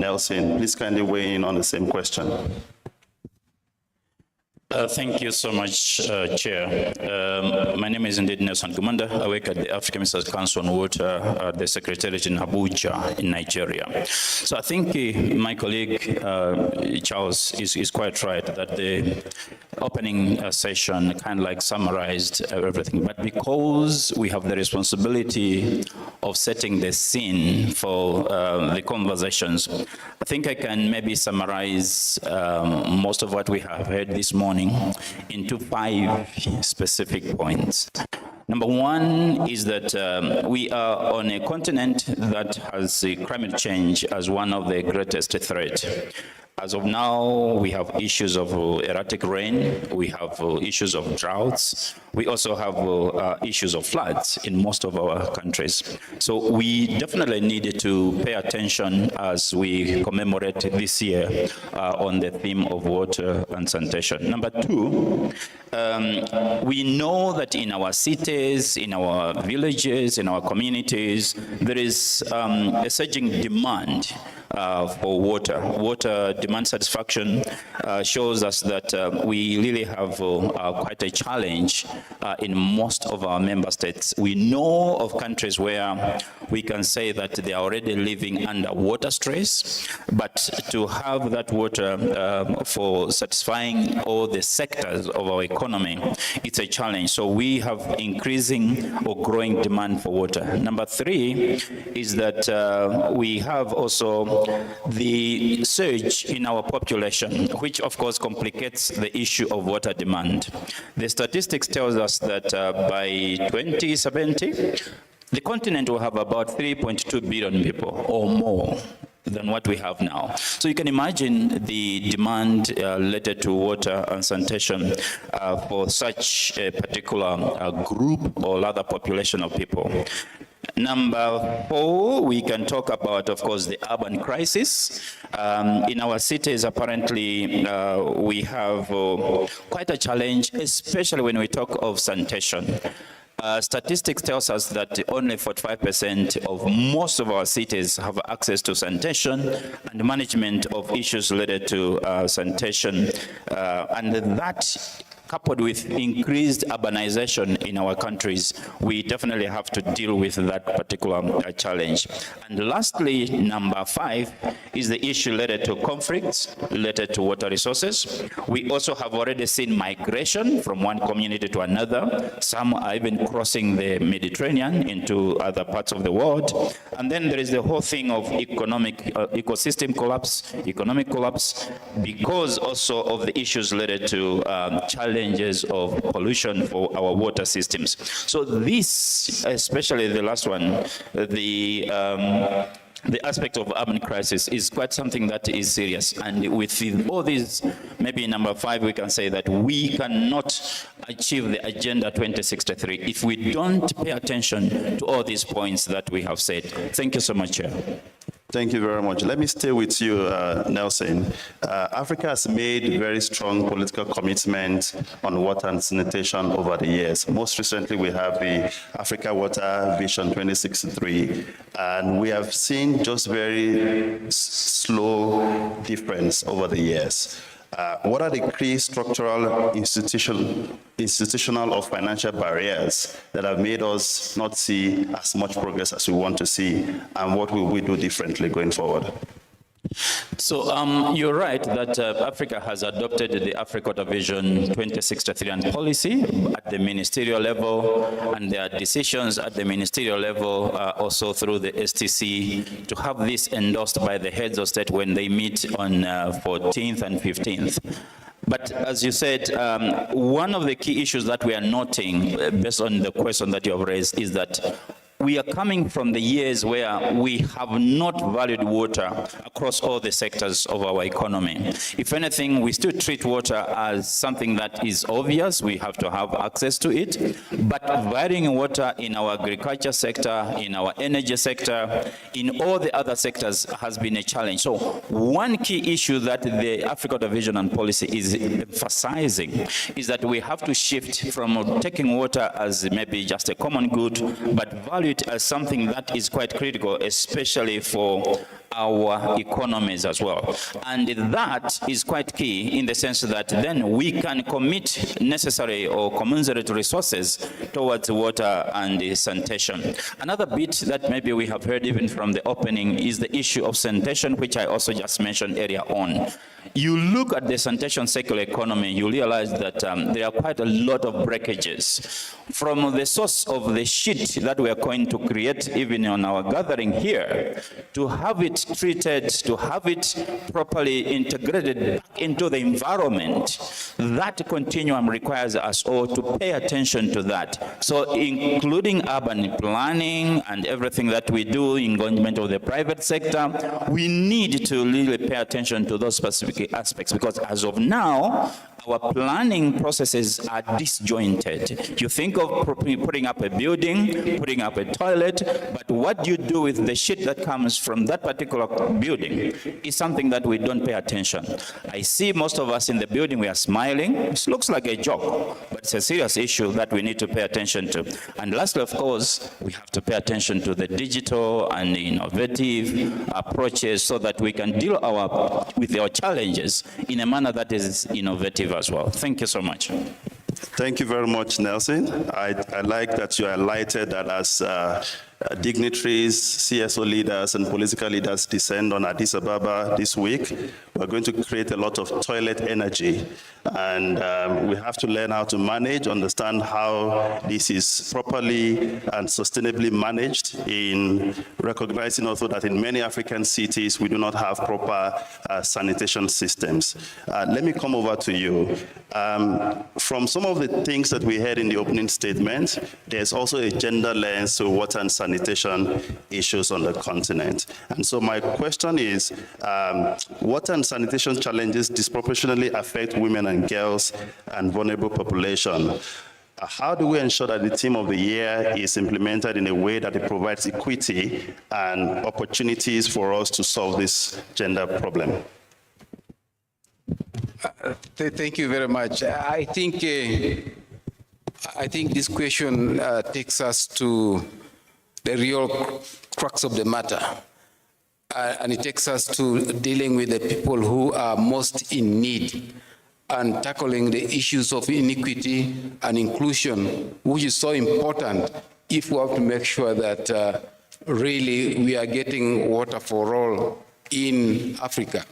Nelson, please kindly weigh in on the same question. Thank you so much, Chair. My name is indeed Nelson Gumanda. I work at the African Ministers Council on Water at the Secretariat in Abuja in Nigeria. So I think my colleague Charles is quite right that the opening session kind of like summarized everything. But because we have the responsibility of setting the scene for the conversations, I think I can maybe summarize most of what we have heard this morning into 5 specific points. Number 1 is that we are on a continent that has climate change as one of the greatest threats. As of now, we have issues of erratic rain, we have issues of droughts, we also have issues of floods in most of our countries. So we definitely need to pay attention as we commemorate this year on the theme of water and sanitation. Number 2, we know that in our cities, in our villages, in our communities, there is a surging demand for water. Water demand satisfaction shows us that we really have quite a challenge in most of our member states. We know of countries where we can say that they are already living under water stress, but to have that water for satisfying all the sectors of our economy, it's a challenge. So we have increasing or growing demand for water. Number 3 is that we have also the surge in our population, which of course complicates the issue of water demand. The statistics tells us that by 2070, the continent will have about 3.2 billion people or more than what we have now. So you can imagine the demand related to water and sanitation for such a particular group or other population of people. Number 4, we can talk about, of course, the urban crisis. In our cities, apparently, we have quite a challenge, especially when we talk of sanitation. Statistics tells us that only 45% of most of our cities have access to sanitation and management of issues related to sanitation, and that coupled with increased urbanization in our countries, we definitely have to deal with that particular challenge. And lastly, number 5 is the issue related to conflicts, related to water resources. We also have already seen migration from one community to another. Some are even crossing the Mediterranean into other parts of the world. And then there is the whole thing of ecosystem collapse, economic collapse, because also of the issues related to challenges of pollution for our water systems. So this, especially the last one, the aspect of urban crisis is quite something that is serious. And with all these, maybe number 5, we can say that we cannot achieve the Agenda 2063 if we don't pay attention to all these points that we have said. Thank you so much, Chair. Thank you very much. Let me stay with you, Nelson. Africa has made very strong political commitment on water and sanitation over the years. Most recently, we have the Africa Water Vision 2063, and we have seen just very slow difference over the years. What are the key structural, institutional or financial barriers that have made us not see as much progress as we want to see, and what will we do differently going forward? So you're right that Africa has adopted the Africa Water Vision 2063 and policy at the ministerial level, and there are decisions at the ministerial level also through the STC to have this endorsed by the heads of state when they meet on 14th and 15th. But as you said, one of the key issues that we are noting, based on the question that you have raised, is that we are coming from the years where we have not valued water across all the sectors of our economy. If anything, we still treat water as something that is obvious, we have to have access to it, but valuing water in our agriculture sector, in our energy sector, in all the other sectors has been a challenge. So one key issue that the Africa Water Vision and policy is emphasizing is that we have to shift from taking water as maybe just a common good, but value it as something that is quite critical, especially for our economies as well. And that is quite key in the sense that then we can commit necessary or commensurate resources towards water and sanitation. Another bit that maybe we have heard even from the opening is the issue of sanitation, which I also just mentioned earlier on. You look at the sanitation circular economy, you realize that there are quite a lot of breakages. From the source of the sheet that we are going to create even on our gathering here, to have it treated, to have it properly integrated back into the environment, that continuum requires us all to pay attention to that. So including urban planning and everything that we do, engagement of the private sector, we need to really pay attention to those specific aspects, because as of now, our planning processes are disjointed. You think of putting up a building, putting up a toilet, but what you do with the shit that comes from that particular building is something that we don't pay attention. I see most of us in the building, we are smiling. It looks like a joke, but it's a serious issue that we need to pay attention to. And lastly, of course, we have to pay attention to the digital and innovative approaches so that we can deal with our challenges in a manner that is innovative as well. Thank you so much. Thank you very much, Nelson. I like that you highlighted that as dignitaries, CSO leaders, and political leaders descend on Addis Ababa this week, we're going to create a lot of toilet energy. And we have to learn how to manage, understand how this is properly and sustainably managed, in recognizing also that in many African cities, we do not have proper sanitation systems. Let me come over to you. From some of the things that we heard in the opening statement, there's also a gender lens to water and sanitation issues on the continent. And so my question is, water and sanitation challenges disproportionately affect women and girls and vulnerable population. How do we ensure that the theme of the year is implemented in a way that it provides equity and opportunities for us to solve this gender problem? Thank you very much. I think this question takes us to the real crux of the matter. And it takes us to dealing with the people who are most in need and tackling the issues of inequity and inclusion, which is so important if we have to make sure that really we are getting water for all in Africa.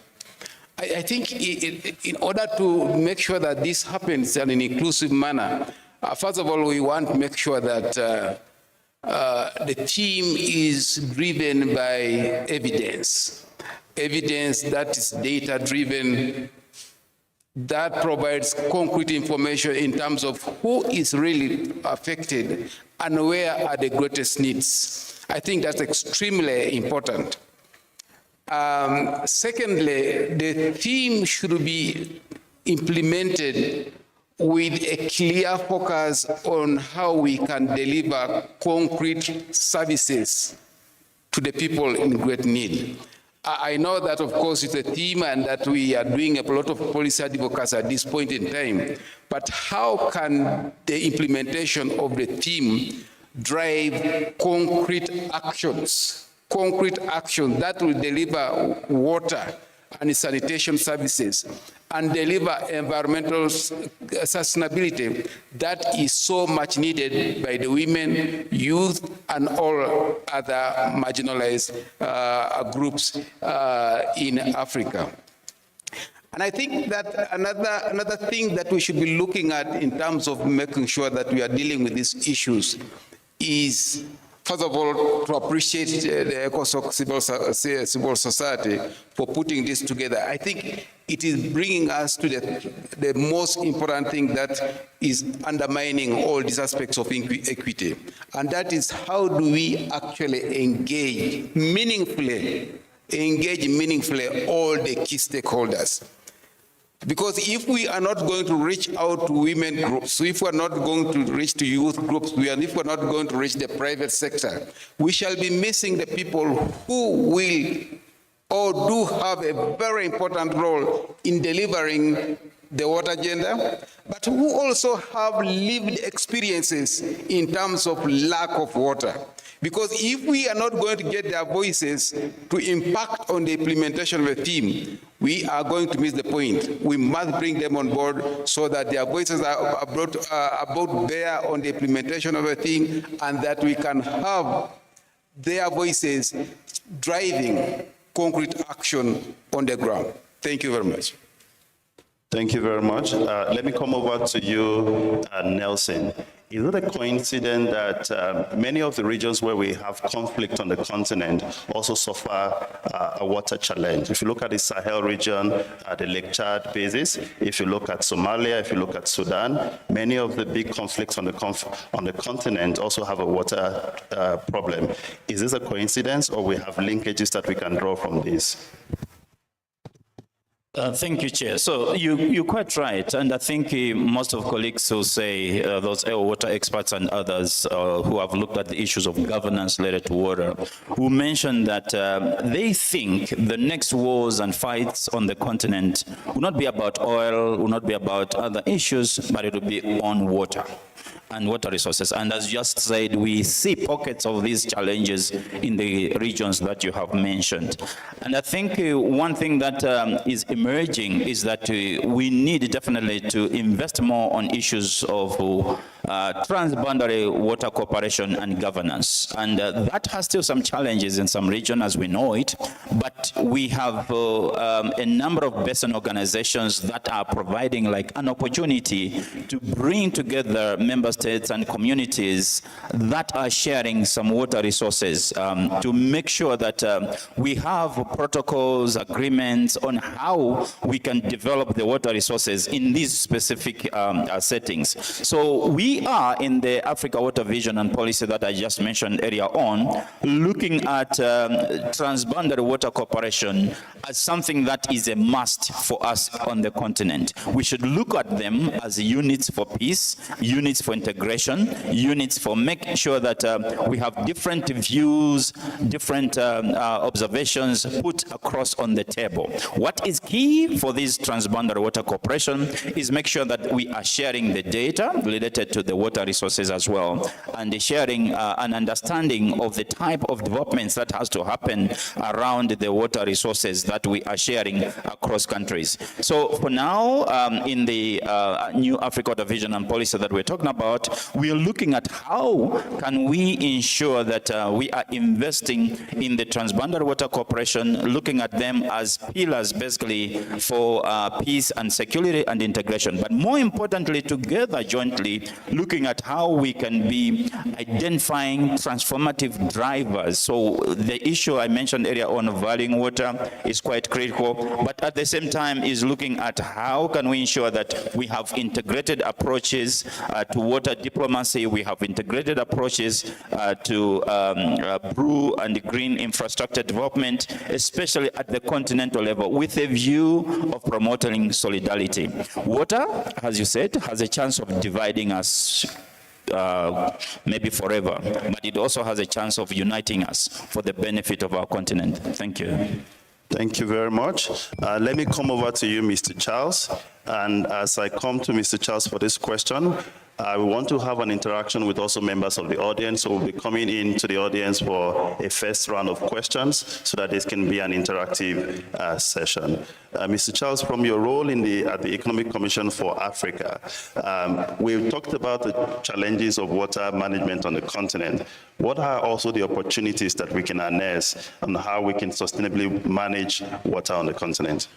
I think in order to make sure that this happens in an inclusive manner, first of all, we want to make sure that the team is driven by evidence that is data-driven, that provides concrete information in terms of who is really affected and where are the greatest needs. I think that's extremely important. Secondly, the theme should be implemented with a clear focus on how we can deliver concrete services to the people in great need. I know that, of course, it's a theme and that we are doing a lot of policy advocacy at this point in time, but how can the implementation of the theme drive concrete actions that will deliver water and sanitation services and deliver environmental sustainability that is so much needed by the women, youth, and all other marginalized groups in Africa. And I think that another thing that we should be looking at in terms of making sure that we are dealing with these issues is, first of all, to appreciate the ECOSOCC civil society for putting this together. I think it is bringing us to the most important thing that is undermining all these aspects of equity. And that is, how do we actually engage meaningfully all the key stakeholders? Because if we are not going to reach out to women groups, if we are not going to reach to youth groups, if we are not going to reach the private sector, we shall be missing the people who will or do have a very important role in delivering the water agenda, but who also have lived experiences in terms of lack of water. Because if we are not going to get their voices to impact on the implementation of the theme, we are going to miss the point. We must bring them on board so that their voices are brought bear on the implementation of the theme, and that we can have their voices driving concrete action on the ground. Thank you very much. Thank you very much. Let me come over to you, Nelson. Is it a coincidence that many of the regions where we have conflict on the continent also suffer a water challenge? If you look at the Sahel region, the Lake Chad basis, if you look at Somalia, if you look at Sudan, many of the big conflicts on the continent also have a water problem. Is this a coincidence, or we have linkages that we can draw from this? Thank you, Chair. So you're quite right, and I think most of colleagues who say, those water experts and others who have looked at the issues of governance related to water, who mentioned that they think the next wars and fights on the continent will not be about oil, will not be about other issues, but it will be on water and water resources. And as just said, we see pockets of these challenges in the regions that you have mentioned. And I think one thing that is emerging is that we need definitely to invest more on issues of transboundary water cooperation and governance. And that has still some challenges in some regions, as we know it, but we have a number of basin organizations that are providing like an opportunity to bring together member states and communities that are sharing some water resources to make sure that we have protocols, agreements on how we can develop the water resources in these specific settings. So we are in the Africa Water Vision and Policy that I just mentioned earlier on, looking at transboundary water cooperation as something that is a must for us on the continent. We should look at them as units for peace, units for integration, units for making sure that we have different views, different observations put across on the table. What is key for this transboundary water cooperation is make sure that we are sharing the data related to the water resources as well, and sharing an understanding of the type of developments that has to happen around the water resources that we are sharing across countries. So for now, in the new Africa Water Vision and Policy that we're talking about, we are looking at how can we ensure that we are investing in the transboundary water cooperation, looking at them as pillars basically for peace and security and integration, but more importantly, together jointly looking at how we can be identifying transformative drivers. So the issue I mentioned earlier on valuing water is quite critical, but at the same time is looking at how can we ensure that we have integrated approaches to water diplomacy, we have integrated approaches to blue and green infrastructure development, especially at the continental level, with a view of promoting solidarity. Water, as you said, has a chance of dividing us maybe forever, but it also has a chance of uniting us for the benefit of our continent. Thank you. Thank you very much. Let me come over to you, Mr. Charles. And as I come to Mr. Charles for this question, we want to have an interaction with also members of the audience. So we'll be coming into the audience for a first round of questions so that this can be an interactive session. Mr. Charles, from your role in at the Economic Commission for Africa, we've talked about the challenges of water management on the continent. What are also the opportunities that we can harness on how we can sustainably manage water on the continent?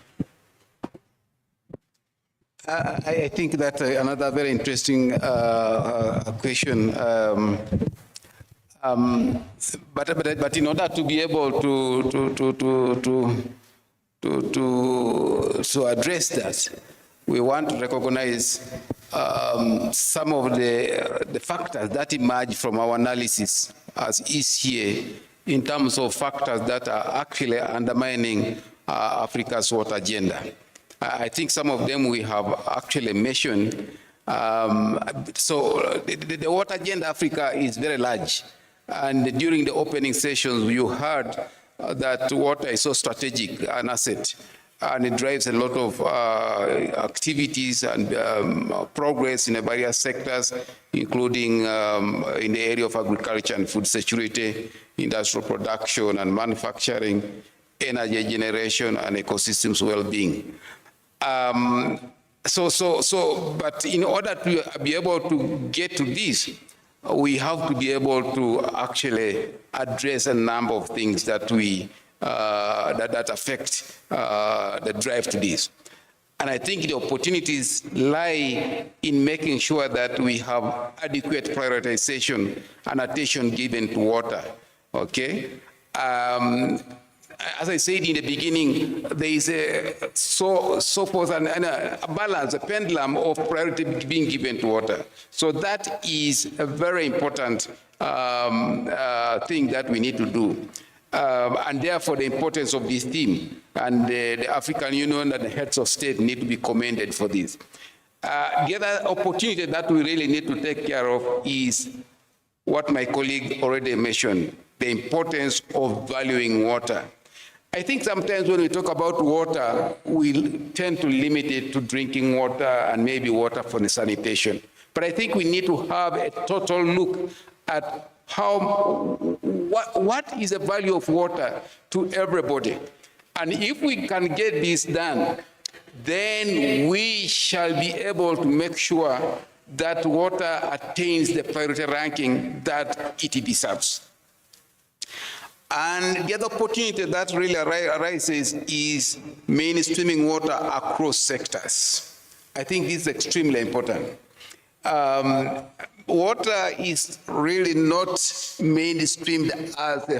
I think that's another very interesting question. But in order to be able to address that, we want to recognize some of the factors that emerge from our analysis as is here in terms of factors that are actually undermining Africa's water agenda. I think some of them we have actually mentioned. So the water agenda Africa is very large. And during the opening sessions, you heard that water is so strategic an asset. and it drives a lot of activities and progress in the various sectors, including in the area of agriculture and food security, industrial production and manufacturing, energy generation, and ecosystems well-being. But in order to be able to get to this, we have to be able to actually address a number of things that we that affect the drive to this. And I think the opportunities lie in making sure that we have adequate prioritization and attention given to water, okay? As I said in the beginning, there is a balance, a pendulum of priority being given to water. So that is a very important thing that we need to do. And therefore, the importance of this theme, and the African Union and the heads of state need to be commended for this. The other opportunity that we really need to take care of is what my colleague already mentioned, the importance of valuing water. I think sometimes when we talk about water, we tend to limit it to drinking water and maybe water for the sanitation. But I think we need to have a total look at what is the value of water to everybody. And if we can get this done, then we shall be able to make sure that water attains the priority ranking that it deserves. And the other opportunity that really arises is mainstreaming water across sectors. I think this is extremely important. Water is really not mainstreamed as a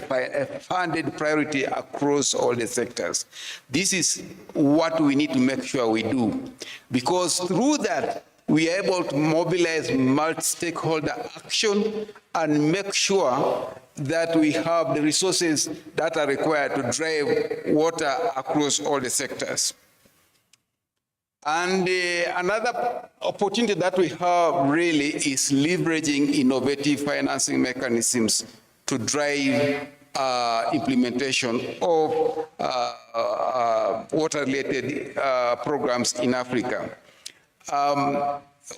funded priority across all the sectors. This is what we need to make sure we do, because through that, we are able to mobilize multi-stakeholder action and make sure that we have the resources that are required to drive water across all the sectors. And another opportunity that we have really is leveraging innovative financing mechanisms to drive implementation of water-related programs in Africa.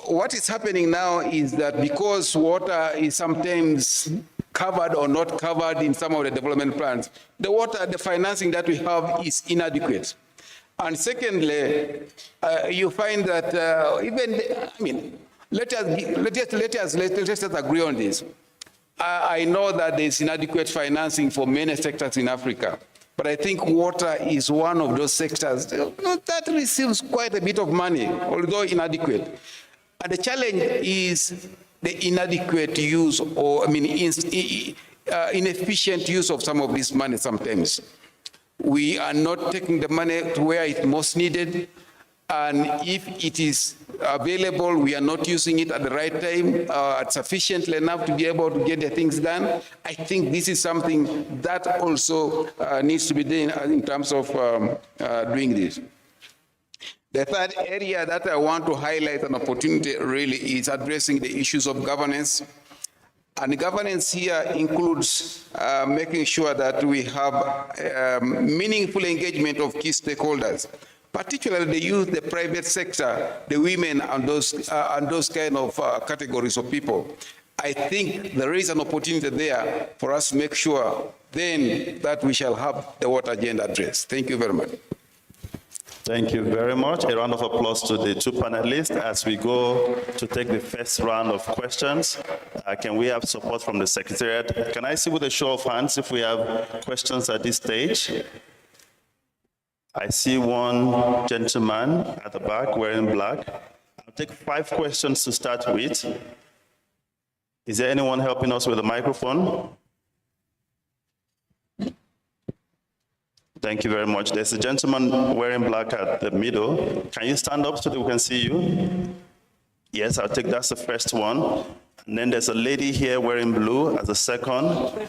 What is happening now is that because water is sometimes covered or not covered in some of the development plans, the financing that we have is inadequate. And secondly, you find that let us agree on this. I know that there's inadequate financing for many sectors in Africa, but I think water is one of those sectors that receives quite a bit of money, although inadequate. And the challenge is the inadequate use, or inefficient use of some of this money sometimes. We are not taking the money to where it's most needed, and if it is available, we are not using it at the right time, sufficiently enough to be able to get the things done. I think this is something that also needs to be done in terms of doing this. The third area that I want to highlight an opportunity really is addressing the issues of governance. And governance here includes making sure that we have meaningful engagement of key stakeholders, particularly the youth, the private sector, the women, and those kind of categories of people. I think there is an opportunity there for us to make sure then that we shall have the water agenda addressed. Thank you very much. Thank you very much. A round of applause to the two panelists as we go to take the first round of questions. Can we have support from the Secretariat? Can I see with a show of hands if we have questions at this stage? I see one gentleman at the back wearing black. I'll take 5 questions to start with. Is there anyone helping us with the microphone? Thank you very much. There's a gentleman wearing black at the middle. Can you stand up so that we can see you? Yes, I'll take that's the first one. And then there's a lady here wearing blue as a second.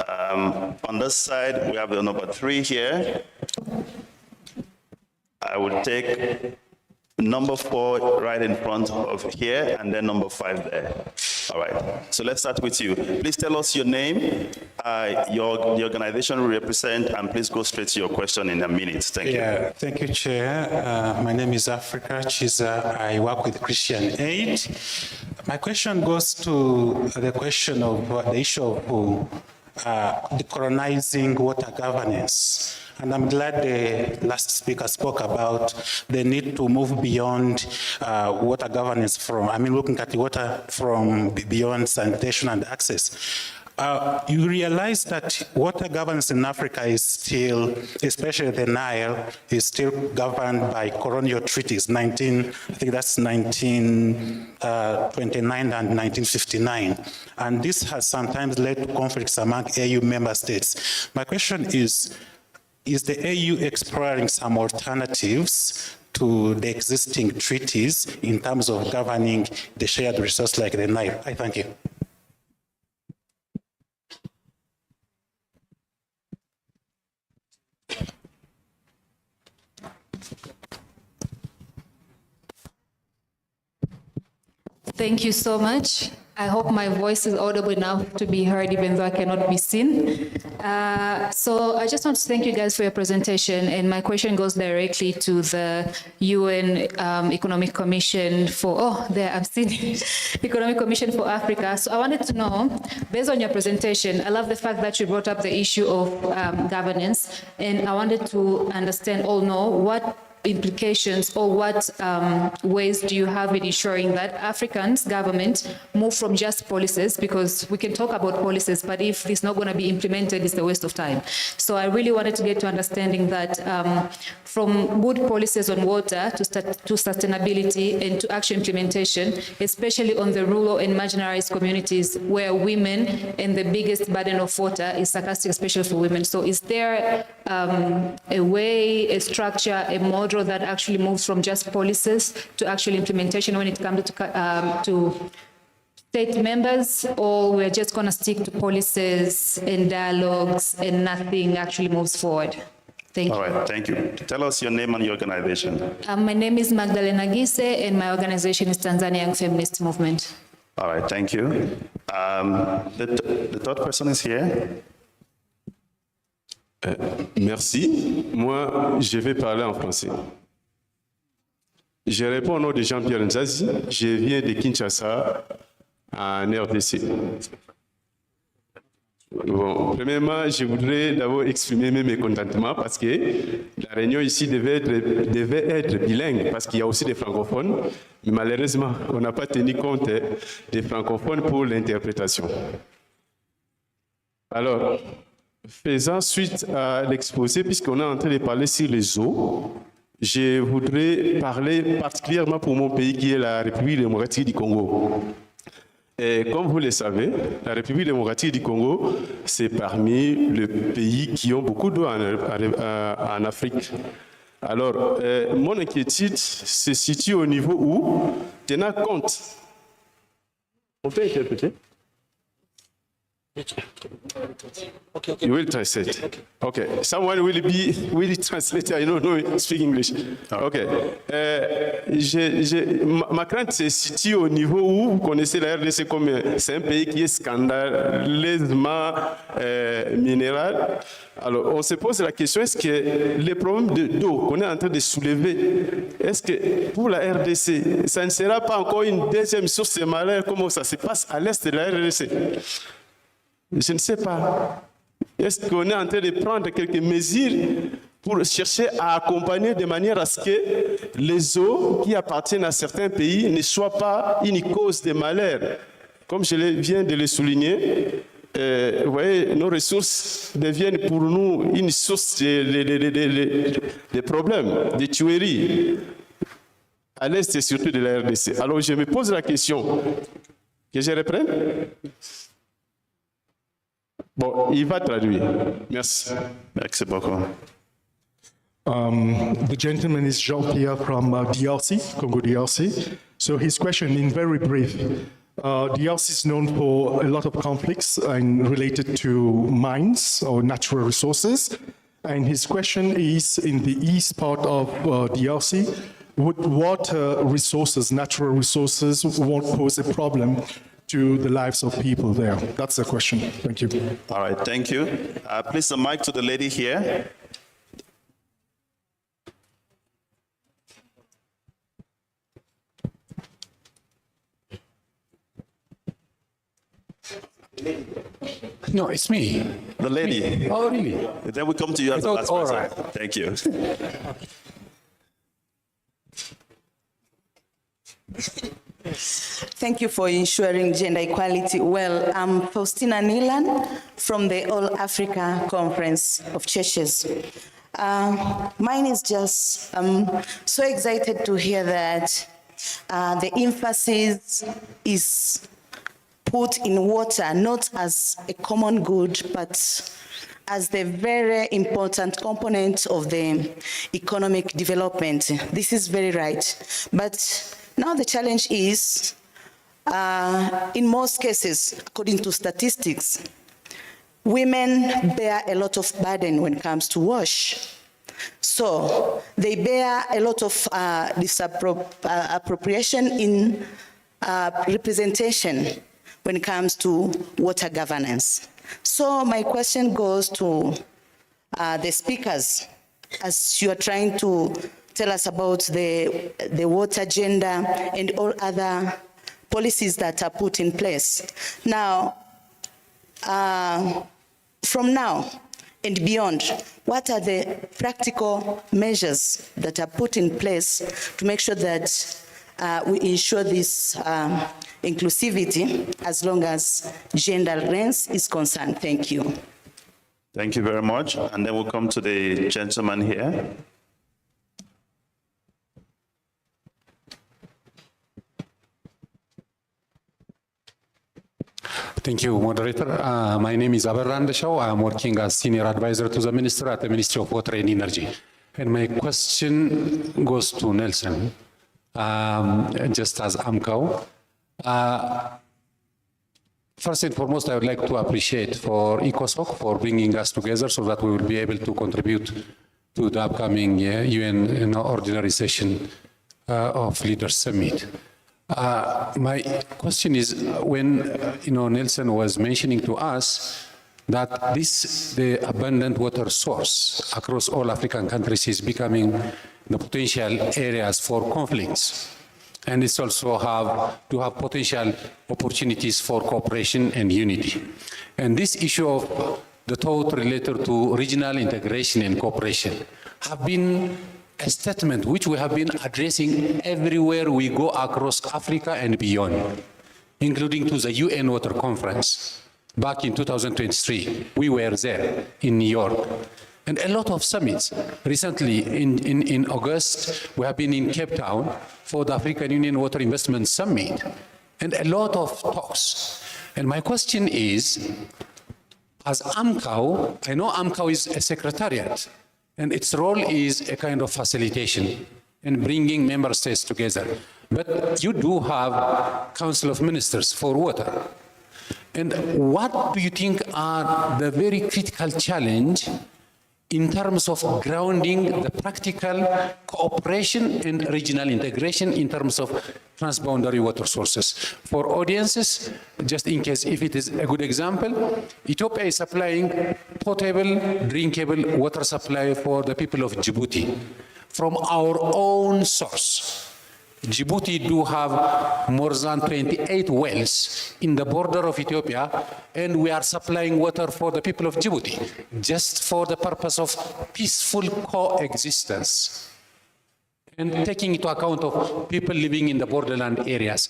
On this side, we have the number 3 here. I would take number 4 right in front of here, and then number 5 there. All right, so let's start with you. Please tell us your name The organization will represent, and please go straight to your question in a minute. Thank you. Yeah, thank you, Chair. My name is Africa Chiza. I work with Christian Aid. My question goes to the question of the issue of decolonizing water governance. And I'm glad the last speaker spoke about the need to move beyond water governance looking at the water from beyond sanitation and access. You realize that water governance in Africa is still, especially the Nile, is still governed by colonial treaties, I think that's 1929 and 1959. And this has sometimes led to conflicts among AU member states. My question is the AU exploring some alternatives to the existing treaties in terms of governing the shared resource like the Nile? I thank you. Thank you so much. I hope my voice is audible enough to be heard, even though I cannot be seen. So I just want to thank you guys for your presentation, and my question goes directly to the UN Economic Commission for, I've seen it, Economic Commission for Africa. So I wanted to know, based on your presentation, I love the fact that you brought up the issue of governance, and I wanted to understand what implications or what ways do you have in ensuring that Africans government move from just policies, because we can talk about policies, but if it's not going to be implemented, it's a waste of time. So I really wanted to get to understanding that from good policies on water to sustainability and to actual implementation, especially on the rural and marginalized communities where women and the biggest burden of water is sarcastic, especially for women. So is there a way, a structure, a model that actually moves from just policies to actual implementation when it comes to state members, or we're just going to stick to policies and dialogues and nothing actually moves forward? Thank you. All right, thank you. Tell us your name and your organization. My name is Magdalena Gise, and my organization is Tanzania Young Feminist Movement. All right, thank you. The third person is here. Merci. Moi, je vais parler en français. Je réponds au nom de Jean-Pierre Nzazi. Je viens de Kinshasa, en RDC. Bon, premièrement, je voudrais d'abord exprimer mes mécontentements parce que la réunion ici devait être bilingue, parce qu'il y a aussi des francophones, mais malheureusement, on n'a pas tenu compte des francophones pour l'interprétation. Alors, faisant suite à l'exposé, puisqu'on est en train de parler sur les eaux, je voudrais parler particulièrement pour mon pays qui est la République démocratique du Congo. Et comme vous le savez, la République démocratique du Congo, c'est parmi les pays qui ont beaucoup d'eau en Afrique. Alors, mon inquiétude se situe au niveau où, tenant compte, on peut interpréter? Okay. You will translate. Okay. Someone will translate. I don't know speak English. Okay. Ma crainte se situe au niveau où vous connaissez la RDC comme c'est un pays qui est scandaleusement minéral. Alors, on se pose la question, est-ce que les problèmes d'eau qu'on est en train de soulever, est-ce que pour la RDC, ça ne sera pas encore une deuxième source de malheur comme ça se passe à l'est de la RDC? Je ne sais pas. Est-ce qu'on est en train de prendre quelques mesures pour chercher à accompagner de manière à ce que les eaux qui appartiennent à certains pays ne soient pas une cause de malheur? Comme je viens de le souligner, vous voyez, nos ressources deviennent pour nous une source de problèmes, de tueries, à l'est et surtout de la RDC. Alors je me pose la question, que je reprenne? Bon, il va traduire. Merci. Merci beaucoup. The gentleman is Jean-Pierre from DRC, Congo DRC. So his question, in very brief, DRC is known for a lot of conflicts related to mines or natural resources. And his question is, in the east part of DRC, would water resources, natural resources, won't pose a problem to the lives of people there? That's the question. Thank you. All right, thank you. Please the mic to the lady here. No, it's me. The lady. Oh, really? Then we come to you as the I last thought, all person. right. Thank you. Thank you for ensuring gender equality. Well, I'm Faustina Nilan from the All Africa Conference of Churches. Mine is just, I'm so excited to hear that the emphasis is put in water, not as a common good, but as the very important component of the economic development. This is very right. But now the challenge is, in most cases, according to statistics, women bear a lot of burden when it comes to wash. So they bear a lot of appropriation in representation when it comes to water governance. So my question goes to the speakers, as you are trying to tell us about the water agenda and all other policies that are put in place. Now, from now and beyond, what are the practical measures that are put in place to make sure that we ensure this inclusivity as long as gender lens is concerned? Thank you. Thank you very much. And then we'll come to the gentleman here. Thank you, moderator. My name is Aberran Deshaw. I'm working as senior advisor to the minister at the Ministry of Water and Energy. And my question goes to Nelson, just as AMCO. First and foremost, I would like to appreciate for ECOSOCC for bringing us together so that we will be able to contribute to the upcoming UN ordinary session of Leaders Summit. My question is, when Nelson was mentioning to us that the abundant water source across all African countries is becoming the potential areas for conflicts, and it's also to have potential opportunities for cooperation and unity. And this issue of the thought related to regional integration and cooperation have been a statement which we have been addressing everywhere we go across Africa and beyond, including to the UN Water Conference. Back in 2023, we were there in New York. And a lot of summits. Recently, in August, we have been in Cape Town for the African Union Water Investment Summit, and a lot of talks. And my question is, as AMCO, I know AMCO is a secretariat, and its role is a kind of facilitation and bringing member states together. But you do have Council of Ministers for Water. And what do you think are the very critical challenge in terms of grounding the practical cooperation and regional integration in terms of transboundary water sources? For audiences, just in case if it is a good example, Ethiopia is supplying potable, drinkable water supply for the people of Djibouti from our own source. Djibouti do have more than 28 wells in the border of Ethiopia, and we are supplying water for the people of Djibouti, just for the purpose of peaceful coexistence, and taking into account of people living in the borderland areas.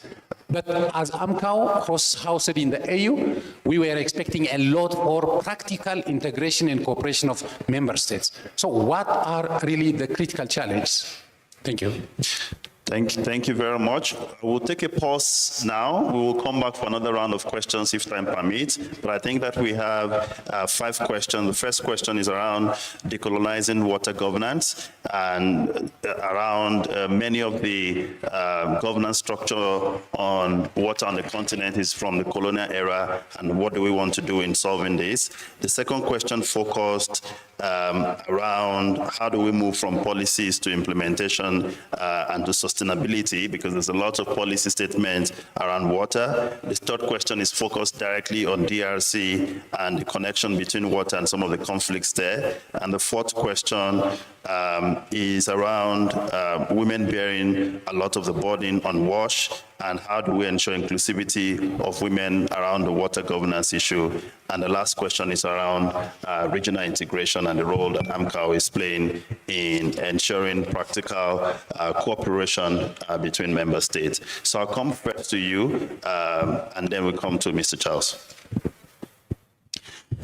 But as AMCO housed in the AU, we were expecting a lot for practical integration and cooperation of member states. So what are really the critical challenges? Thank you. Thank you very much. We'll take a pause now. We will come back for another round of questions if time permits. But I think that we have 5 questions. The first question is around decolonizing water governance and around many of the governance structure on water on the continent is from the colonial era, and what do we want to do in solving this? The second question focused around how do we move from policies to implementation and to sustainability sustainability, because there's a lot of policy statements around water. The third question is focused directly on DRC and the connection between water and some of the conflicts there. And the fourth question is around women bearing a lot of the burden on WASH, and how do we ensure inclusivity of women around the water governance issue. And the last question is around regional integration and the role that AMCAO is playing in ensuring practical cooperation between member states. So I'll come first to you, and then we'll come to Mr. Charles.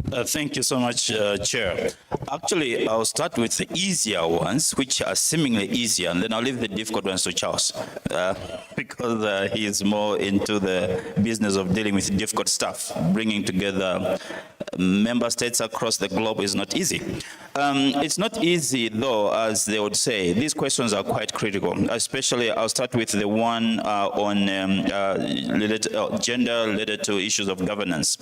Thank you so much, Chair. Actually, I'll start with the easier ones, which are seemingly easier, and then I'll leave the difficult ones to Charles, because he is more into the business of dealing with difficult stuff. Bringing together member states across the globe is not easy. It's not easy, though, as they would say. These questions are quite critical, especially I'll start with the one on gender related to issues of governance.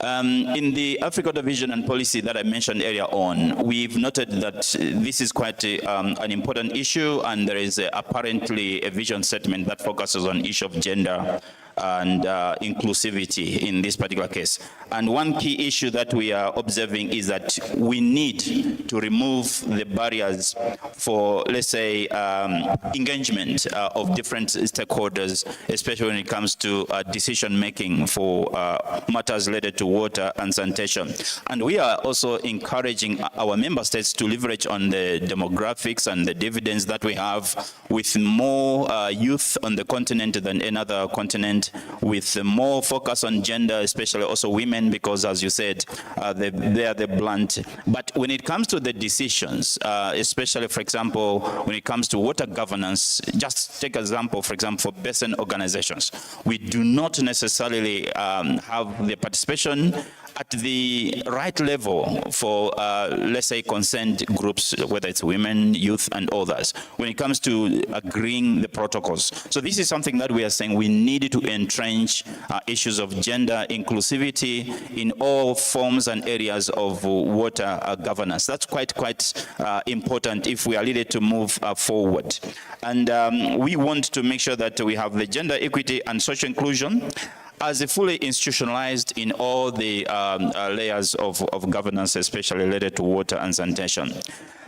In the Africa division and policy that I mentioned earlier on, we've noted that this is quite an important issue, and there is apparently a vision statement that focuses on issue of gender and inclusivity in this particular case. And one key issue that we are observing is that we need to remove the barriers for, let's say, engagement of different stakeholders, especially when it comes to decision-making for matters related to water and sanitation. And we are also encouraging our member states to leverage on the demographics and the dividends that we have with more youth on the continent than any other continent, with more focus on gender, especially also women, because as you said, they are the blunt. But when it comes to the decisions, especially, for example, when it comes to water governance, just take an example, for example, for basin organizations. We do not necessarily have the participation at the right level for, let's say, concerned groups, whether it's women, youth, and others, when it comes to agreeing the protocols. So this is something that we are saying we need to entrench issues of gender inclusivity in all forms and areas of water governance. That's quite important if we are needed to move forward. And we want to make sure that we have the gender equity and social inclusion as a fully institutionalized in all the layers of governance, especially related to water and sanitation.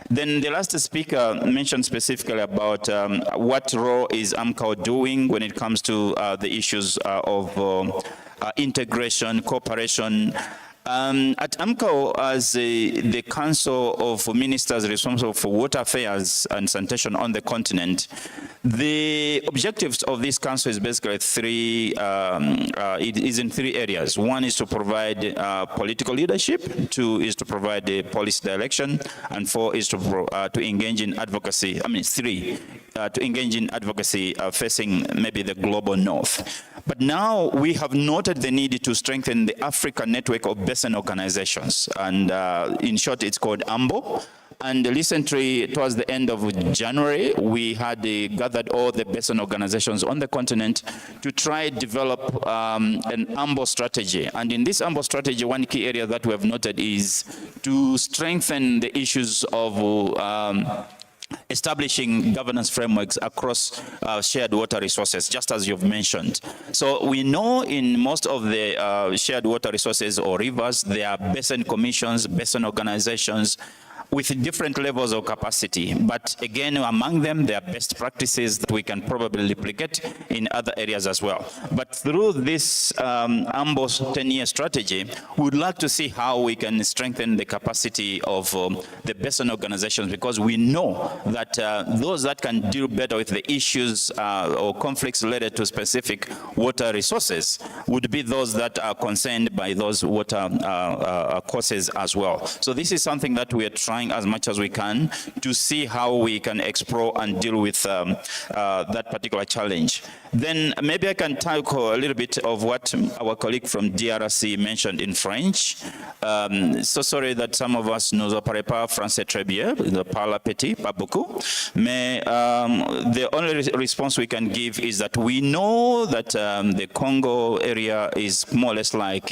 Then the last speaker mentioned specifically about what role is AMCAO doing when it comes to the issues of integration, cooperation. At AMCAO, as the Council of Ministers responsible for water affairs and sanitation on the continent, the objectives of this council is basically it is in three areas. One is to provide political leadership, two is to provide the policy direction, and four is to engage in advocacy, three, to engage in advocacy facing maybe the global north. But now we have noted the need to strengthen the African network of basin organizations, and in short it's called AMBO. And recently, towards the end of January, we had gathered all the basin organizations on the continent to try develop an AMBO strategy. And in this AMBO strategy, one key area that we have noted is to strengthen the issues of establishing governance frameworks across shared water resources, just as you've mentioned. So we know in most of the shared water resources or rivers, there are basin commissions, basin organizations, with different levels of capacity. But again, among them, there are best practices that we can probably replicate in other areas as well. But through this AMBO 10-year strategy, we would like to see how we can strengthen the capacity of the basin organizations, because we know that those that can deal better with the issues or conflicts related to specific water resources would be those that are concerned by those water causes as well. So this is something that we are trying as much as we can to see how we can explore and deal with that particular challenge. Then maybe I can talk a little bit of what our colleague from DRC mentioned in French. So sorry that some of us ne parlent pas français très bien, ne parlent petit, pas beaucoup. Mais the only response we can give is that we know that the Congo area is more or less like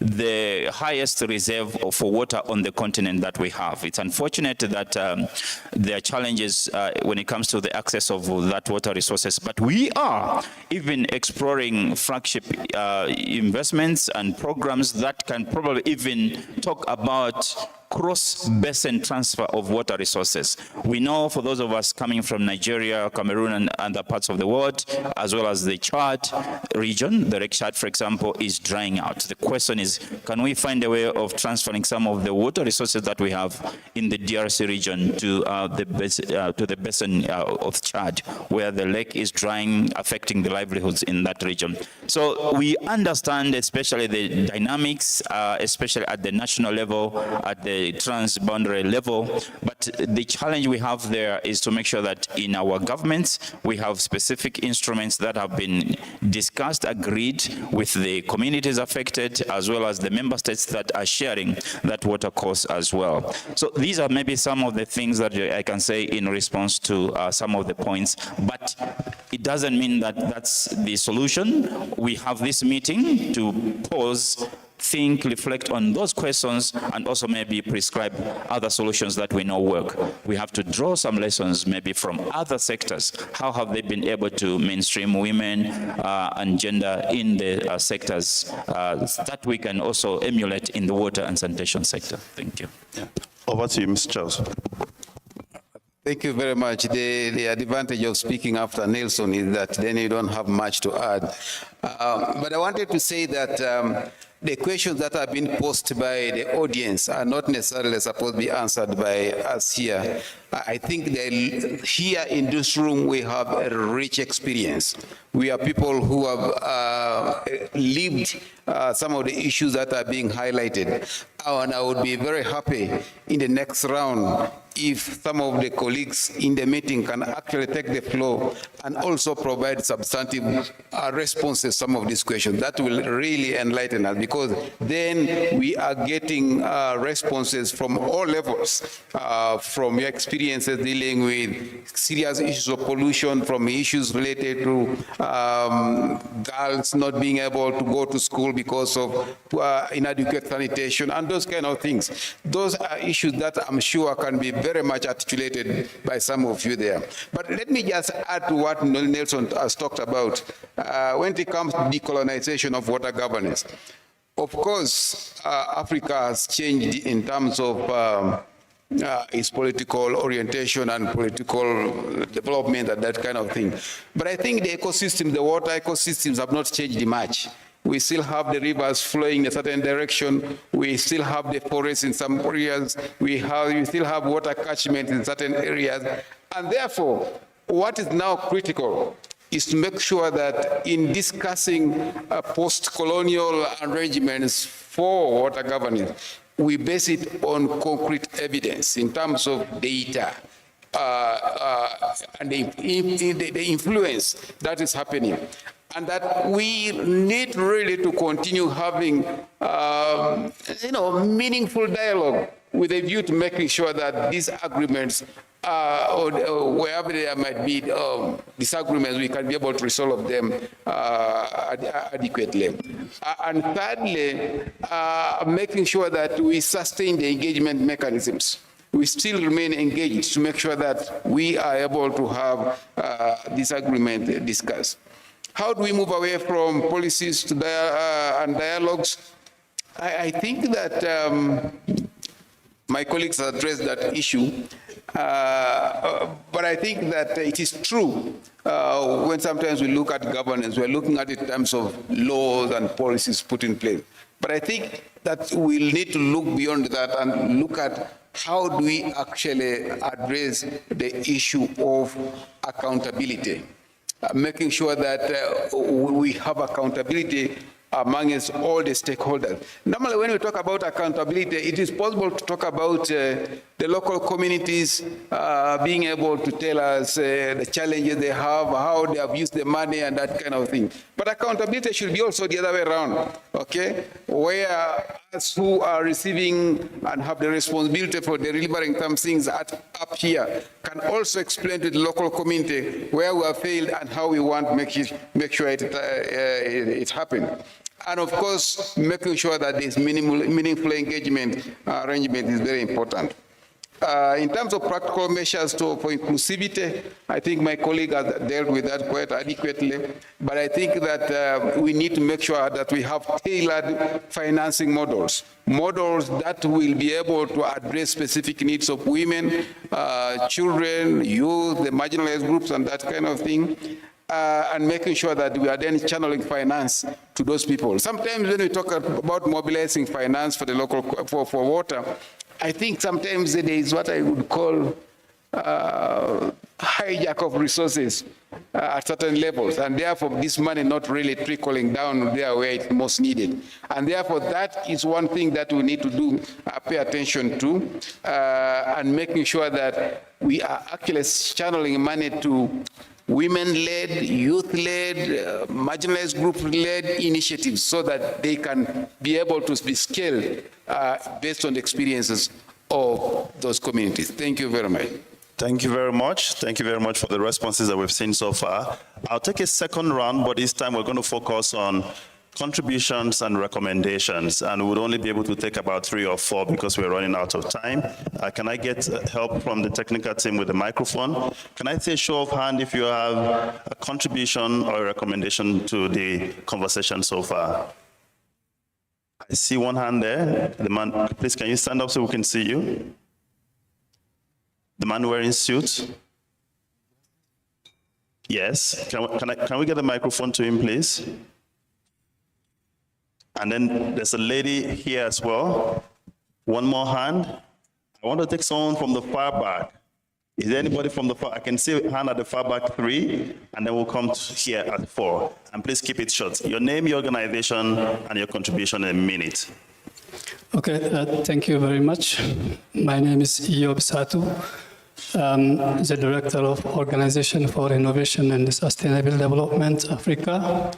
the highest reserve for water on the continent that we have. It's unfortunate that there are challenges when it comes to the access of that water resources, but we are even exploring flagship investments and programs that can probably even talk about cross-basin transfer of water resources. We know, for those of us coming from Nigeria, Cameroon, and other parts of the world, as well as the Chad region, the Lake Chad, for example, is drying out. The question is, can we find a way of transferring some of the water resources that we have in the DRC region to the basin of Chad, where the lake is drying, affecting the livelihoods in that region? So we understand, especially the dynamics, especially at the national level, at the transboundary level, but the challenge we have there is to make sure that in our governments we have specific instruments that have been discussed, agreed with the communities affected, as well as the member states that are sharing that water cost as well. So these are maybe some of the things that I can say in response to some of the points, but it doesn't mean that that's the solution. We have this meeting to pause, think, reflect on those questions, and also maybe prescribe other solutions that we know work. We have to draw some lessons maybe from other sectors. How have they been able to mainstream women and gender in the sectors that we can also emulate in the water and sanitation sector? Thank you. Yeah. Over to you, Mr. Charles. Thank you very much. The advantage of speaking after Nelson is that then you don't have much to add. But I wanted to say that the questions that have been posed by the audience are not necessarily supposed to be answered by us here. I think that here in this room we have a rich experience. We are people who have lived some of the issues that are being highlighted. And I would be very happy in the next round if some of the colleagues in the meeting can actually take the floor and also provide substantive responses to some of these questions. That will really enlighten us, because then we are getting responses from all levels, from your experiences dealing with serious issues of pollution, from issues related to girls not being able to go to school because of inadequate sanitation and those kind of things. Those are issues that I'm sure can be very much articulated by some of you there. But let me just add to what Nelson has talked about when it comes to decolonization of water governance. Of course, Africa has changed in terms of its political orientation and political development and that kind of thing. But I think the ecosystem, the water ecosystems have not changed much. We still have the rivers flowing in a certain direction. We still have the forests in some areas. We still have water catchment in certain areas. And therefore, what is now critical is to make sure that in discussing post-colonial arrangements for water governance, we base it on concrete evidence in terms of data and the influence that is happening. And that we need really to continue having, meaningful dialogue with a view to making sure that these agreements, or wherever there might be disagreements, we can be able to resolve them adequately. And thirdly, making sure that we sustain the engagement mechanisms. We still remain engaged to make sure that we are able to have this agreement discussed. How do we move away from policies to and dialogues? I think that my colleagues addressed that issue, but I think that it is true when sometimes we look at governance, we're looking at it in terms of laws and policies put in place. But I think that we'll need to look beyond that and look at how do we actually address the issue of accountability. Making sure that we have accountability amongst all the stakeholders. Normally, when we talk about accountability, it is possible to talk about the local communities being able to tell us the challenges they have, how they have used the money and that kind of thing. But accountability should be also the other way around, okay? Where us who are receiving and have the responsibility for delivering some things up here can also explain to the local community where we have failed and how we want to make sure it happens. And of course, making sure that there's meaningful engagement arrangement is very important. In terms of practical measures for inclusivity, I think my colleague has dealt with that quite adequately, but I think that we need to make sure that we have tailored financing models that will be able to address specific needs of women, children, youth, the marginalized groups, and that kind of thing. And making sure that we are then channeling finance to those people. Sometimes when we talk about mobilizing finance for the local, for water, I think sometimes there is what I would call hijack of resources at certain levels, and therefore this money not really trickling down there where it's most needed. And therefore that is one thing that we need to do, pay attention to, and making sure that we are actually channeling money to women-led, youth-led, marginalized group-led initiatives so that they can be able to be scaled based on the experiences of those communities. Thank you very much. Thank you very much. Thank you very much for the responses that we've seen so far. I'll take a second round, but this time we're going to focus on contributions and recommendations, and we would only be able to take about 3 or 4 because we're running out of time. Can I get help from the technical team with the microphone? Can I see a show of hand if you have a contribution or a recommendation to the conversation so far? I see one hand there. The man, please, can you stand up so we can see you? The man wearing suit? Yes. Can we get the microphone to him, please? And then there's a lady here as well. One more hand. I want to take someone from the far back. Is there anybody from the far? I can see a hand at the far back 3, and then we'll come to here at 4. And please keep it short. Your name, your organization, and your contribution in a minute. Okay, thank you very much. My name is Iob Satu. I'm the Director of Organization for Innovation and Sustainable Development, Africa.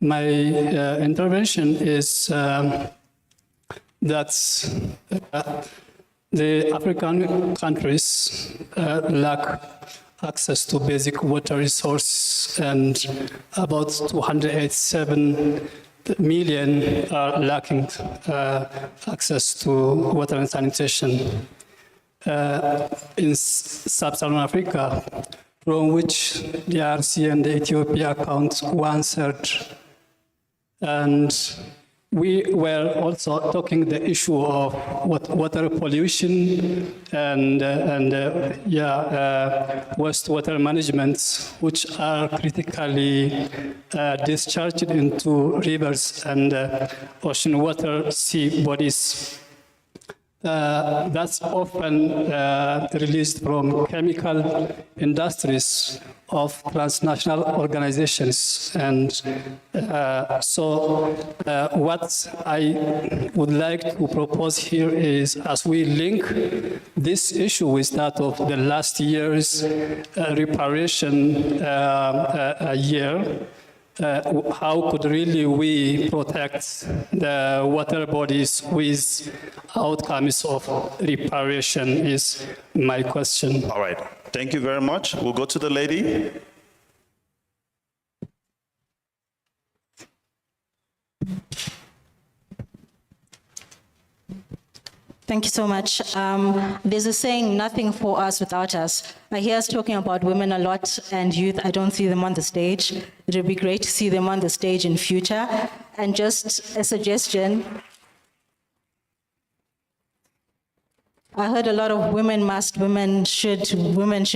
My intervention is that the African countries lack access to basic water resources, and about 287 million are lacking access to water and sanitation. In sub-Saharan Africa, from which the DRC and Ethiopia account 1/3. And we were also talking the issue of water pollution and wastewater management, which are critically discharged into rivers and ocean water sea bodies. That's often released from chemical industries of transnational organizations. And what I would like to propose here is, as we link this issue with that of the last year's reparation year, how could really we protect the water bodies with outcomes of reparation is my question. All right. Thank you very much. We'll go to the lady. Thank you so much. There's a saying, nothing for us without us. I hear us talking about women a lot and youth. I don't see them on the stage. It would be great to see them on the stage in future. And just a suggestion, I heard a lot of women should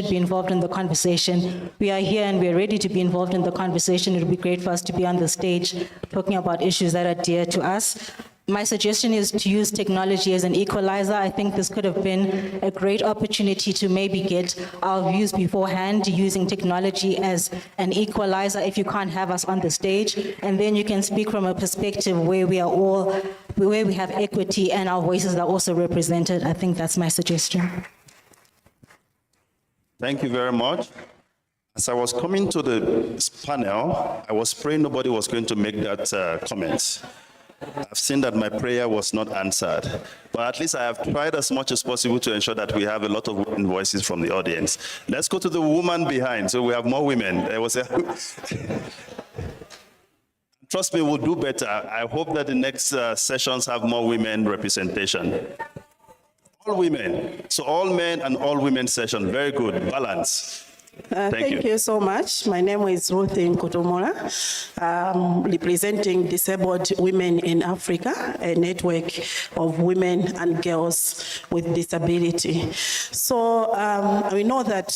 be involved in the conversation. We are here and we're ready to be involved in the conversation. It would be great for us to be on the stage talking about issues that are dear to us. My suggestion is to use technology as an equalizer. I think this could have been a great opportunity to maybe get our views beforehand, using technology as an equalizer if you can't have us on the stage. And then you can speak from a perspective where we have equity and our voices are also represented. I think that's my suggestion. Thank you very much. As I was coming to the panel, I was praying nobody was going to make that comment. I've seen that my prayer was not answered, but at least I have tried as much as possible to ensure that we have a lot of women voices from the audience. Let's go to the woman behind, so we have more women. There was a Trust me, we'll do better. I hope that the next sessions have more women representation. All women. So all men and all women session. Very good. Balance. Thank you so much. My name is Ruth Nkutumula, representing Disabled Women in Africa, a network of women and girls with disability. So we know that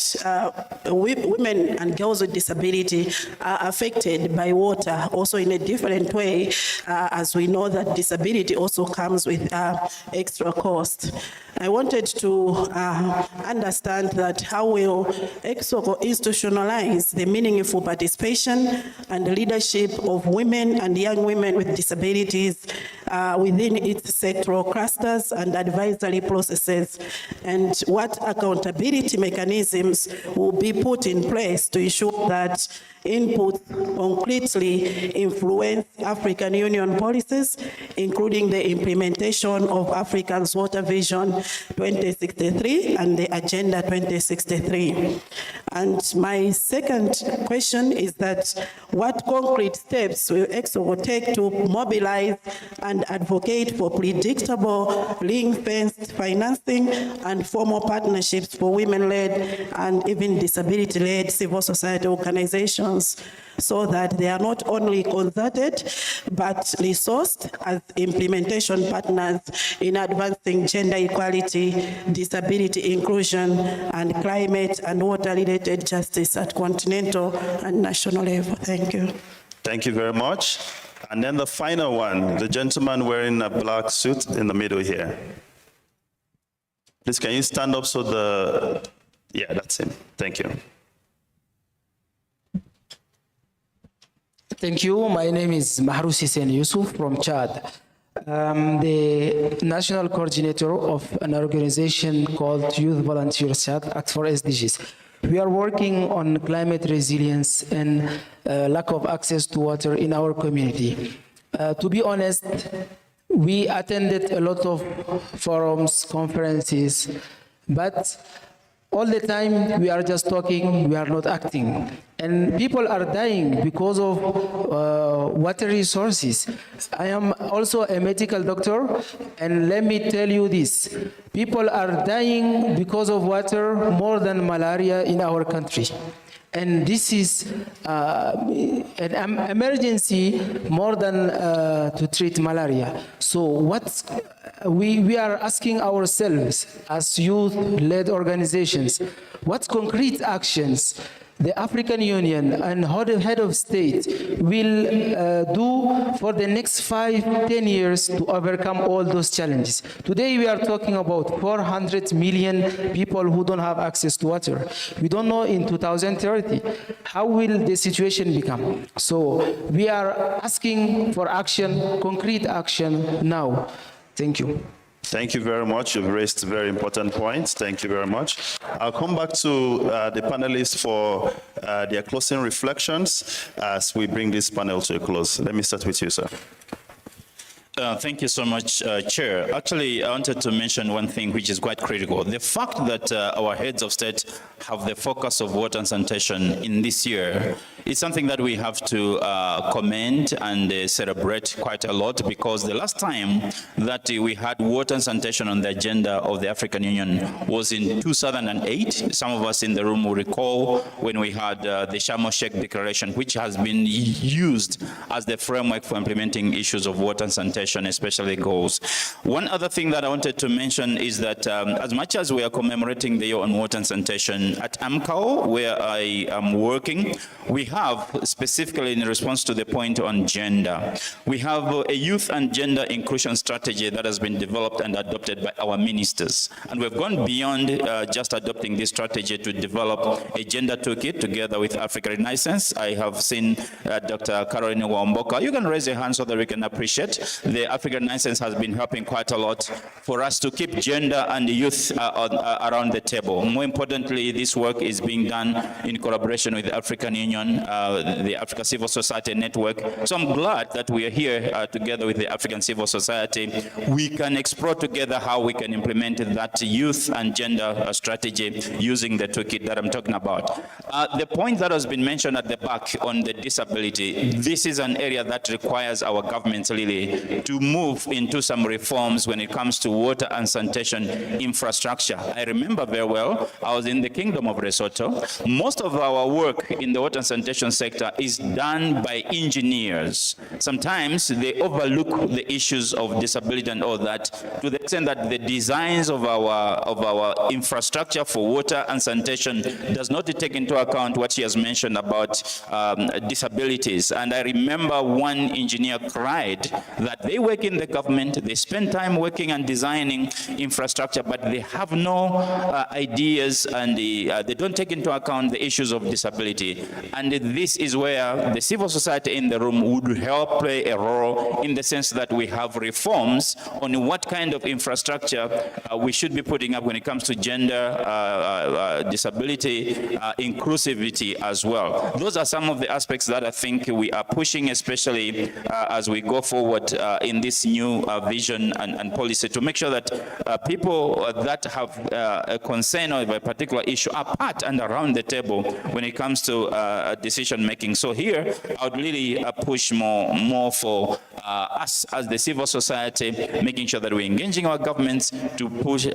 women and girls with disability are affected by water also in a different way, as we know that disability also comes with extra cost. I wanted to understand that how will ECOSOCC institutionalize the meaningful participation and leadership of women and young women with disabilities within its sectoral clusters and advisory processes, and what accountability mechanisms will be put in place to ensure that input concretely influence African Union policies, including the implementation of Africa's Water Vision 2063 and the Agenda 2063. And my second question is that what concrete steps will ECOSOCC take to mobilize and advocate for predictable, ring-fenced financing and formal partnerships for women-led and even disability-led civil society organizations, so that they are not only consulted but resourced as implementation partners in advancing gender equality, disability inclusion, and climate and water-related justice at continental and national level. Thank you. Thank you very much. And then the final one, the gentleman wearing a black suit in the middle here. Please, can you stand up so yeah, that's him. Thank you. Thank you. My name is Mahrous Hussein Yusuf from Chad. I'm the national coordinator of an organization called Youth Volunteers Chad, Act for SDGs. We are working on climate resilience and lack of access to water in our community. To be honest, we attended a lot of forums, conferences, but all the time we are just talking, we are not acting. And people are dying because of water resources. I am also a medical doctor, and let me tell you this. People are dying because of water more than malaria in our country. And this is an emergency more than to treat malaria. So what we are asking ourselves as youth-led organizations, what concrete actions the African Union and head of state will do for the next 5-10 years to overcome all those challenges. Today we are talking about 400 million people who don't have access to water. We don't know in 2030 how will the situation become. So we are asking for action, concrete action now. Thank you. Thank you very much. You've raised very important points. Thank you very much. I'll come back to the panelists for their closing reflections as we bring this panel to a close. Let me start with you, sir. Thank you so much, Chair. Actually, I wanted to mention one thing which is quite critical. The fact that our heads of state have the focus of water and sanitation in this year is something that we have to commend and celebrate quite a lot, because the last time that we had water and sanitation on the agenda of the African Union was in 2008. Some of us in the room will recall when we had the Sharm el-Sheikh Declaration, which has been used as the framework for implementing issues of water and sanitation, especially goals. One other thing that I wanted to mention is that as much as we are commemorating the year on water and sanitation, at AMCAO, where I am working, we have, specifically in response to the point on gender, we have a youth and gender inclusion strategy that has been developed and adopted by our ministers. And we've gone beyond just adopting this strategy to develop a gender toolkit together with Africa Renaissance. I have seen Dr. Caroline Wamboka. You can raise your hand so that we can appreciate. The African Renaissance has been helping quite a lot for us to keep gender and youth around the table. More importantly, this work is being done in collaboration with the African Union the Africa Civil Society Network. So I'm glad that we are here together with the African Civil Society. We can explore together how we can implement that youth and gender strategy using the toolkit that I'm talking about. The point that has been mentioned at the back on the disability, this is an area that requires our government really to move into some reforms when it comes to water and sanitation infrastructure. I remember very well, I was in the Kingdom of Lesotho. Most of our work in the water and sanitation sector is done by engineers. Sometimes they overlook the issues of disability and all that, to the extent that the designs of our infrastructure for water and sanitation does not take into account what she has mentioned about disabilities. And I remember one engineer cried that they work in the government, they spend time working and designing infrastructure, but they have no ideas and they don't take into account the issues of disability. And this is where the civil society in the room would help play a role, in the sense that we have reforms on what kind of infrastructure we should be putting up when it comes to gender, disability, inclusivity as well. Those are some of the aspects that I think we are pushing, especially as we go forward in this new vision and policy, to make sure that people that have a concern over a particular issue are part and around the table when it comes to decision making. So here, I would really push more for us as the civil society, making sure that we're engaging our governments to push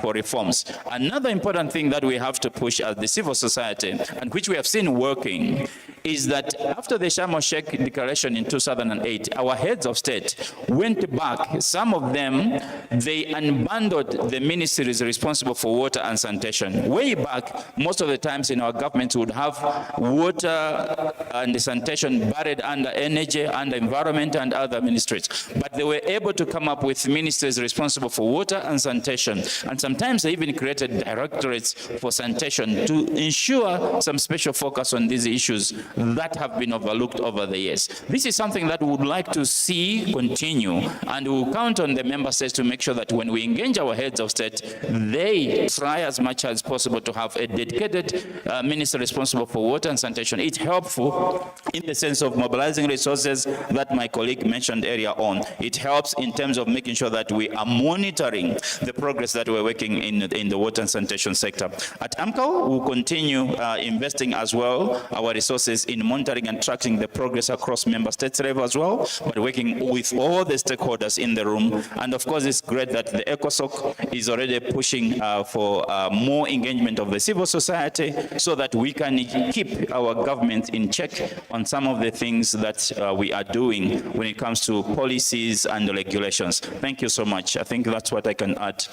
for reforms. Another important thing that we have to push as the civil society, and which we have seen working, is that after the Sharm el-Sheikh Declaration in 2008, our heads of state went back. Some of them, they unbundled the ministries responsible for water and sanitation. Way back, most of the times in our governments would have water and sanitation buried under energy, under environment and other ministries. But they were able to come up with ministries responsible for water and sanitation. And sometimes they even created directorates for sanitation to ensure some special focus on these issues that have been overlooked over the years. This is something that we would like to see continue, and we will count on the member states to make sure that when we engage our heads of state, they try as much as possible to have a dedicated minister responsible for water and sanitation. It's helpful in the sense of mobilizing resources that my colleague mentioned earlier on. It helps in terms of making sure that we are monitoring the progress that we're working in the water and sanitation sector. At AMCO, we'll continue investing as well our resources in monitoring and tracking the progress across member states level as well, but working with all the stakeholders in the room. And of course, it's great that the ECOSOCC is already pushing for more engagement of the civil society, so that we can keep our government in check on some of the things that we are doing when it comes to policies and regulations. Thank you so much. I think that's what I can add.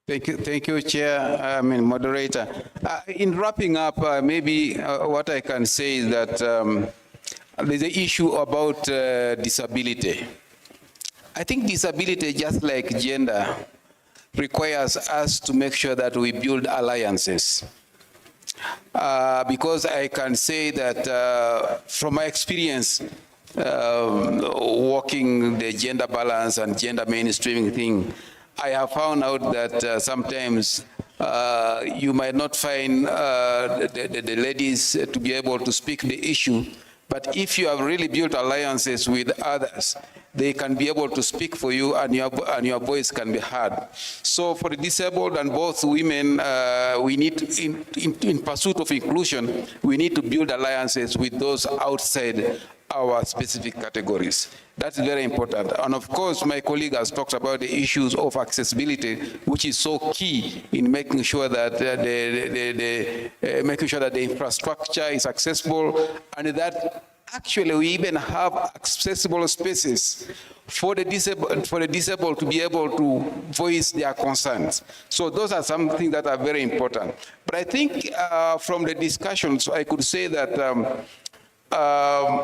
Thank you, Chair, Moderator. In wrapping up, maybe what I can say is that there's an issue about disability. I think disability, just like gender, requires us to make sure that we build alliances. Because I can say that from my experience, working the gender balance and gender mainstreaming thing, I have found out that sometimes you might not find the ladies to be able to speak the issue, but if you have really built alliances with others, they can be able to speak for you, and your voice can be heard. So for the disabled and both women, we need, in pursuit of inclusion, we need to build alliances with those outside our specific categories. That's very important. And of course, my colleague has talked about the issues of accessibility, which is so key in making sure that the infrastructure is accessible, and that actually we even have accessible spaces for the disabled to be able to voice their concerns. So those are some things that are very important. But I think from the discussions, I could say that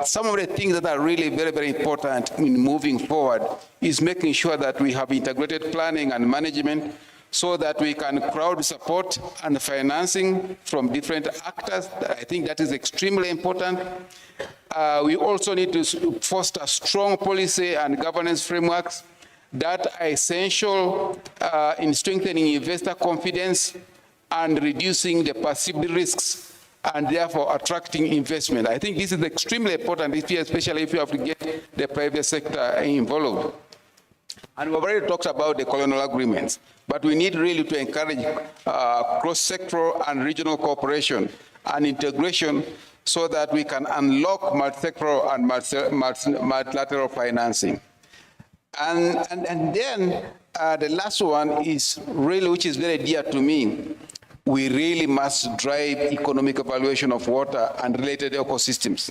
some of the things that are really very, very important in moving forward is making sure that we have integrated planning and management, so that we can crowd support and financing from different actors. I think that is extremely important. We also need to foster strong policy and governance frameworks that are essential in strengthening investor confidence and reducing the perceived risks and therefore attracting investment. I think this is extremely important, especially if you have to get the private sector involved. And we've already talked about the colonial agreements, but we need really to encourage cross-sectoral and regional cooperation and integration so that we can unlock multi-sectoral and multilateral financing. And then the last one is really, which is very dear to me, we really must drive economic evaluation of water and related ecosystems.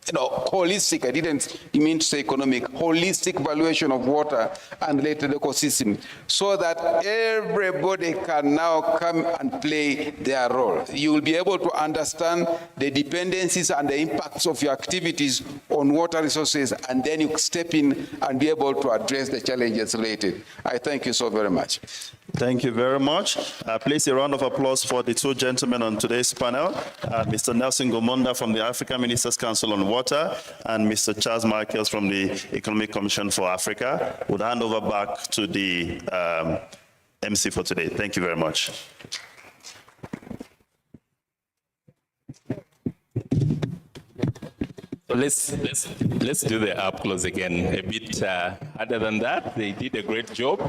Holistic, I didn't mean to say economic, holistic valuation of water and related ecosystems so that everybody can now come and play their role. You will be able to understand the dependencies and the impacts of your activities on water resources, and then you step in and be able to address the challenges related. I thank you so very much. Thank you very much. Please a round of applause for the two gentlemen on today's panel, Mr. Nelson Gumunda from the African Ministers Council on Water and Mr. Charles Michaels from the Economic Commission for Africa. We'll hand over back to the MC for today. Thank you very much. So let's do the applause again. A bit harder than that. They did a great job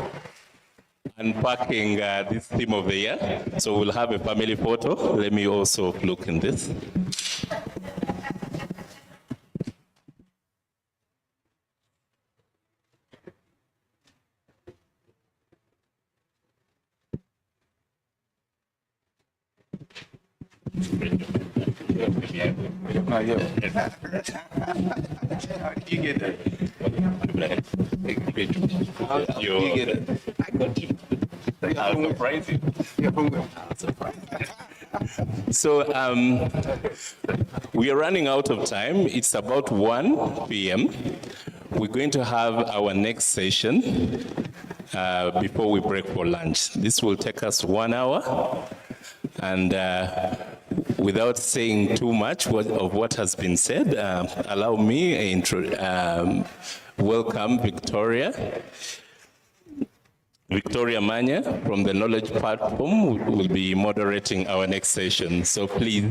unpacking this theme of the year. So we'll have a family photo. Let me also look in this. You get it. You get it. I got it. I'll surprise you. So we are running out of time. It's about 1 p.m. We're going to have our next session before we break for lunch. This will take us 1 hour. And without saying too much of what has been said, allow me to welcome Victoria. Victoria Manya from the Knowledge Platform will be moderating our next session. So please.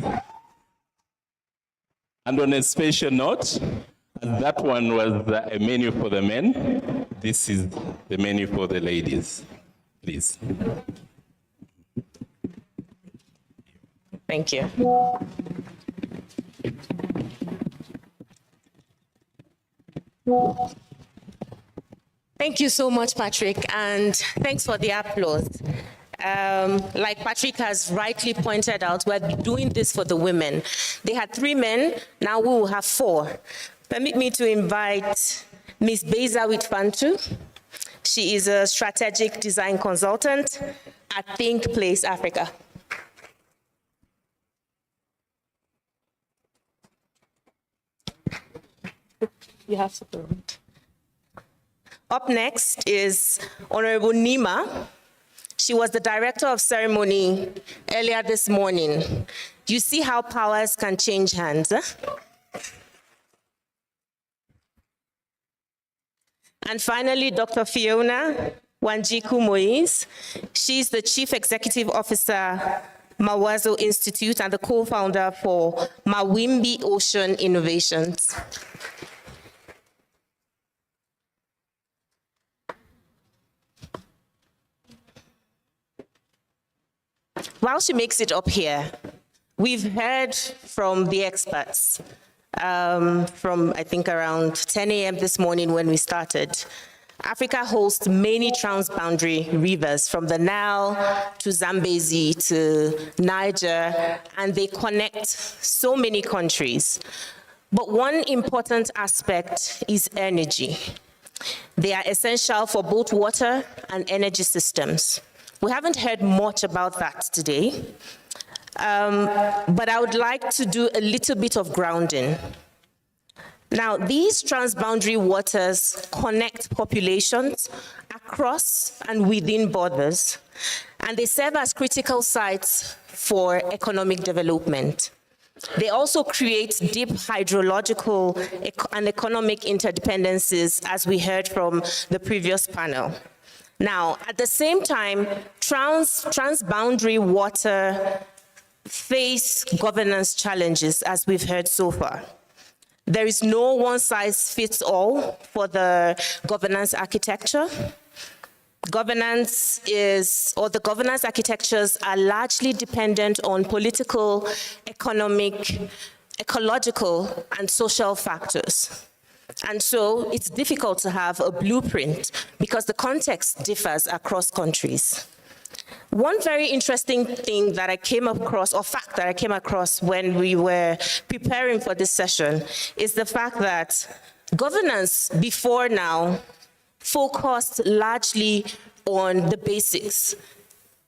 And on a special note, that one was a menu for the men. This is the menu for the ladies. Please. Thank you. Thank you so much, Patrick, and thanks for the applause. Like Patrick has rightly pointed out, we're doing this for the women. They had 3 men, now we will have 4. Permit me to invite Ms. Beza Witfantu. She is a strategic design consultant at Think Place Africa. You have support. Up next is Honorable Nima. She was the director of ceremony earlier this morning. You see how powers can change hands. Huh? And finally, Dr. Fiona Wanjiku Moise. She's the Chief Executive Officer, Mawazo Institute, and the co-founder for Mawimbi Ocean Innovations. While she makes it up here, we've heard from the experts from, I think, around 10 a.m. this morning when we started. Africa hosts many transboundary rivers from the Nile to Zambezi to Niger, and they connect so many countries. But one important aspect is energy. They are essential for both water and energy systems. We haven't heard much about that today, but I would like to do a little bit of grounding. Now, these transboundary waters connect populations across and within borders, and they serve as critical sites for economic development. They also create deep hydrological and economic interdependencies, as we heard from the previous panel. Now, at the same time, transboundary water face governance challenges, as we've heard so far. There is no one-size-fits-all for the governance architecture. The governance architectures are largely dependent on political, economic, ecological, and social factors. And so it's difficult to have a blueprint because the context differs across countries. One very interesting thing that I came across, or fact that I came across when we were preparing for this session, is the fact that governance before now focused largely on the basics.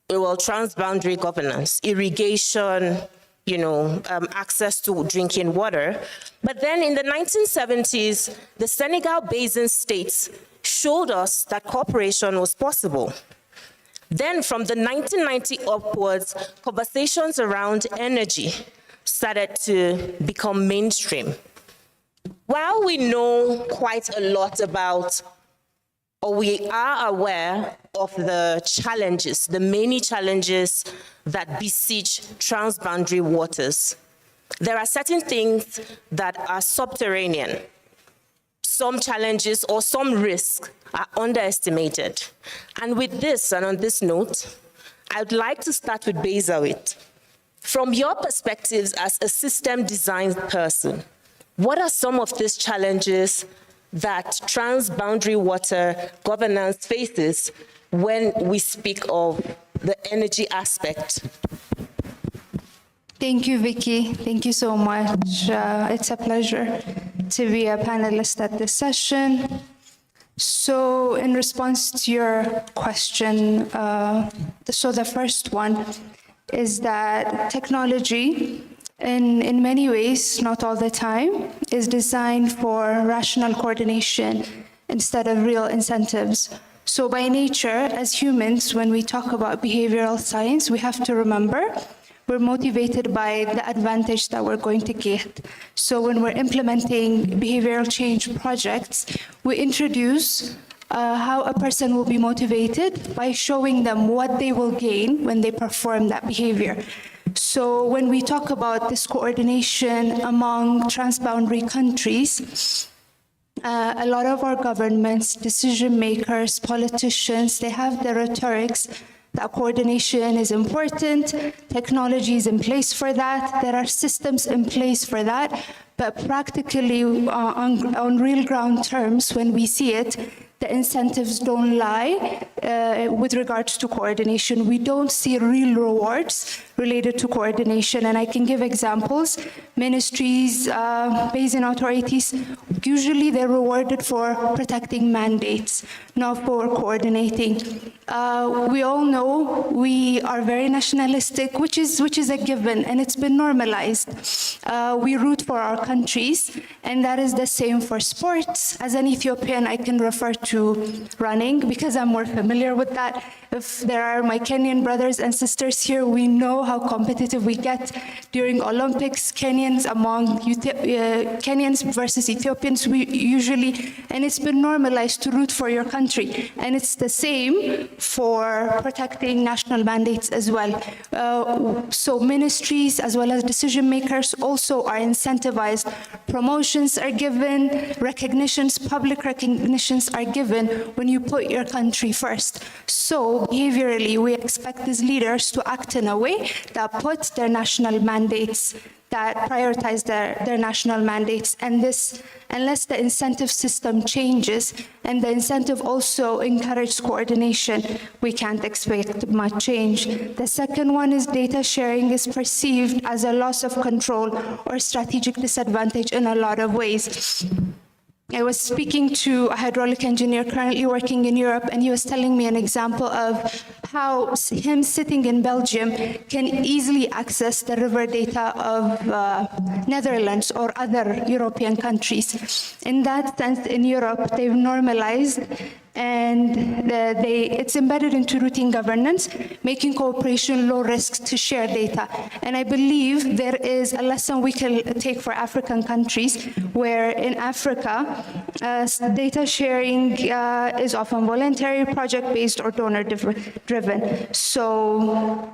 Well, transboundary governance, irrigation, access to drinking water. But then in the 1970s, the Senegal Basin states showed us that cooperation was possible. Then from the 1990s upwards, conversations around energy started to become mainstream. While we know quite a lot about, or we are aware of the challenges, the many challenges that besiege transboundary waters, there are certain things that are subterranean. Some challenges or some risks are underestimated. And with this, and on this note, I'd like to start with Bezawit. From your perspectives as a system design person, what are some of these challenges that transboundary water governance faces when we speak of the energy aspect? Thank you, Vicky. Thank you so much. It's a pleasure to be a panelist at this session. So in response to your question, so the first one is that technology, in many ways, not all the time, is designed for rational coordination instead of real incentives. So by nature, as humans, when we talk about behavioral science, we have to remember we're motivated by the advantage that we're going to get. So when we're implementing behavioral change projects, we introduce how a person will be motivated by showing them what they will gain when they perform that behavior. So when we talk about this coordination among transboundary countries, a lot of our governments, decision makers, politicians, they have the rhetorics that coordination is important, technology is in place for that, there are systems in place for that, but practically on real ground terms, when we see it, the incentives don't lie with regards to coordination. We don't see real rewards related to coordination, and I can give examples. Ministries, basin authorities, usually they're rewarded for protecting mandates, not for coordinating. We all know we are very nationalistic, which is a given, and it's been normalized. We root for our countries, and that is the same for sports. As an Ethiopian, I can refer to running because I'm more familiar with that. If there are my Kenyan brothers and sisters here, we know how competitive we get during Olympics. Kenyans versus Ethiopians, we usually, and it's been normalized to root for your country. And it's the same for protecting national mandates as well. So ministries as well as decision makers also are incentivized. Promotions are given, recognitions, public recognitions are given when you put your country first. So behaviorally, we expect these leaders to act in a way that puts their national mandates, that prioritize their national mandates. And this, unless the incentive system changes and the incentive also encourages coordination, we can't expect much change. The second one is data sharing is perceived as a loss of control or strategic disadvantage in a lot of ways. I was speaking to a hydraulic engineer currently working in Europe, and he was telling me an example of how him sitting in Belgium can easily access the river data of Netherlands or other European countries. In that sense, in Europe, they've normalized and it's embedded into routine governance, making cooperation low risk to share data. And I believe there is a lesson we can take for African countries, where in Africa, data sharing is often voluntary, project-based, or donor-driven. So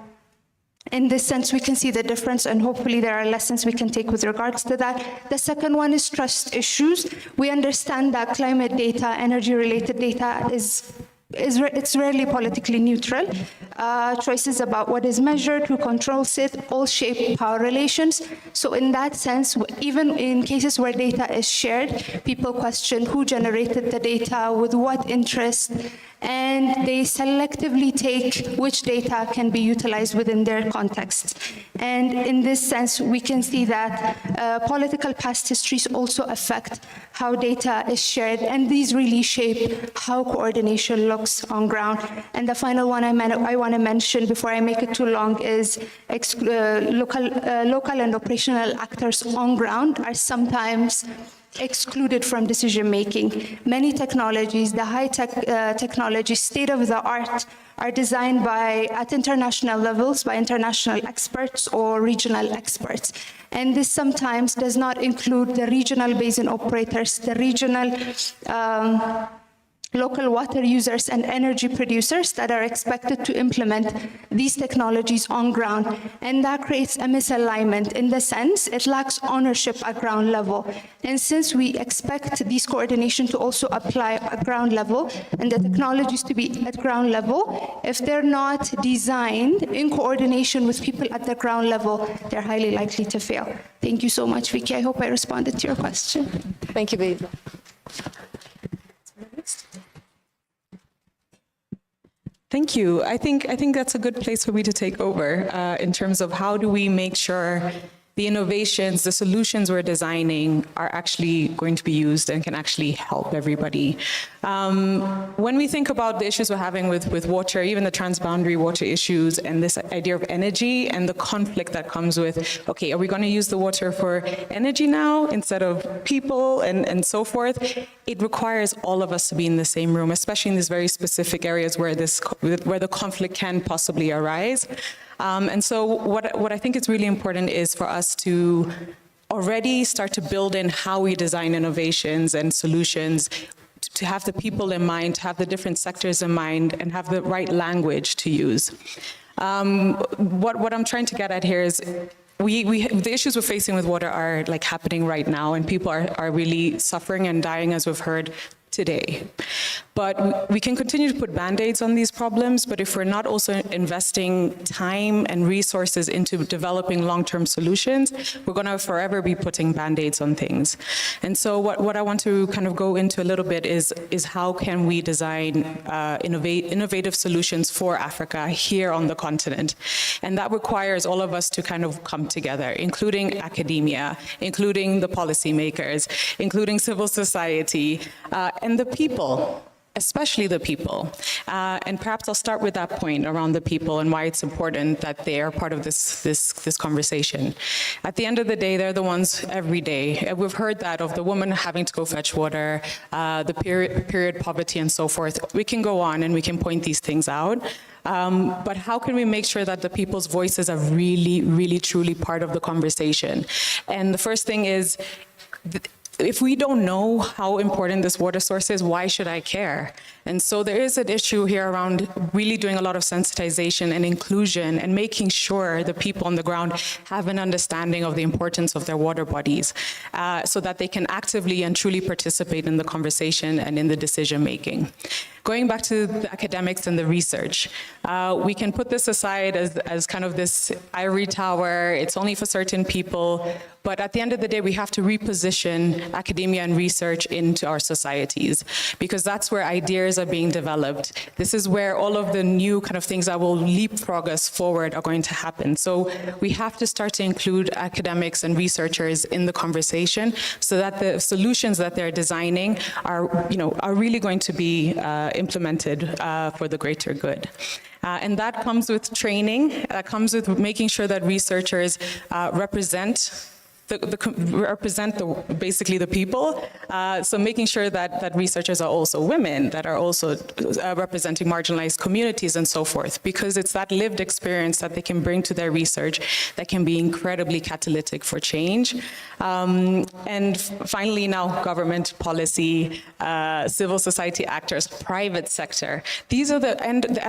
in this sense, we can see the difference, and hopefully there are lessons we can take with regards to that. The second one is trust issues. We understand that climate data, energy-related data it's rarely politically neutral. Choices about what is measured, who controls it, all shape power relations. So in that sense, even in cases where data is shared, people question who generated the data, with what interest, and they selectively take which data can be utilized within their context. And in this sense, we can see that political past histories also affect how data is shared, and these really shape how coordination looks on ground. And the final one I want to mention before I make it too long is local and operational actors on ground are sometimes excluded from decision-making. Many technologies, the high-tech technologies, state-of-the-art, are designed at international levels by international experts or regional experts. And this sometimes does not include the regional basin operators, the regional local water users and energy producers that are expected to implement these technologies on ground. And that creates a misalignment in the sense it lacks ownership at ground level. And since we expect these coordination to also apply at ground level and the technologies to be at ground level, if they're not designed in coordination with people at the ground level, they're highly likely to fail. Thank you so much, Vicky. I hope I responded to your question. Thank you, Basil. Thank you. I think that's a good place for me to take over in terms of how do we make sure the innovations, the solutions we're designing are actually going to be used and can actually help everybody. When we think about the issues we're having with water, even the transboundary water issues and this idea of energy and the conflict that comes with, okay, are we going to use the water for energy now instead of people and so forth? It requires all of us to be in the same room, especially in these very specific areas where the conflict can possibly arise. And so what I think is really important is for us to already start to build in how we design innovations and solutions, to have the people in mind, to have the different sectors in mind, and have the right language to use. What I'm trying to get at here is the issues we're facing with water are like happening right now, and people are really suffering and dying, as we've heard today. But we can continue to put Band-Aids on these problems, but if we're not also investing time and resources into developing long-term solutions, we're going to forever be putting Band-Aids on things. And so what I want to kind of go into a little bit is how can we design innovative solutions for Africa here on the continent. And that requires all of us to kind of come together, including academia, including the policymakers, including civil society, and the people, especially the people. And perhaps I'll start with that point around the people and why it's important that they are part of this conversation. At the end of the day, they're the ones every day. We've heard that of the woman having to go fetch water, the period poverty and so forth. We can go on and we can point these things out. But how can we make sure that the people's voices are really, really, truly part of the conversation? And the first thing is, if we don't know how important this water source is, why should I care? And so there is an issue here around really doing a lot of sensitization and inclusion and making sure the people on the ground have an understanding of the importance of their water bodies so that they can actively and truly participate in the conversation and in the decision making. Going back to the academics and the research, we can put this aside as kind of this ivory tower, it's only for certain people, but at the end of the day, we have to reposition academia and research into our societies, because that's where ideas are being developed. This is where all of the new kind of things that will leapfrog us forward are going to happen. So we have to start to include academics and researchers in the conversation so that the solutions that they're designing are really going to be implemented for the greater good. And that comes with training, that comes with making sure that researchers represent represent basically the people. So making sure that researchers are also women, that are also representing marginalized communities and so forth, because it's that lived experience that they can bring to their research that can be incredibly catalytic for change. And finally now, government, policy, civil society actors, private sector. These are at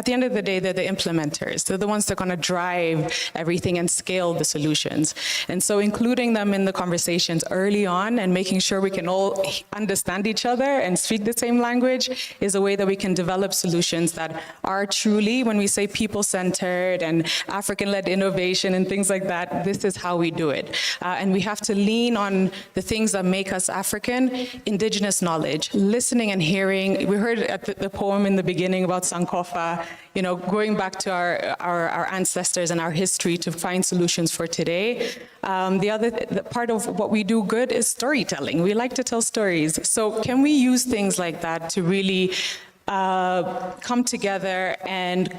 the end of the day, they're the implementers. They're the ones that are going to drive everything and scale the solutions. And so including them in the conversations early on and making sure we can all understand each other and speak the same language is a way that we can develop solutions that are truly, when we say people-centered and African-led innovation and things like that, this is how we do it. And we have to lean on the things that make us African, indigenous knowledge, listening and hearing. We heard at the poem in the beginning about Sankofa, you know, going back to our ancestors and our history to find solutions for today. The part of what we do good is storytelling. We like to tell stories. So can we use things like that to really come together and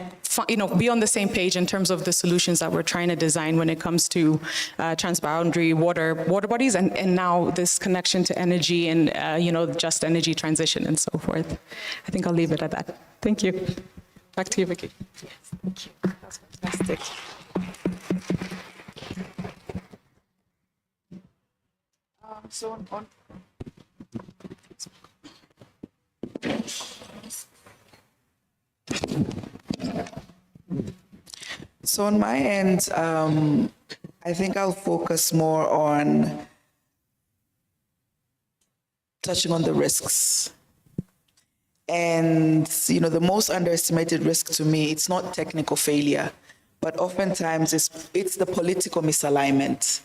be on the same page in terms of the solutions that we're trying to design when it comes to transboundary water bodies and now this connection to energy and just energy transition and so forth. I think I'll leave it at that. Thank you. Back to you, Vicky. Yes, thank you. That's fantastic. So on my end, I think I'll focus more on touching on the risks. And, the most underestimated risk to me, it's not technical failure, but oftentimes it's the political misalignment.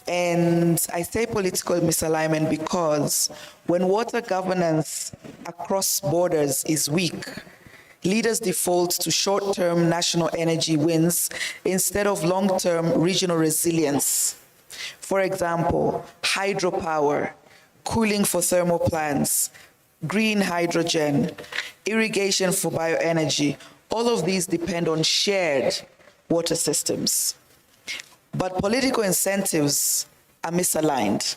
And I say political misalignment because when water governance across borders is weak, leaders default to short-term national energy wins instead of long-term regional resilience. For example, hydropower, cooling for thermal plants, green hydrogen, irrigation for bioenergy, all of these depend on shared water systems. But political incentives are misaligned.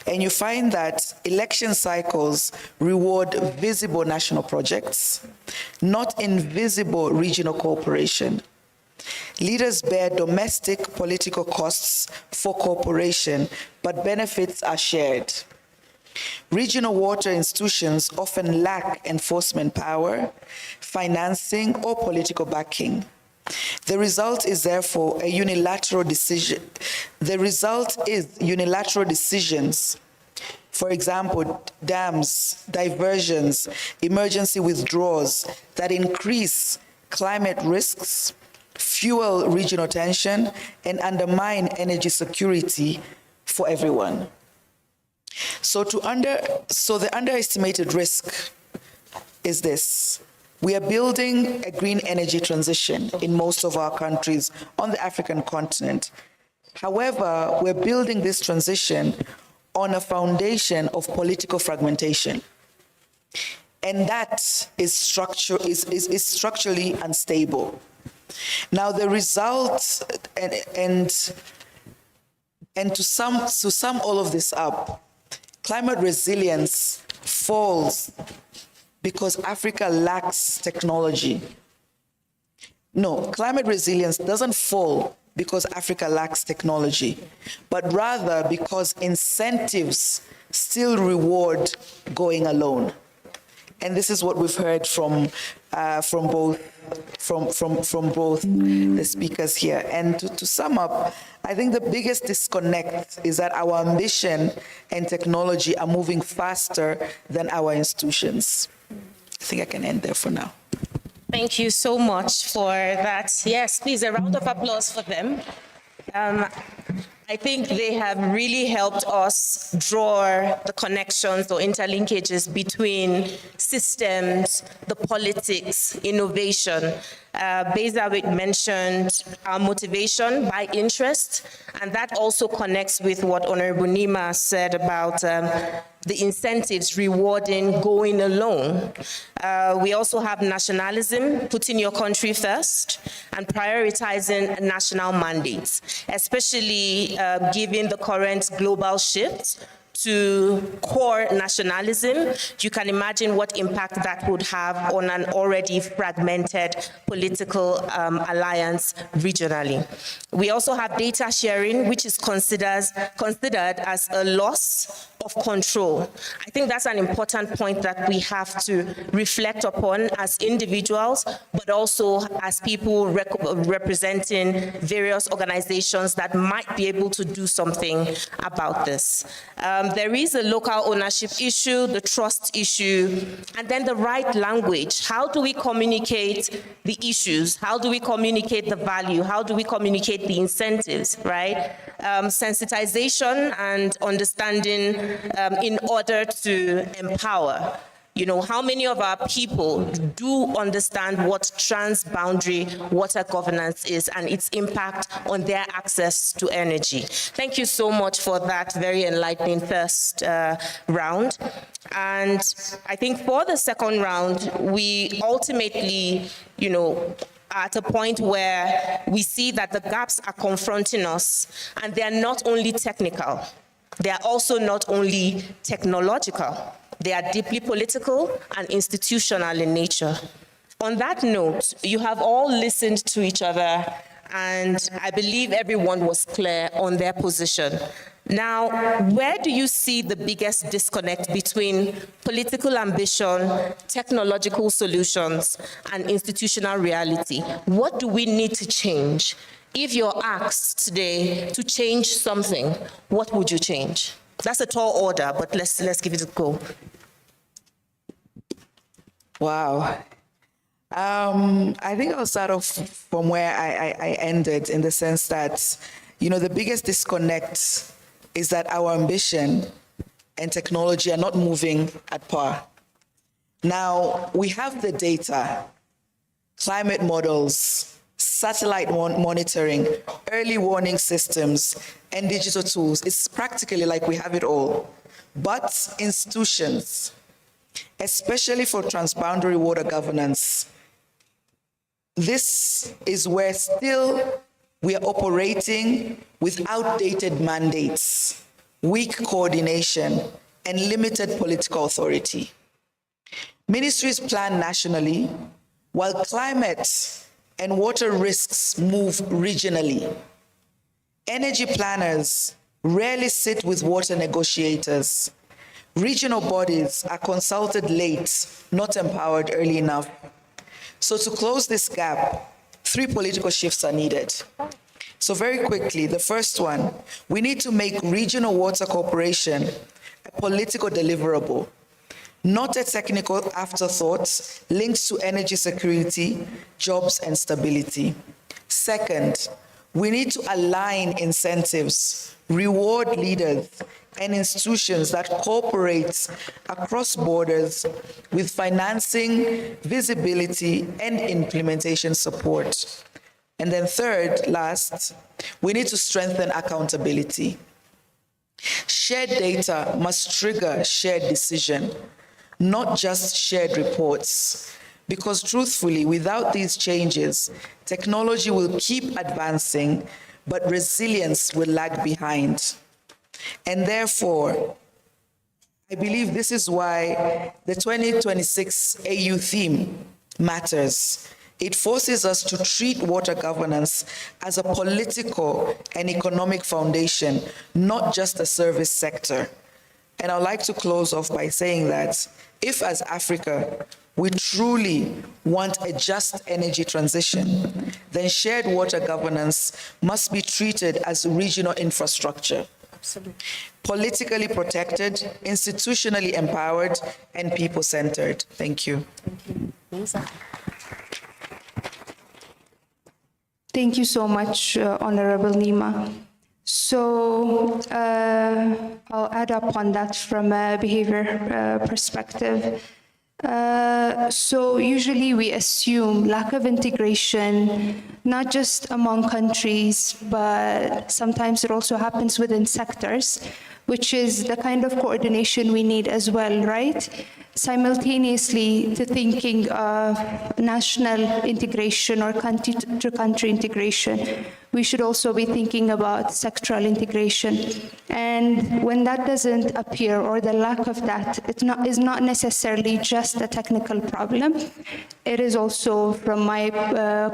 And you find that election cycles reward visible national projects, not invisible regional cooperation. Leaders bear domestic political costs for cooperation, but benefits are shared. Regional water institutions often lack enforcement power, financing, or political backing. The result is therefore a unilateral decision. The result is unilateral decisions. For example, dams, diversions, emergency withdrawals that increase climate risks, fuel regional tension, and undermine energy security for everyone. So the underestimated risk is this. We are building a green energy transition in most of our countries on the African continent. However, we're building this transition on a foundation of political fragmentation. And that is structurally unstable. Now the result, and to sum all of this up, climate resilience falls because Africa lacks technology. No, climate resilience doesn't fall because Africa lacks technology, but rather because incentives still reward going alone. And this is what we've heard from both the speakers here. And to sum up, I think the biggest disconnect is that our ambition and technology are moving faster than our institutions. I think I can end there for now. Thank you so much for that. Yes, please, a round of applause for them. I think they have really helped us draw the connections or interlinkages between systems, the politics, innovation. Bezawit mentioned our motivation by interest, and that also connects with what Honorable Nima said about the incentives rewarding going alone. We also have nationalism, putting your country first, and prioritizing national mandates, especially given the current global shift to core nationalism. You can imagine what impact that would have on an already fragmented political alliance regionally. We also have data sharing, which is considered as a loss of control. I think that's an important point that we have to reflect upon as individuals, but also as people representing various organizations that might be able to do something about this. There is a local ownership issue, the trust issue, and then the right language. How do we communicate the issues? How do we communicate the value? How do we communicate the incentives, right? Sensitization and understanding in order to empower. You know, how many of our people do understand what transboundary water governance is and its impact on their access to energy? Thank you so much for that very enlightening first round. And I think for the second round, we ultimately, you know, at a point where we see that the gaps are confronting us, and they are not only technical, they are also not only technological. They are deeply political and institutional in nature. On that note, you have all listened to each other, and I believe everyone was clear on their position. Now, where do you see the biggest disconnect between political ambition, technological solutions, and institutional reality? What do we need to change? If you're asked today to change something, what would you change? That's a tall order, but let's give it a go. Wow. I think I'll start off from where I ended, in the sense that, you know, the biggest disconnect is that our ambition and technology are not moving at par. Now, we have the data, climate models, satellite monitoring, early warning systems, and digital tools. It's practically like we have it all. But institutions, especially for transboundary water governance, this is where still we are operating with outdated mandates, weak coordination, and limited political authority. Ministries plan nationally, while climate and water risks move regionally. Energy planners rarely sit with water negotiators. Regional bodies are consulted late, not empowered early enough. So to close this gap, 3 political shifts are needed. So very quickly, the first one, we need to make regional water cooperation a political deliverable, not a technical afterthought linked to energy security, jobs, and stability. Second, we need to align incentives, reward leaders and institutions that cooperate across borders with financing, visibility, and implementation support. And then third, last, we need to strengthen accountability. Shared data must trigger shared decision, not just shared reports. Because truthfully, without these changes, technology will keep advancing, but resilience will lag behind. And therefore, I believe this is why the 2026 AU theme matters. It forces us to treat water governance as a political and economic foundation, not just a service sector. And I'd like to close off by saying that if, as Africa, we truly want a just energy transition, then shared water governance must be treated as regional infrastructure. Absolutely. Politically protected, institutionally empowered, and people-centered. Thank you. Thank you. Thank you so much, Honorable Nima. So I'll add up on that from a behavior perspective. So usually we assume lack of integration, not just among countries, but sometimes it also happens within sectors, which is the kind of coordination we need as well, right? Simultaneously to thinking of national integration or country-to-country integration, we should also be thinking about sectoral integration. And when that doesn't appear, or the lack of that, is not necessarily just a technical problem. It is also, from my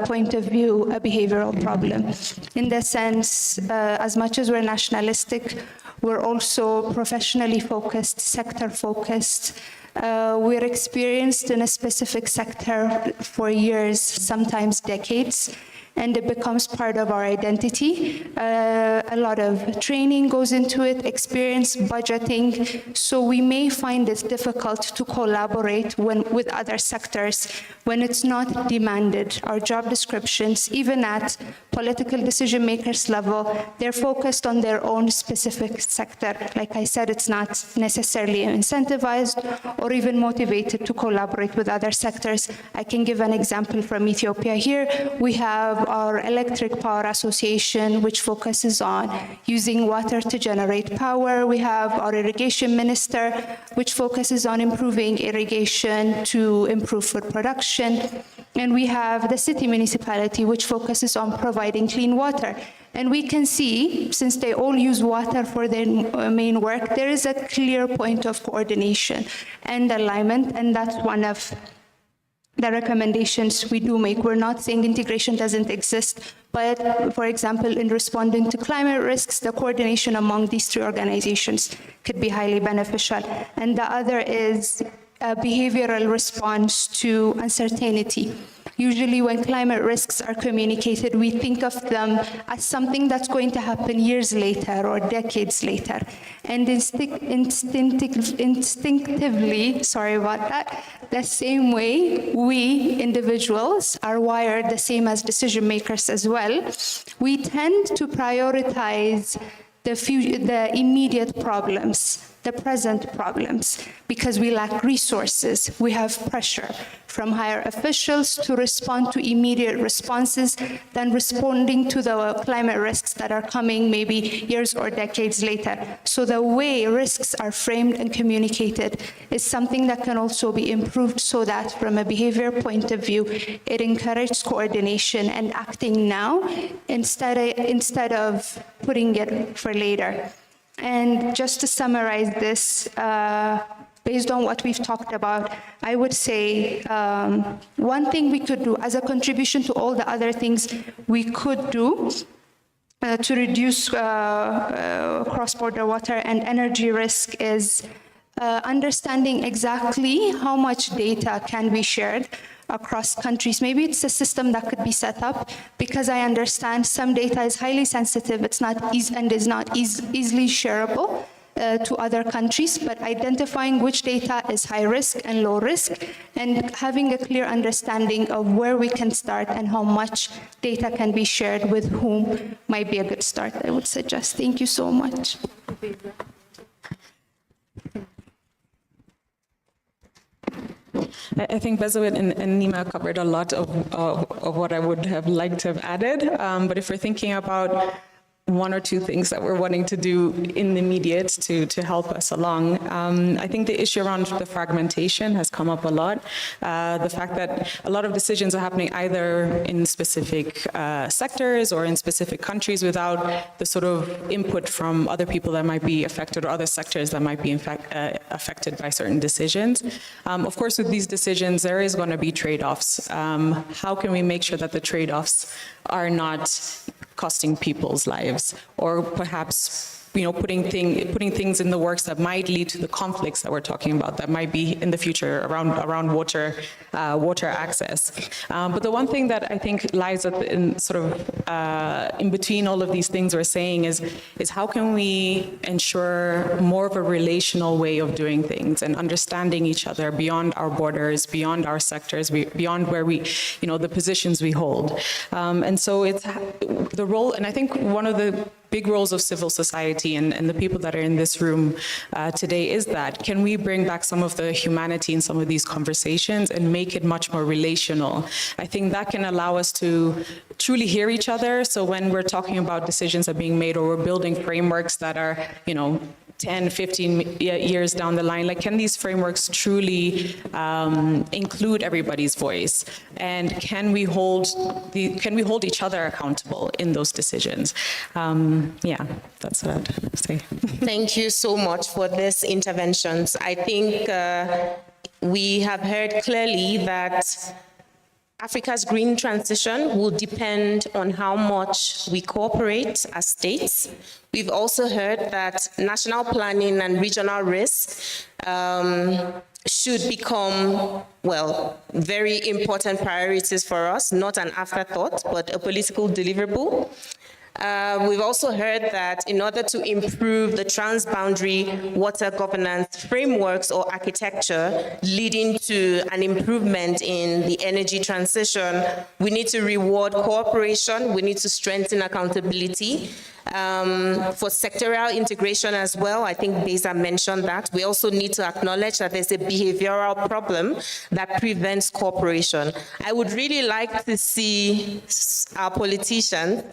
point of view, a behavioral problem. In the sense, as much as we're nationalistic, we're also professionally focused, sector focused. We're experienced in a specific sector for years, sometimes decades, and it becomes part of our identity. A lot of training goes into it, experience, budgeting, so we may find it difficult to collaborate with other sectors when it's not demanded. Our job descriptions, even at political decision makers level, they're focused on their own specific sector. Like I said, it's not necessarily incentivized or even motivated to collaborate with other sectors. I can give an example from Ethiopia here. We have our Electric Power Association, which focuses on using water to generate power. We have our irrigation minister, which focuses on improving irrigation to improve food production. And we have the city municipality, which focuses on providing clean water. And we can see, since they all use water for their main work, there is a clear point of coordination and alignment, and that's one of the recommendations we do make. We're not saying integration doesn't exist, but for example, in responding to climate risks, the coordination among these three organizations could be highly beneficial. And the other is a behavioral response to uncertainty. Usually when climate risks are communicated, we think of them as something that's going to happen years later or decades later. And instinctively, sorry about that, the same way we individuals are wired the same as decision makers as well, we tend to prioritize the immediate problems, the present problems, because we lack resources. We have pressure from higher officials to respond to immediate responses than responding to the climate risks that are coming maybe years or decades later. So the way risks are framed and communicated is something that can also be improved, so that from a behavior point of view, it encourages coordination and acting now instead of putting it for later. And just to summarize this, based on what we've talked about, I would say one thing we could do as a contribution to all the other things we could do to reduce cross-border water and energy risk is understanding exactly how much data can be shared across countries. Maybe it's a system that could be set up, because I understand some data is highly sensitive, it's not easily shareable to other countries, but identifying which data is high risk and low risk, and having a clear understanding of where we can start and how much data can be shared with whom might be a good start, I would suggest. Thank you so much. I think Bezawit and Nima covered a lot of what I would have liked to have added. But if we're thinking about one or two things that we're wanting to do in the immediate to help us along. I think the issue around the fragmentation has come up a lot. The fact that a lot of decisions are happening either in specific sectors or in specific countries without the sort of input from other people that might be affected, or other sectors that might be affected by certain decisions. Of course, with these decisions, there is going to be trade-offs. How can we make sure that the trade-offs are not costing people's lives, or perhaps putting things in the works that might lead to the conflicts that we're talking about, that might be in the future around water access. But the one thing that I think lies in between all of these things we're saying is how can we ensure more of a relational way of doing things and understanding each other beyond our borders, beyond our sectors, beyond where we, the positions we hold. And so it's the role, and I think one of the big roles of civil society and the people that are in this room today is that, can we bring back some of the humanity in some of these conversations and make it much more relational? I think that can allow us to truly hear each other. So when we're talking about decisions that are being made, or we're building frameworks that are, 10, 15 years down the line, like, can these frameworks truly include everybody's voice? And can we hold each other accountable in those decisions? Yeah, that's what I'd say. Thank you so much for these interventions. I think we have heard clearly that Africa's green transition will depend on how much we cooperate as states. We've also heard that national planning and regional risk should become, well, very important priorities for us, not an afterthought, but a political deliverable. We've also heard that in order to improve the transboundary water governance frameworks or architecture leading to an improvement in the energy transition, we need to reward cooperation, we need to strengthen accountability. For sectorial integration as well, I think Beza mentioned that. We also need to acknowledge that there's a behavioral problem that prevents cooperation. I would really like to see our politicians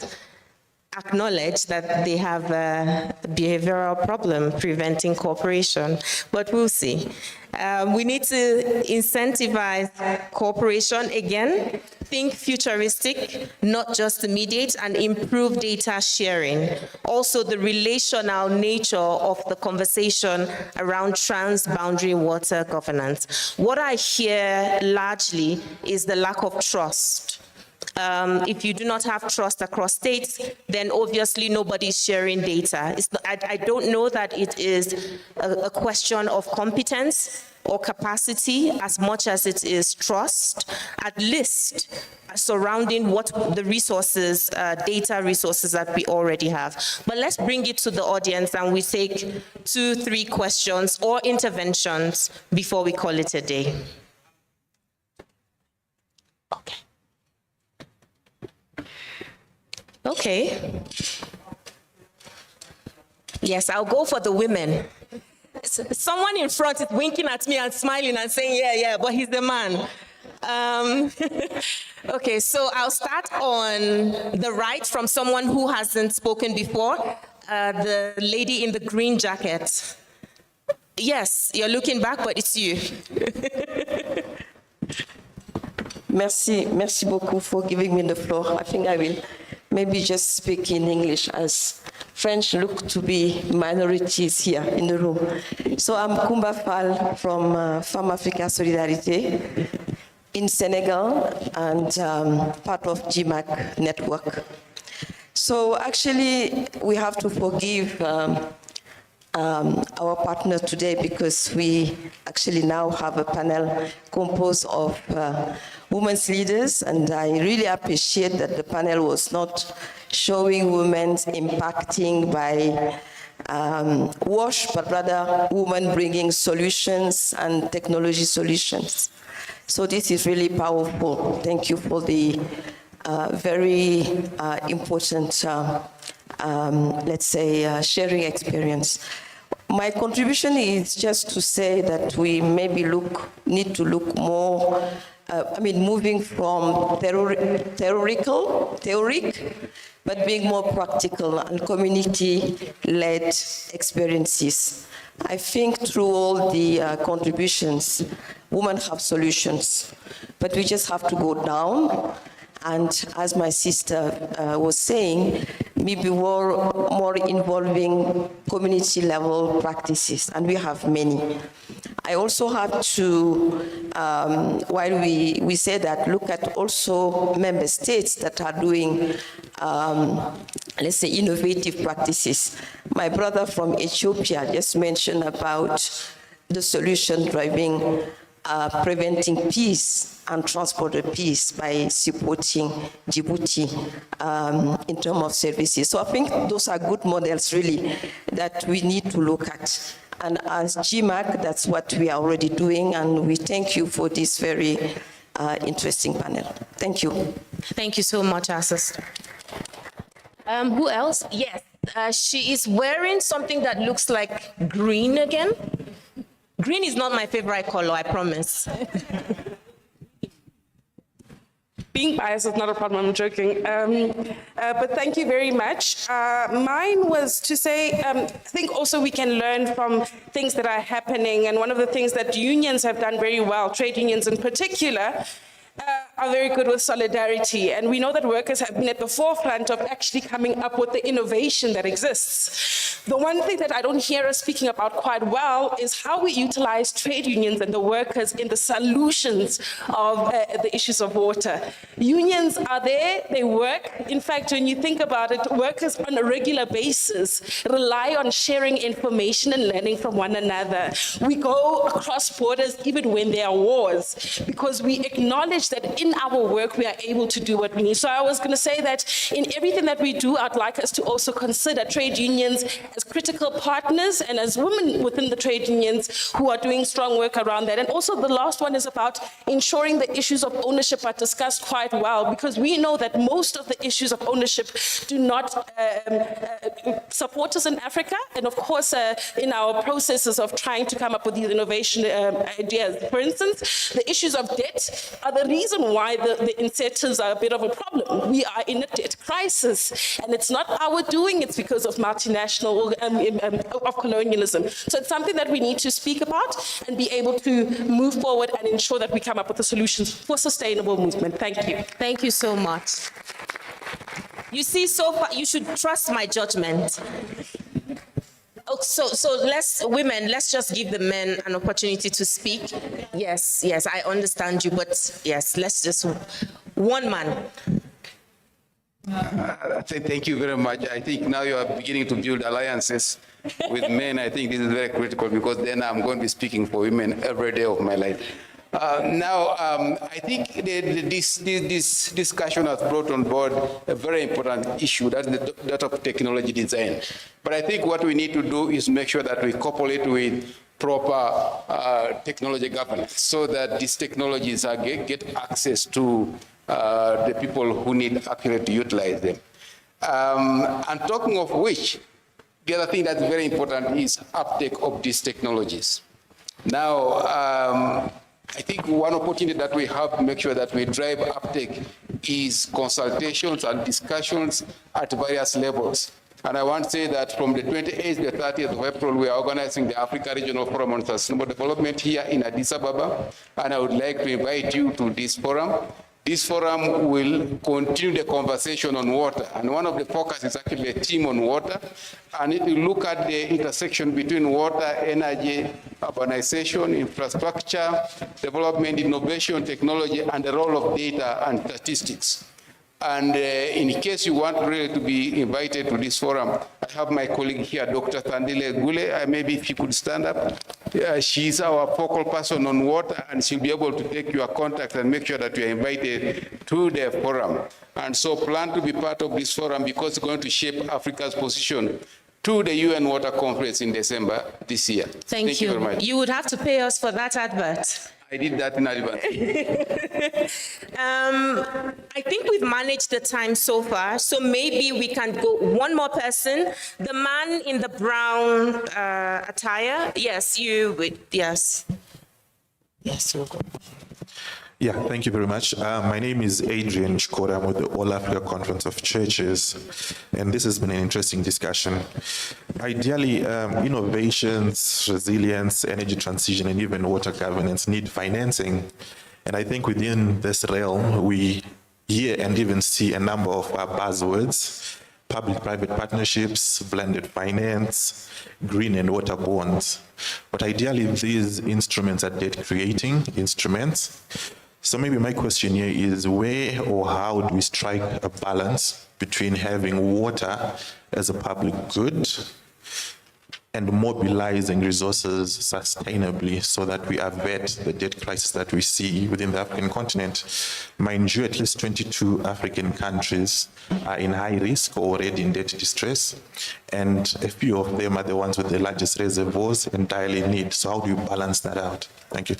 acknowledge that they have a behavioral problem preventing cooperation, but we'll see. We need to incentivize cooperation again, think futuristic, not just immediate, and improve data sharing. Also, the relational nature of the conversation around transboundary water governance. What I hear largely is the lack of trust. If you do not have trust across states, then obviously nobody's sharing data. I don't know that it is a question of competence or capacity as much as it is trust, at least surrounding what the resources, data resources that we already have. But let's bring it to the audience and we take 2, 3 questions or interventions before we call it a day. Okay. Okay. Yes, I'll go for the women. Someone in front is winking at me and smiling and saying, yeah, yeah, but he's the man. Okay, so I'll start on the right from someone who hasn't spoken before, the lady in the green jacket. Yes, you're looking back, but it's you. Merci beaucoup for giving me the floor. I think I will maybe just speak in English, as French look to be minorities here in the room. So I'm Koumba Fall from Femme Africa Solidarité in Senegal and part of GMAC network. So actually, we have to forgive our partner today because we actually now have a panel composed of women's leaders, and I really appreciate that the panel was not showing women impacting by wash, but rather women bringing solutions and technology solutions. So this is really powerful. Thank you for the very important, let's say, sharing experience. My contribution is just to say that we maybe need to look more, moving from theoric, but being more practical and community-led experiences. I think through all the contributions, women have solutions, but we just have to go down. And as my sister was saying, maybe more involving community-level practices, and we have many. I also have to, while we say that, look at also member states that are doing, let's say, innovative practices. My brother from Ethiopia just mentioned about the solution driving preventing peace and transport peace by supporting Djibouti in terms of services. So I think those are good models, really, that we need to look at. And as GMAC, that's what we are already doing, and we thank you for this very interesting panel. Thank you. Thank you so much, our sister. Who else? Yes, She is wearing something that looks like green again. Green is not my favorite color, I promise. Being biased is not a problem, I'm joking. But thank you very much. Mine was to say, I think also we can learn from things that are happening, and one of the things that unions have done very well, trade unions in particular, are very good with solidarity. And we know that workers have been at the forefront of actually coming up with the innovation that exists. The one thing that I don't hear us speaking about quite well is how we utilize trade unions and the workers in the solutions of the issues of water. Unions are there, they work. In fact, when you think about it, workers on a regular basis rely on sharing information and learning from one another. We go across borders even when there are wars, because we acknowledge that in our work we are able to do what we need. So I was going to say that in everything that we do, I'd like us to also consider trade unions as critical partners and as women within the trade unions who are doing strong work around that. And also the last one is about ensuring the issues of ownership are discussed quite well, because we know that most of the issues of ownership do not support us in Africa. And of course, in our processes of trying to come up with these innovation ideas, for instance, the issues of debt are the reason why the incentives are a bit of a problem. We are in a debt crisis, and it's not our doing, it's because of multinational, of colonialism. So it's something that we need to speak about and be able to move forward and ensure that we come up with the solutions for sustainable movement. Thank you. Thank you so much. You see, so far, you should trust my judgment. Oh, so let's just give the men an opportunity to speak. Yes, I understand you, but yes, let's just, one man. Thank you very much. I think now you are beginning to build alliances with men. I think this is very critical, because then I'm going to be speaking for women every day of my life. I think this discussion has brought on board a very important issue, that's that of technology design. But I think what we need to do is make sure that we couple it with proper technology governance, so that these technologies get access to the people who need actually to utilize them. And talking of which, the other thing that's very important is uptake of these technologies. Now, I think one opportunity that we have to make sure that we drive uptake is consultations and discussions at various levels. And I want to say that from the 28th to the 30th of April, we are organizing the Africa Regional Forum on Sustainable Development here in Addis Ababa. And I would like to invite you to this forum. This forum will continue the conversation on water, and one of the focus is actually a team on water, and it will look at the intersection between water, energy, urbanization, infrastructure, development, innovation, technology, and the role of data and statistics. And in case you want really to be invited to this forum, I have my colleague here, Dr. Thandile Gule. Maybe if you could stand up. She's our focal person on water, and she'll be able to take your contact and make sure that you are invited to the forum. And so plan to be part of this forum, because it's going to shape Africa's position to the UN Water Conference in December this year. Thank you very much. You would have to pay us for that advert. I did that in advance. I think we've managed the time so far, so maybe we can go one more person. The man in the brown attire. Yes, yes. Yes, you'll go. Yeah, thank you very much. My name is Adrian Chikora. I'm with the All Africa Conference of Churches, and this has been an interesting discussion. Ideally, innovations, resilience, energy transition, and even water governance need financing. And I think within this realm, we hear and even see a number of buzzwords: public-private partnerships, blended finance, green and water bonds. But ideally, these instruments are debt-creating instruments. So maybe my question here is, where or how do we strike a balance between having water as a public good and mobilizing resources sustainably so that we avert the debt crisis that we see within the African continent? Mind you, at least 22 African countries are in high risk or already in debt distress, and a few of them are the ones with the largest reservoirs and direly need. So how do you balance that out? Thank you.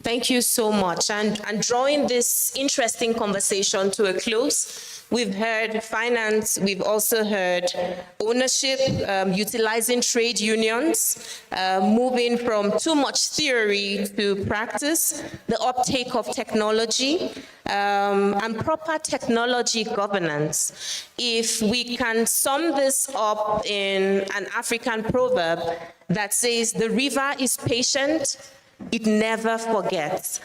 Thank you so much. And drawing this interesting conversation to a close, we've heard finance, we've also heard ownership, utilizing trade unions, moving from too much theory to practice, the uptake of technology, and proper technology governance. If we can sum this up in an African proverb that says, the river is patient, it never forgets.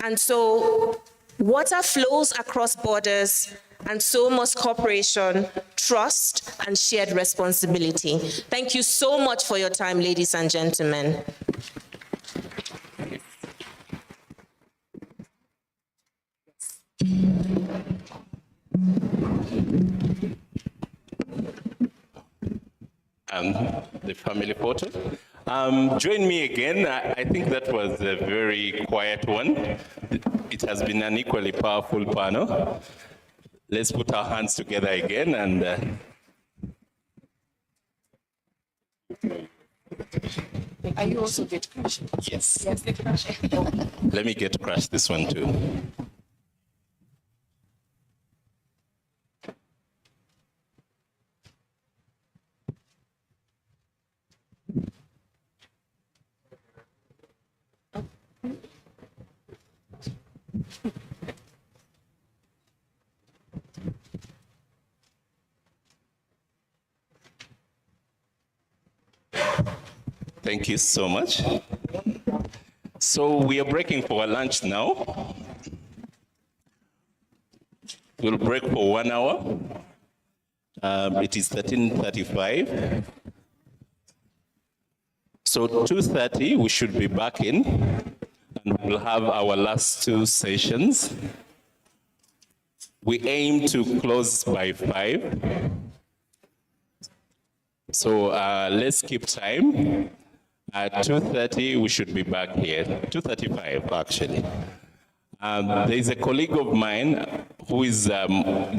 And so water flows across borders, and so must cooperation, trust, and shared responsibility. Thank you so much for your time, ladies and gentlemen. The family photo. Join me again. I think that was a very quiet one. It has been an equally powerful panel. Let's put our hands together again and Are you also get crash? yes. Yes, get crash. Let me get crash this one too. Thank you so much. So we are breaking for lunch now. We'll break for 1 hour. It is 13:35. So 2:30, we should be back in, and we'll have our last two sessions. We aim to close by 5. So let's keep time. At 2:30, we should be back here. 2:35, actually. There is a colleague of mine who is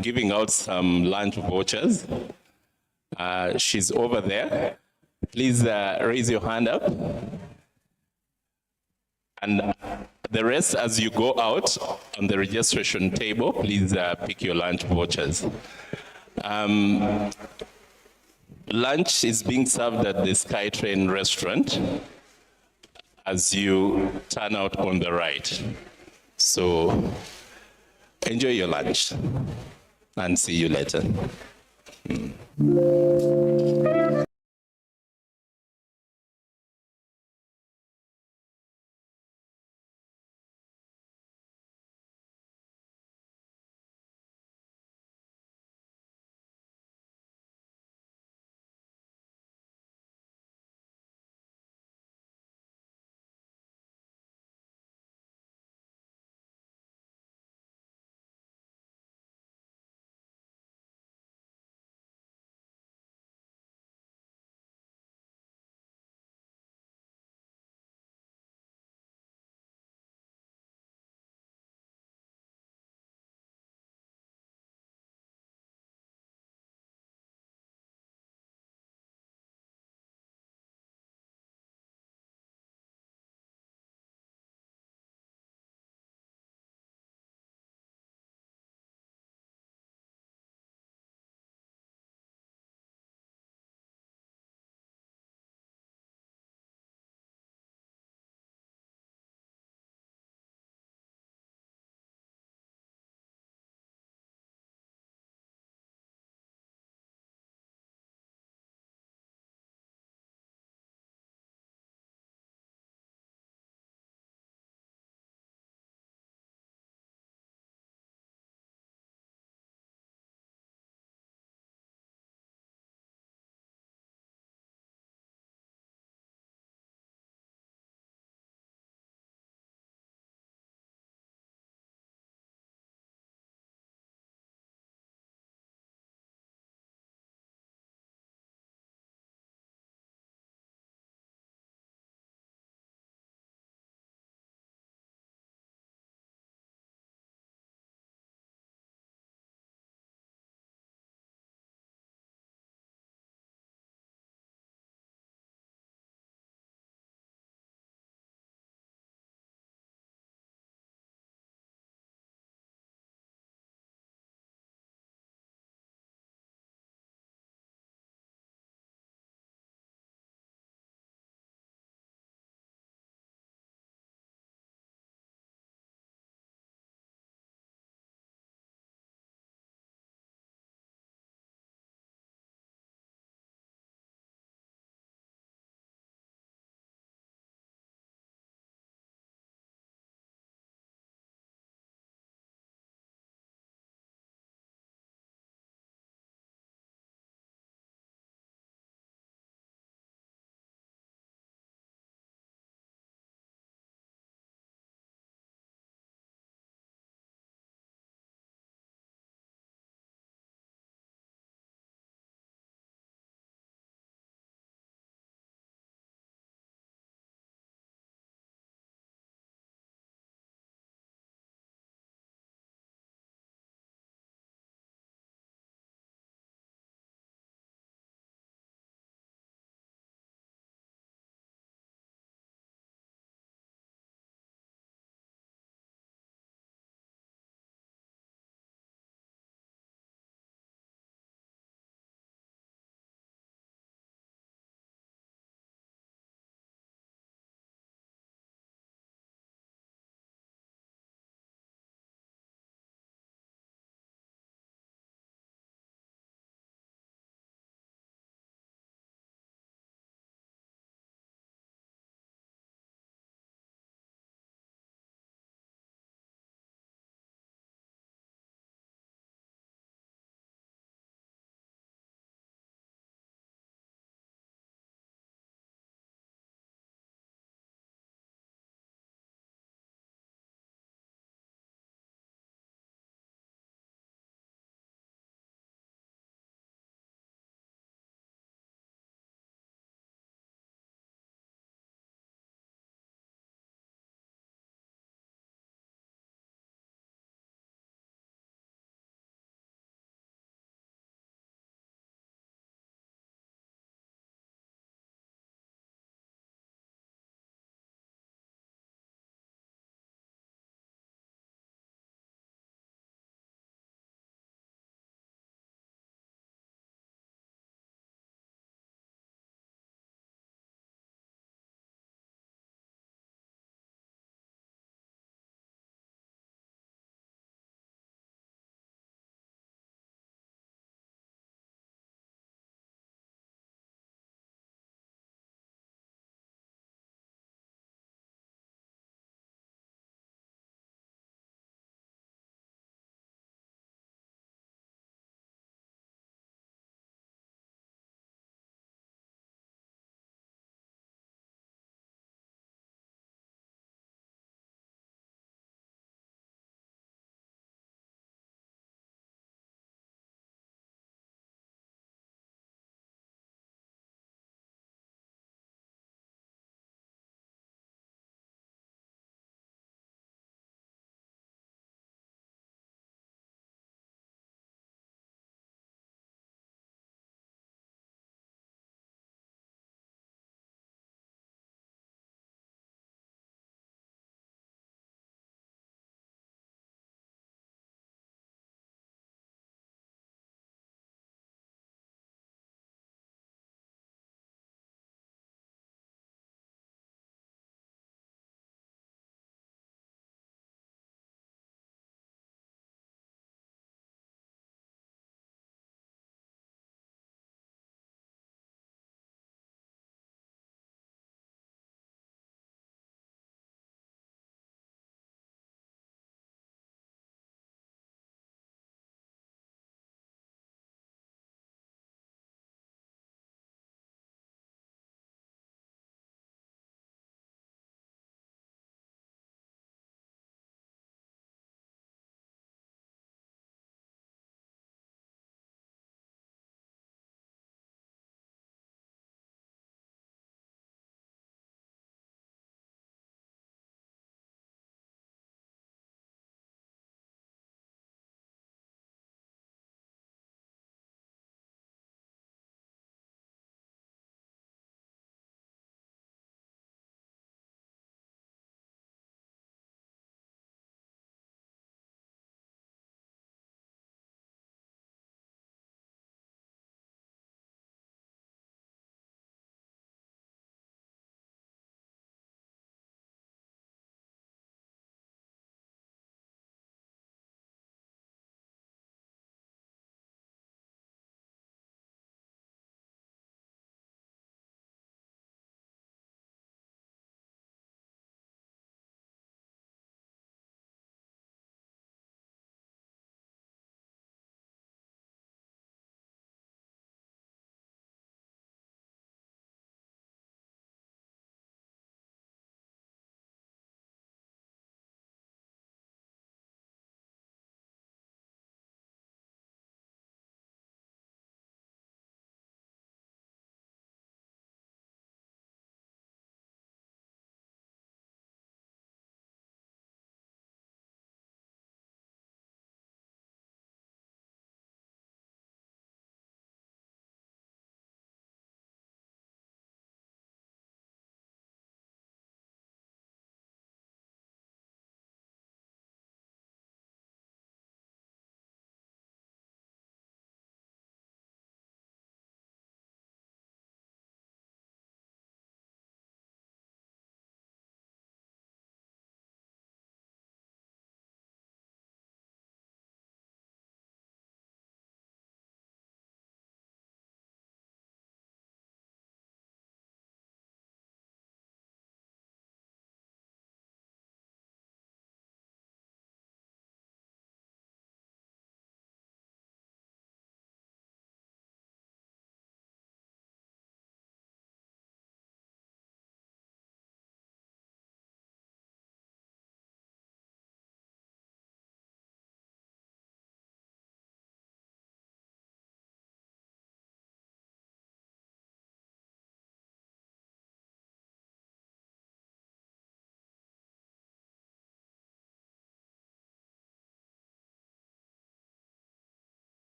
giving out some lunch vouchers. She's over there. Please raise your hand up. And the rest, as you go out on the registration table, please pick your lunch vouchers. Lunch is being served at the SkyTrain restaurant as you turn out on the right. So enjoy your lunch and see you later.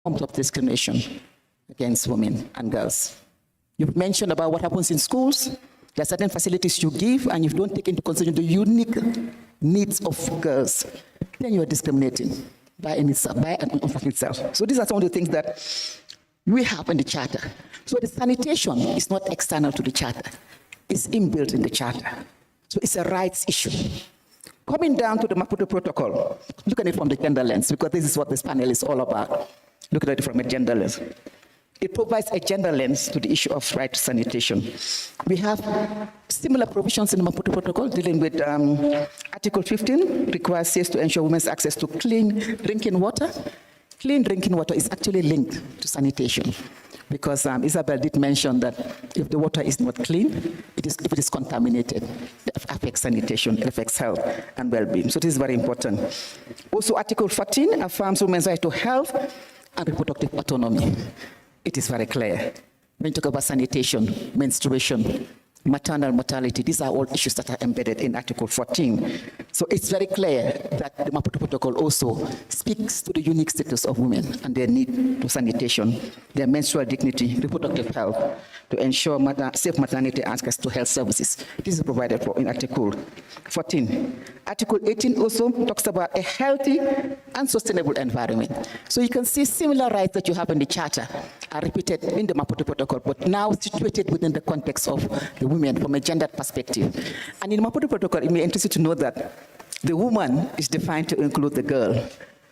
forms of discrimination against women and girls. You've mentioned about what happens in schools. There are certain facilities you give, and if you don't take into consideration the unique needs of girls, then you are discriminating by itself. So these are some of the things that we have in the Charter. So the sanitation is not external to the Charter. It's inbuilt in the Charter. So it's a rights issue. Coming down to the Maputo Protocol, look at it from the gender lens, because this is what this panel is all about. Look at it from a gender lens. It provides a gender lens to the issue of right to sanitation. We have similar provisions in the Maputo Protocol dealing with Article 15, requires states to ensure women's access to clean drinking water. Clean drinking water is actually linked to sanitation, because Isabel did mention that if the water is not clean, if it is contaminated, it affects sanitation, it affects health and well-being. So this is very important. Also, Article 14 affirms women's right to health and reproductive autonomy. It is very clear. When you talk about sanitation, menstruation, maternal mortality, these are all issues that are embedded in Article 14. So it's very clear that the Maputo Protocol also speaks to the unique status of women and their need to sanitation, their menstrual dignity, reproductive health, to ensure safe maternity access to health services. This is provided for in Article 14. Article 18 also talks about a healthy and sustainable environment. So you can see similar rights that you have in the Charter are repeated in the Maputo Protocol, but now situated within the context of the women from a gendered perspective. And in the Maputo Protocol, it may be interesting to know that the woman is defined to include the girl.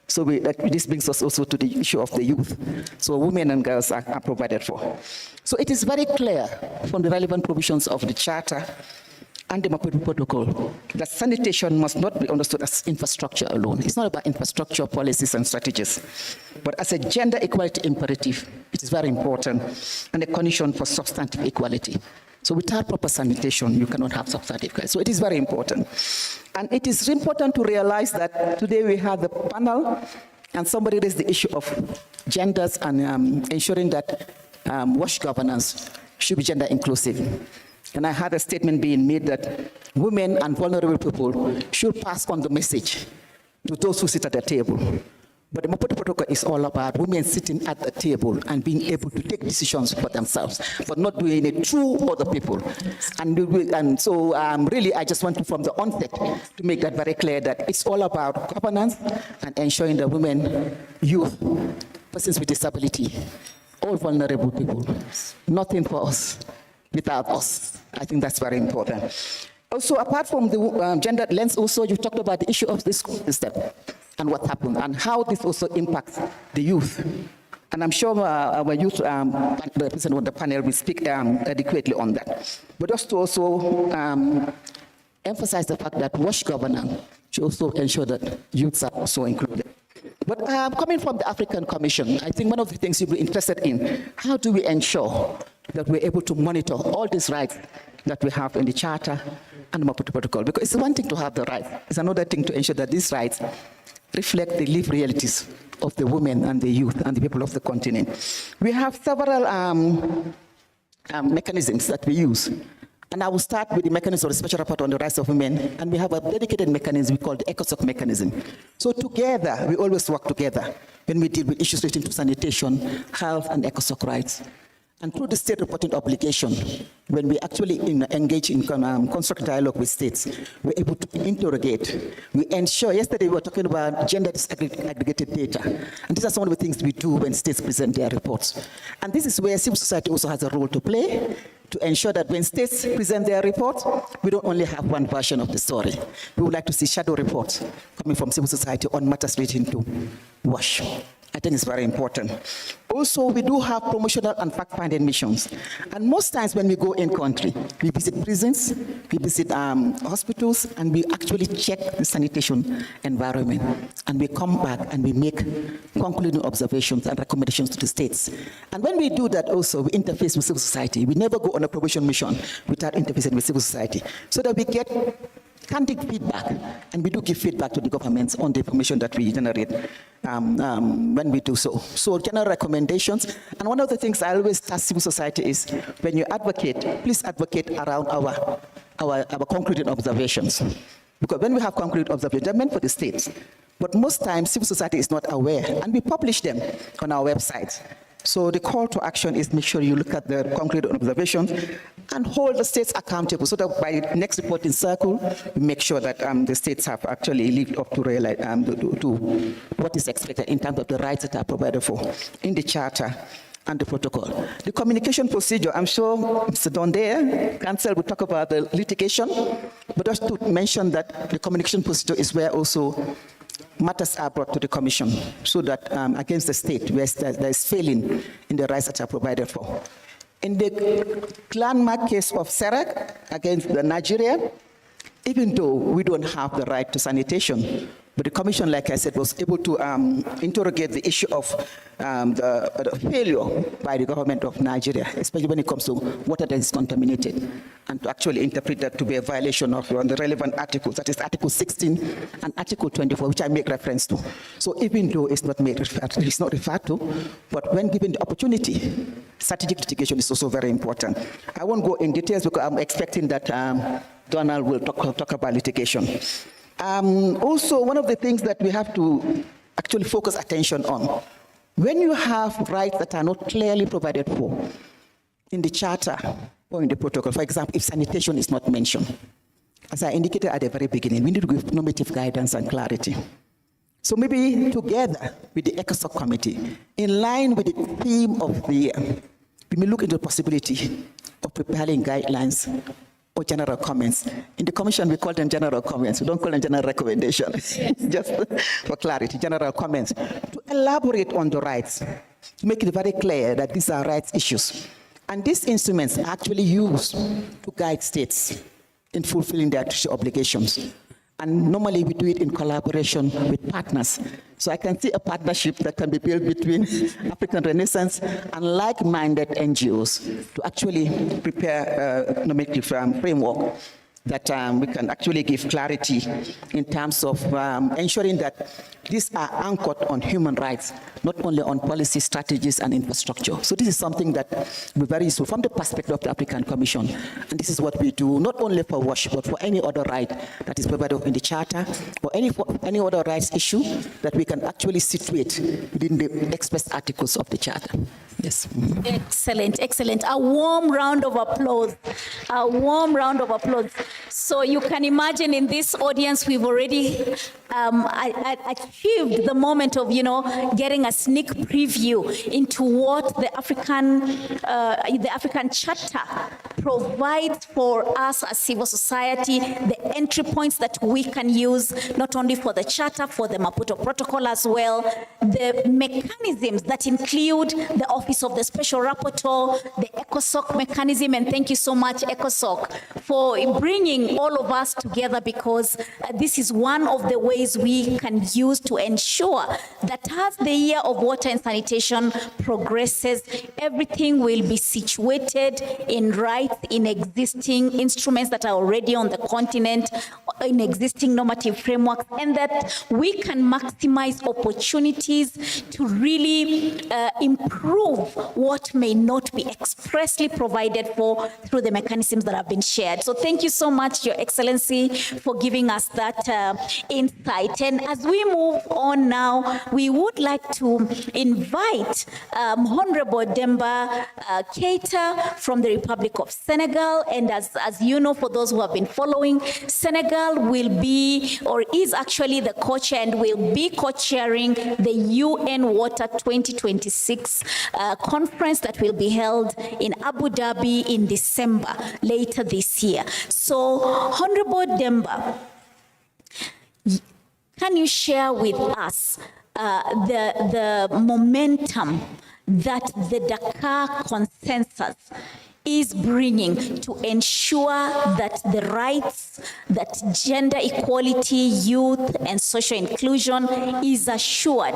So this brings us also to the issue of the youth. So women and girls are provided for. So it is very clear from the relevant provisions of the Charter and the Maputo Protocol that sanitation must not be understood as infrastructure alone. It's not about infrastructure, policies, and strategies, but as a gender equality imperative. It is very important and a condition for substantive equality. So without proper sanitation, you cannot have substantive equality. So it is very important. And it is important to realize that today we have the panel, and somebody raised the issue of genders and ensuring that WASH governance should be gender inclusive. And I had a statement being made that women and vulnerable people should pass on the message to those who sit at the table. But the Maputo Protocol is all about women sitting at the table and being able to take decisions for themselves, but not doing it through other people. And so really, I just want to, from the onset, to make that very clear that it's all about governance and ensuring that women, youth, persons with disability, all vulnerable people, nothing for us without us. I think that's very important. Also, apart from the gender lens, also you talked about the issue of the school system and what happened and how this also impacts the youth. And I'm sure our youth, the representative on the panel will speak adequately on that. But just to also emphasize the fact that WASH governance should also ensure that youths are also included. But coming from the African Commission, I think one of the things you'll be interested in, how do we ensure that we're able to monitor all these rights that we have in the Charter and the Maputo Protocol? Because it's one thing to have the rights, it's another thing to ensure that these rights reflect the lived realities of the women and the youth and the people of the continent. We have several mechanisms that we use. And I will start with the mechanism of the Special Report on the Rights of Women, and we have a dedicated mechanism we call the ECOSOCC mechanism. So together, we always work together when we deal with issues relating to sanitation, health, and ECOSOCC rights. And through the state reporting obligation, when we actually engage in constructive dialogue with states, we're able to interrogate. We ensure, yesterday we were talking about gender disaggregated data. And these are some of the things we do when states present their reports. And this is where civil society also has a role to play, to ensure that when states present their reports, we don't only have one version of the story. We would like to see shadow reports coming from civil society on matters relating to WASH. I think it's very important. Also, we do have promotional and fact-finding missions. And most times when we go in country, we visit prisons, we visit hospitals, and we actually check the sanitation environment. And we come back and we make concluding observations and recommendations to the states. And when we do that also, we interface with civil society. We never go on a probation mission without interfacing with civil society, so that we get candid feedback, and we do give feedback to the governments on the information that we generate when we do so. So general recommendations, and one of the things I always task civil society is, when you advocate, please advocate around our concluding observations. Because when we have concrete observations, they're meant for the states. But most times, civil society is not aware, and we publish them on our website. So the call to action is make sure you look at the concrete observations and hold the states accountable so that by the next reporting cycle, we make sure that the states have actually lived up to, to what is expected in terms of the rights that are provided for in the Charter and the protocol. The communication procedure, I'm sure Mr. Dondea, Council will talk about the litigation, but just to mention that the communication procedure is where also matters are brought to the Commission so that against the state where there is failing in the rights that are provided for. In the landmark case of Serak against Nigeria, even though we don't have the right to sanitation, but the Commission, like I said, was able to interrogate the issue of the failure by the government of Nigeria, especially when it comes to water that is contaminated, and to actually interpret that to be a violation of the relevant articles, that is Article 16 and Article 24, which I make reference to. So even though it's not referred to, but when given the opportunity, strategic litigation is also very important. I won't go in details because I'm expecting that Donald will talk about litigation. Also, one of the things that we have to actually focus attention on, when you have rights that are not clearly provided for in the Charter or in the protocol, for example, if sanitation is not mentioned, as I indicated at the very beginning, we need to give normative guidance and clarity. So maybe together with the ECOSOCC committee, in line with the theme of the year, we may look into the possibility of preparing guidelines or general comments. In the Commission, we call them general comments. We don't call them general recommendations, just for clarity, general comments, to elaborate on the rights, to make it very clear that these are rights issues. And these instruments are actually used to guide states in fulfilling their obligations. And normally we do it in collaboration with partners. So I can see a partnership that can be built between African Renaissance and like-minded NGOs to actually prepare a normative framework that we can actually give clarity in terms of ensuring that these are anchored on human rights, not only on policy, strategies, and infrastructure. So this is something that will be very useful from the perspective of the African Commission. And this is what we do, not only for WASH, but for any other right that is provided in the Charter, or any other rights issue that we can actually situate within the express articles of the Charter. Yes. Excellent, excellent. A warm round of applause. A warm round of applause. So you can imagine in this audience, we've already achieved the moment of, getting a sneak preview into what the African Charter provides for us as civil society, the entry points that we can use, not only for the Charter, for the Maputo Protocol as well, the mechanisms that include the Office of the Special Rapporteur, the ECOSOCC mechanism, and thank you so much, ECOSOCC, for bringing all of us together, because this is one of the ways we can use to ensure that as the year of water and sanitation progresses, everything will be situated in rights, in existing instruments that are already on the continent, in existing normative frameworks, and that we can maximize opportunities to really improve what may not be expressly provided for through the mechanisms that have been shared. So thank you so much, Your Excellency, for giving us that insight. And as we move on now, we would like to invite Honorable Demba Keita from the Republic of Senegal. And as you know, for those who have been following, Senegal will be, or is actually the co-chair and will be co-chairing the UN Water 2026 conference that will be held in Abu Dhabi in December later this year. So, Honorable Demba, can you share with us the momentum that the Dakar consensus is bringing to ensure that the rights, that gender equality, youth, and social inclusion is assured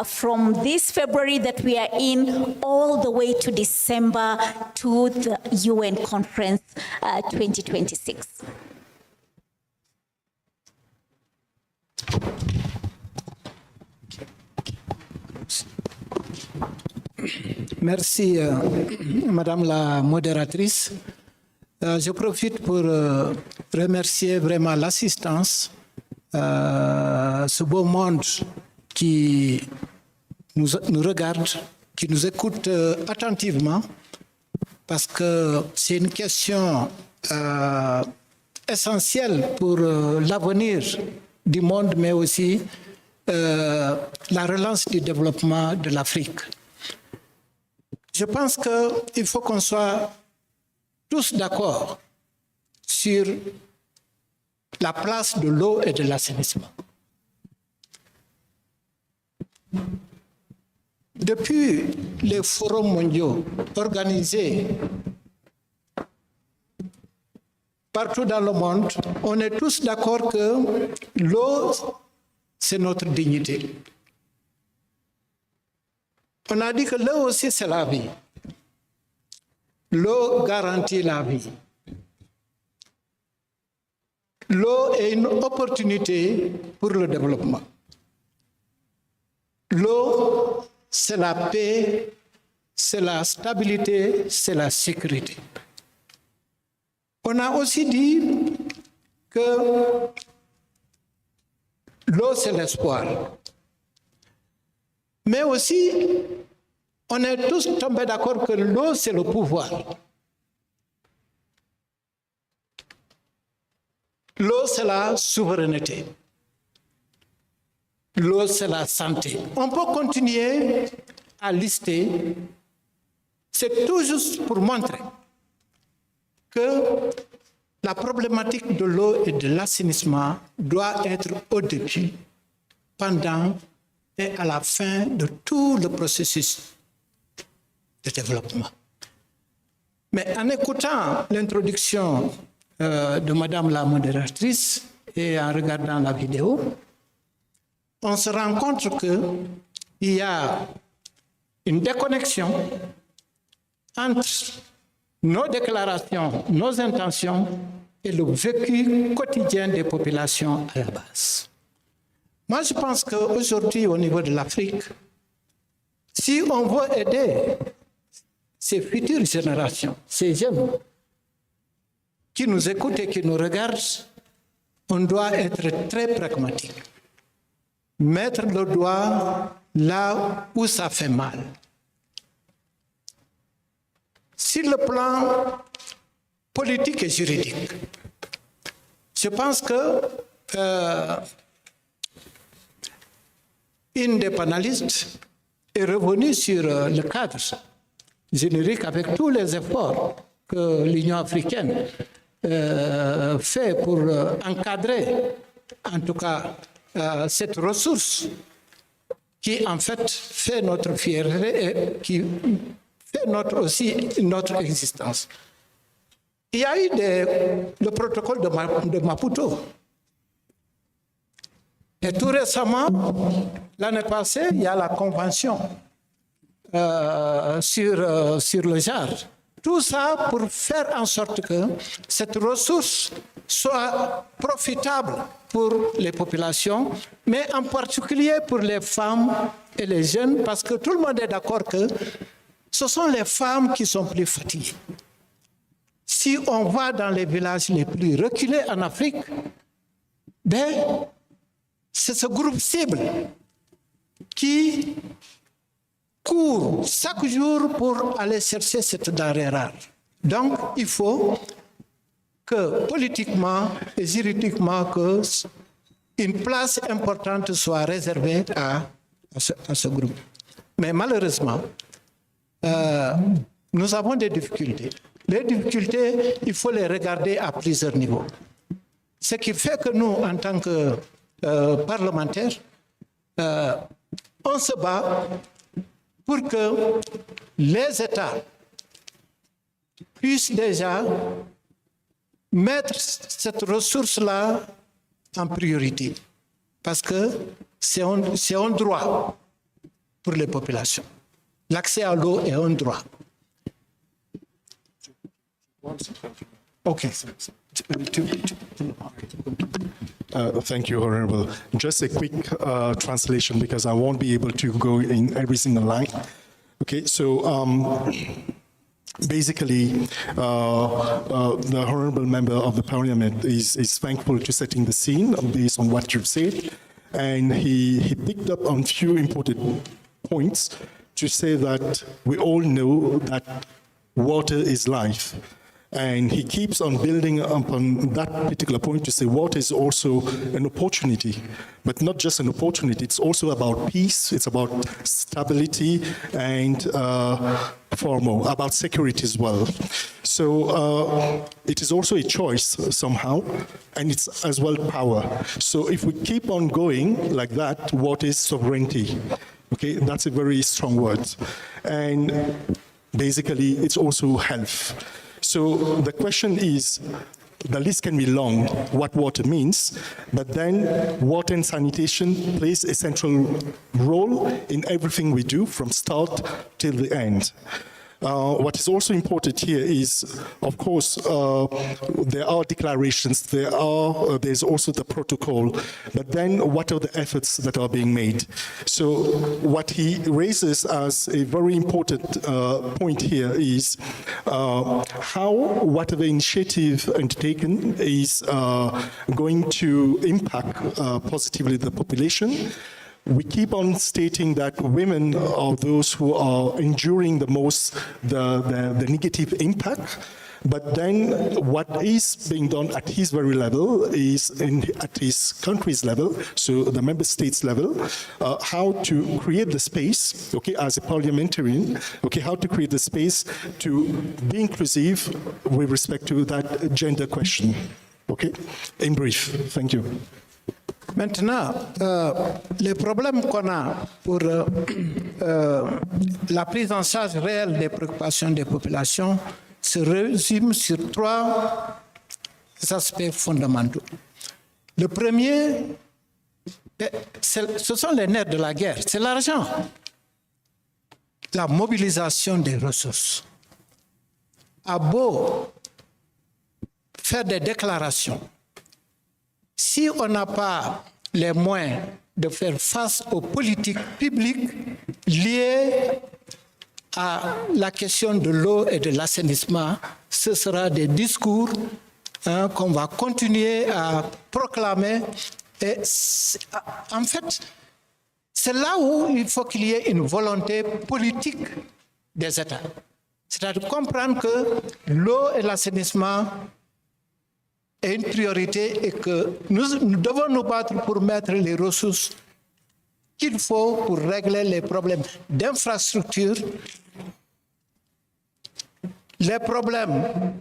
from this February that we are in all the way to December to the UN conference 2026? Merci, Madame la modératrice. Je profite pour remercier vraiment l'assistance, ce beau monde qui nous regarde, qui nous écoute attentivement, parce que c'est une question essentielle pour l'avenir du monde, mais aussi la relance du développement de l'Afrique. Je pense qu'il faut qu'on soit tous d'accord sur la place de l'eau et de l'assainissement. Depuis les forums mondiaux organisés partout dans le monde, on est tous d'accord que l'eau, c'est notre dignité. On a dit que l'eau aussi, c'est la vie. L'eau garantit la vie. L'eau est une opportunité pour le développement. L'eau, c'est la paix, c'est la stabilité, c'est la sécurité. On a aussi dit que l'eau, c'est l'espoir. Mais aussi, on est tous tombés d'accord que l'eau, c'est le pouvoir. L'eau, c'est la souveraineté. L'eau, c'est la santé. On peut continuer à lister. C'est tout juste pour montrer que la problématique de l'eau et de l'assainissement doit être au début, pendant et à la fin de tout le processus de développement. Mais en écoutant l'introduction de Madame la modératrice et en regardant la vidéo, on se rend compte qu'il y a une déconnexion entre nos déclarations, nos intentions et le vécu quotidien des populations à la base. Moi, je pense qu'aujourd'hui, au niveau de l'Afrique, si on veut aider ces futures générations, ces jeunes qui nous écoutent et qui nous regardent, on doit être très pragmatique. Mettre le doigt là où ça fait mal. Sur le plan politique et juridique, je pense que une des panélistes est revenue sur le cadre générique avec tous les efforts que l'Union africaine fait pour encadrer, en tout cas, cette ressource qui, en fait, fait notre fierté et qui fait aussi notre existence. Il y a eu le protocole de Maputo. Et tout récemment, l'année passée, il y a la convention sur le genre. Tout ça pour faire en sorte que cette ressource soit profitable pour les populations, mais en particulier pour les femmes et les jeunes, parce que tout le monde est d'accord que ce sont les femmes qui sont plus fatiguées. Si on va dans les villages les plus reculés en Afrique, ben, c'est ce groupe cible qui court chaque jour pour aller chercher cette denrée rare. Donc, il faut que politiquement et juridiquement, une place importante soit réservée à ce groupe. Mais malheureusement, nous avons des difficultés. Les difficultés, il faut les regarder à plusieurs niveaux. Ce qui fait que nous, en tant que parlementaires, on se bat pour que les États puissent déjà mettre cette ressource-là en priorité, parce que c'est un droit pour les populations. L'accès à l'eau est un droit. Okay. Thank you, Honorable. Just a quick translation, because I won't be able to go in every single line. Okay, so basically, the honorable member of the parliament is thankful to setting the scene based on what you've said. And he picked up on few important points to say that we all know that water is life. And he keeps on building upon that particular point to say water is also an opportunity, but not just an opportunity, it's also about peace, it's about stability, and far more, about security as well. So it is also a choice somehow, and it's as well power. So if we keep on going like that, what is sovereignty? Okay, that's a very strong word. And basically, it's also health. So the question is, the list can be long, what water means, but then water and sanitation plays a central role in everything we do from start till the end. What is also important here is, of course, there are declarations, there's also the protocol, but then what are the efforts that are being made? So what he raises as a very important point here is how whatever initiative undertaken is going to impact positively the population. We keep on stating that women are those who are enduring the most the negative impact, but then what is being done at his very level is at his country's level, so the member states level, how to create the space, okay, as a parliamentarian, okay, how to create the space to be inclusive with respect to that gender question, okay, in brief. Thank you. Maintenant, les problèmes qu'on a pour la prise en charge réelle des préoccupations des populations se résument sur trois aspects fondamentaux. Le premier, ce sont les nerfs de la guerre, c'est l'argent, la mobilisation des ressources. À beau faire des déclarations, si on n'a pas les moyens de faire face aux politiques publiques liées à la question de l'eau et de l'assainissement, ce sera des discours qu'on va continuer à proclamer. Et en fait, c'est là où il faut qu'il y ait une volonté politique des États. C'est-à-dire comprendre que l'eau et l'assainissement est une priorité et que nous devons nous battre pour mettre les ressources qu'il faut pour régler les problèmes d'infrastructure, les problèmes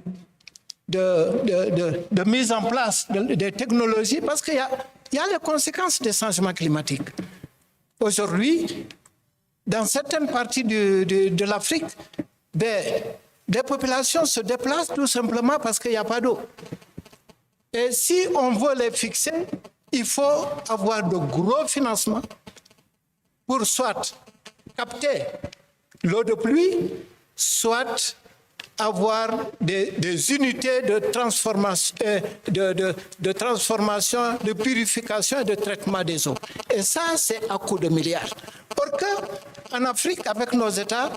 de mise en place des technologies, parce qu'il y a les conséquences des changements climatiques. Aujourd'hui, dans certaines parties de l'Afrique, des populations se déplacent tout simplement parce qu'il n'y a pas d'eau. Et si on veut les fixer, il faut avoir de gros financements pour soit capter l'eau de pluie, soit avoir des unités de transformation, de purification et de traitement des eaux. Et ça, c'est à coût de milliards. Or qu'en Afrique, avec nos États,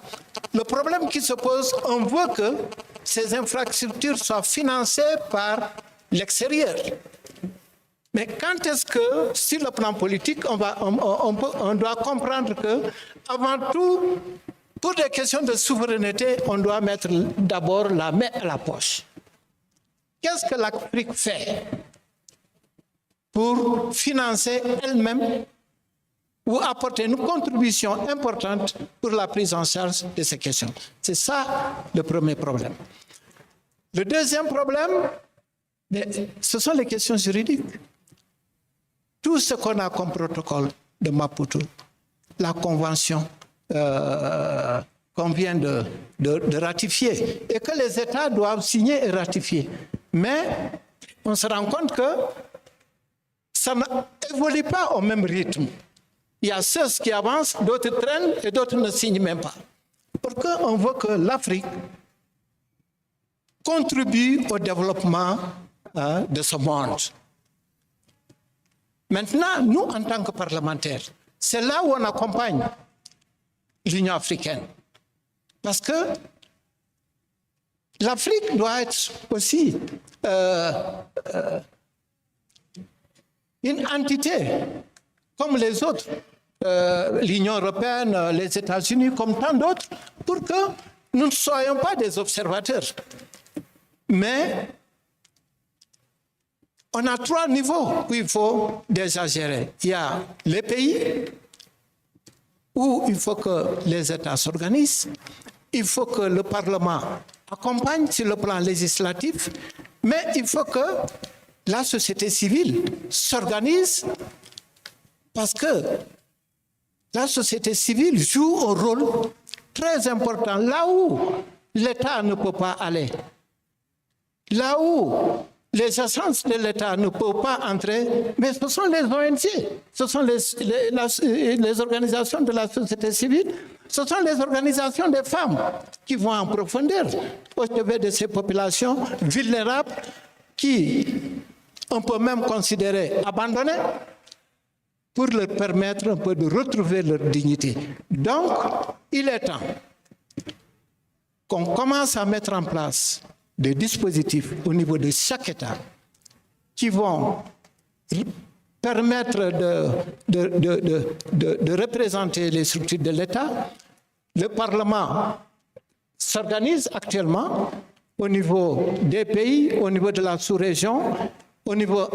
le problème qui se pose, on veut que ces infrastructures soient financées par l'extérieur. Mais quand est-ce que, sur le plan politique, on doit comprendre que, avant tout, pour des questions de souveraineté, on doit mettre d'abord la main à la poche. Qu'est-ce que l'Afrique fait pour financer elle-même ou apporter une contribution importante pour la prise en charge de ces questions? C'est ça le premier problème. Le deuxième problème, ce sont les questions juridiques. Tout ce qu'on a comme protocole de Maputo, la convention qu'on vient de ratifier et que les États doivent signer et ratifier. Mais on se rend compte que ça n'évolue pas au même rythme. Il y a ceux qui avancent, d'autres traînent et d'autres ne signent même pas. Pourquoi on veut que l'Afrique contribue au développement de ce monde? Maintenant, nous, en tant que parlementaires, c'est là où on accompagne l'Union africaine. Parce que l'Afrique doit être aussi une entité comme les autres, l'Union européenne, les États-Unis, comme tant d'autres, pour que nous ne soyons pas des observateurs. Mais on a 3 niveaux où il faut déjà gérer. Il y a les pays où il faut que les États s'organisent, il faut que le Parlement accompagne sur le plan législatif, mais il faut que la société civile s'organise parce que la société civile joue un rôle très important là où l'État ne peut pas aller, là où les agences de l'État ne peuvent pas entrer, mais ce sont les ONG, ce sont les organisations de la société civile, ce sont les organisations des femmes qui vont en profondeur au chevet de ces populations vulnérables qui on peut même considérer abandonnées pour leur permettre un peu de retrouver leur dignité. Donc, il est temps qu'on commence à mettre en place des dispositifs au niveau de chaque État qui vont permettre de représenter les structures de l'État. Le Parlement s'organise actuellement au niveau des pays, au niveau de la sous-région, au niveau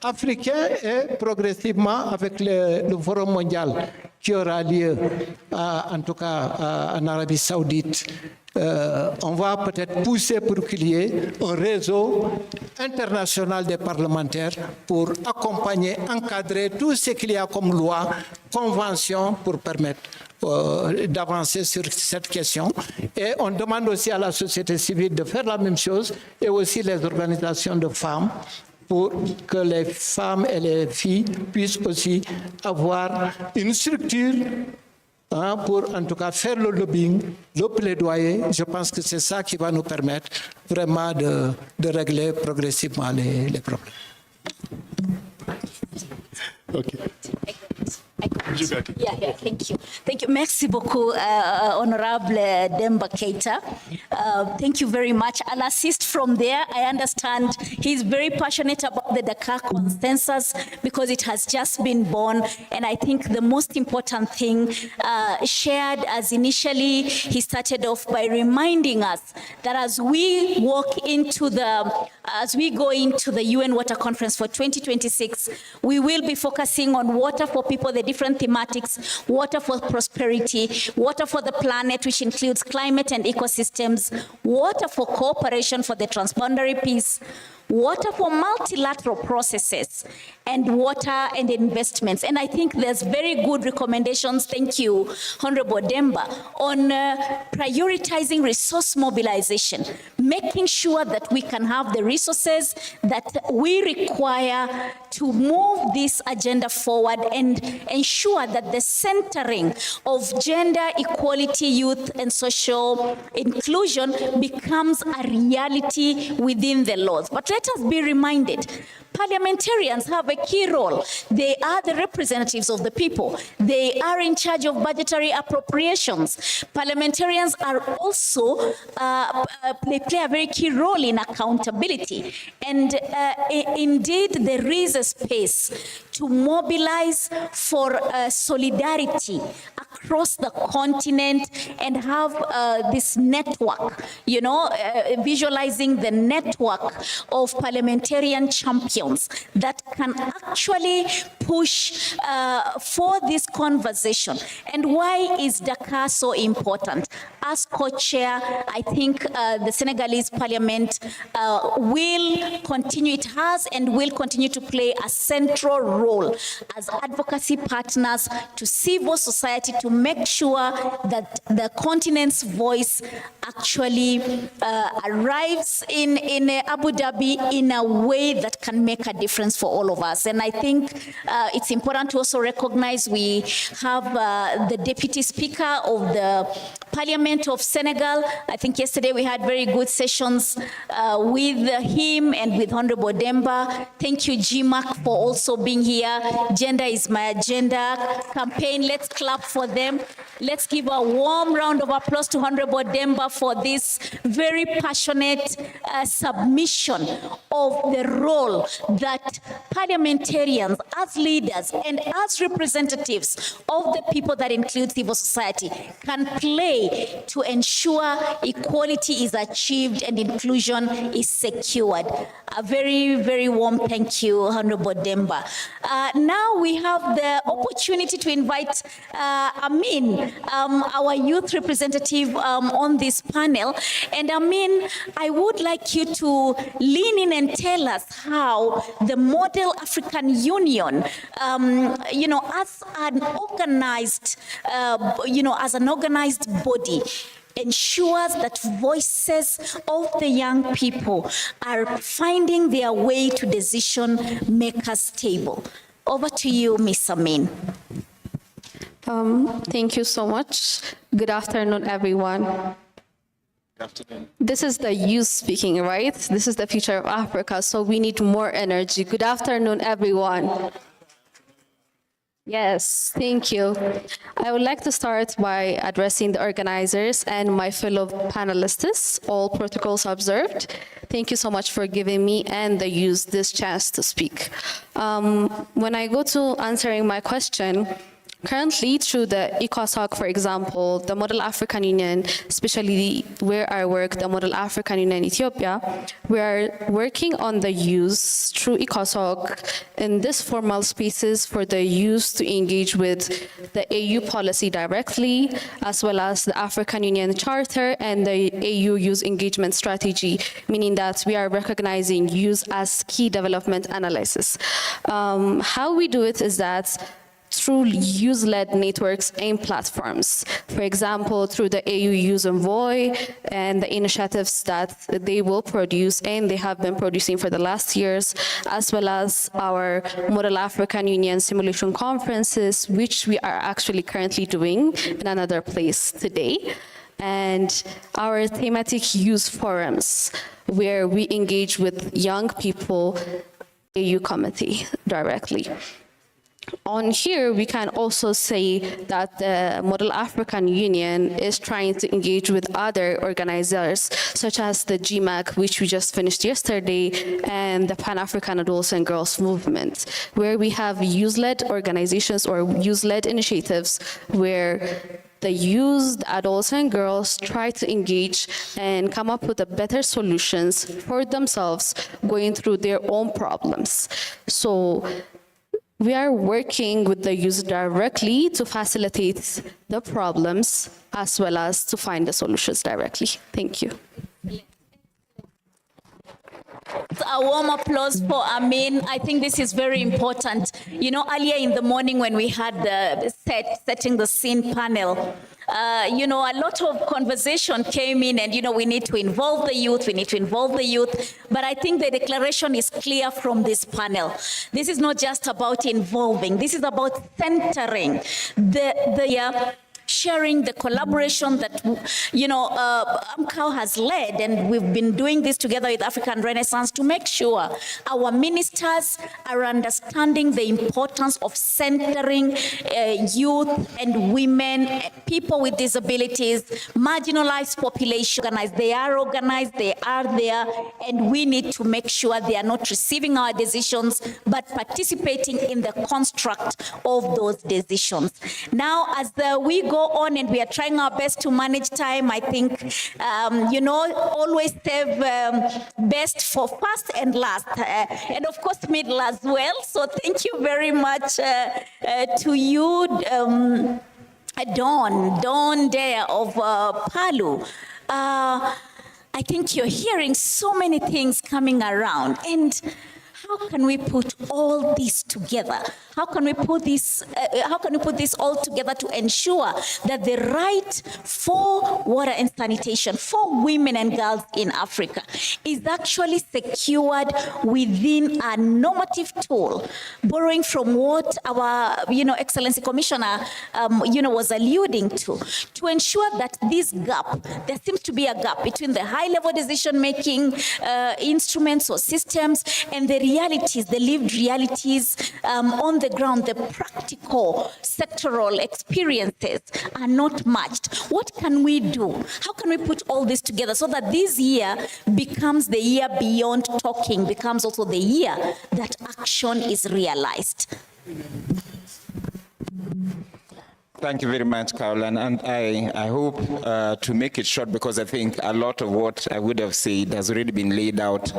africain et progressivement avec le Forum mondial qui aura lieu, en tout cas en Arabie Saoudite. On va peut-être pousser pour qu'il y ait un réseau international des parlementaires pour accompagner, encadrer tout ce qu'il y a comme loi, convention pour permettre d'avancer sur cette question. Et on demande aussi à la société civile de faire la même chose et aussi les organisations de femmes pour que les femmes et les filles puissent aussi avoir une structure pour en tout cas faire le lobbying, le plaidoyer. Je pense que c'est ça qui va nous permettre vraiment de régler progressivement les problèmes. Okay. Yeah, thank you. Thank you. Merci beaucoup, Honorable Demba Keita. Thank you very much. I'll assist from there. I understand he's very passionate about the Dakar Consensus because it has just been born. And I think the most important thing shared as initially he started off by reminding us that as we walk into as we go into the UN Water Conference for 2026, we will be focusing on water for people, the different thematics, water for prosperity, water for the planet, which includes climate and ecosystems, water for cooperation for the transboundary peace, water for multilateral processes, and water and investments. And I think there's very good recommendations, thank you, Honorable Demba, on prioritizing resource mobilization, making sure that we can have the resources that we require to move this agenda forward and ensure that the centering of gender equality, youth, and social inclusion becomes a reality within the laws. But let us be reminded, parliamentarians have a key role. They are the representatives of the people. They are in charge of budgetary appropriations. Parliamentarians are also, they play a very key role in accountability. And indeed, there is a space to mobilize for solidarity across the continent and have this network, you know, visualizing the network of parliamentarian champions that can actually push for this conversation. And why is Dakar so important? As co-chair, I think the Senegalese parliament will continue, it has and will continue to play a central role as advocacy partners to civil society to make sure that the continent's voice actually arrives in Abu Dhabi in a way that can make a difference for all of us. And I think it's important to also recognize we have the Deputy Speaker of the Parliament of Senegal. I think yesterday we had very good sessions with him and with Honorable Demba. Thank you, GMAC, for also being here. Gender is my agenda campaign. Let's clap for them. them. Let's give a warm round of applause to Honorable Demba for this very passionate submission of the role that parliamentarians, as leaders and as representatives of the people that include civil society, can play to ensure equality is achieved and inclusion is secured. A very, very warm thank you, Honorable Demba. Now we have the opportunity to invite Amin, our youth representative on this panel. And Amin, I would like you to lean in and tell us how the Model African Union, as an organized, as an organized body, ensures that voices of the young people are finding their way to decision makers' table. Over to you, Ms. Amin. Thank you so much. Good afternoon, everyone. Good afternoon. This is the youth speaking, right? This is the future of Africa, so we need more energy. Good afternoon, everyone. Yes, thank you. I would like to start by addressing the organizers and my fellow panelists, all protocols observed. Thank you so much for giving me and the youth this chance to speak. When I go to answering my question, currently, through the ECOSOCC, for example, the Model African Union, especially where I work, the Model African Union Ethiopia, we are working on the youth through ECOSOCC in this formal spaces for the youth to engage with the AU policy directly, as well as the African Union Charter and the AU Youth Engagement Strategy, meaning that we are recognizing youth as key development analysis. How we do it is that through youth-led networks and platforms. For example, through the AU Youth Envoy and the initiatives that they will produce and they have been producing for the last years, as well as our Model African Union simulation conferences, which we are actually currently doing in another place today, and our thematic youth forums, where we engage with young people, AU committee directly. On here, we can also say that the Model African Union is trying to engage with other organizers, such as the GMAC, which we just finished yesterday, and the Pan-African Adults and Girls Movement, where we have youth-led organizations or youth-led initiatives where the youth, the adults and girls try to engage and come up with the better solutions for themselves going through their own problems. So we are working with the youth directly to facilitate the problems as well as to find the solutions directly. Thank you. A warm applause for Amin. I think this is very important. You know, earlier in the morning when we had the setting the scene panel, a lot of conversation came in and, we need to involve the youth, But I think the declaration is clear from this panel. This is not just about involving, this is about centering the sharing the collaboration that, AMCAO has led, and we've been doing this together with African Renaissance to make sure our ministers are understanding the importance of centering youth and women, people with disabilities, marginalized population. They are organized, they are there, and we need to make sure they are not receiving our decisions, but participating in the construct of those decisions. Now, as we go on and we are trying our best to manage time, I think, always save best for first and last, and of course middle as well. So thank you very much to you, Dawn Dare of Palu. I think you're hearing so many things coming around, and how can we put all this together? How can we put this all together to ensure that the right for water and sanitation for women and girls in Africa is actually secured within a normative tool, borrowing from what our, Excellency Commissioner, was alluding to ensure that this gap, there seems to be a gap between the high-level decision-making instruments or systems and the reality realities, the lived realities on the ground, the practical sectoral experiences are not matched. What can we do? How can we put all this together so that this year becomes the year beyond talking, becomes also the year that action is realized? Thank you very much, Caroline. And I hope to make it short, because I think a lot of what I would have said has already been laid out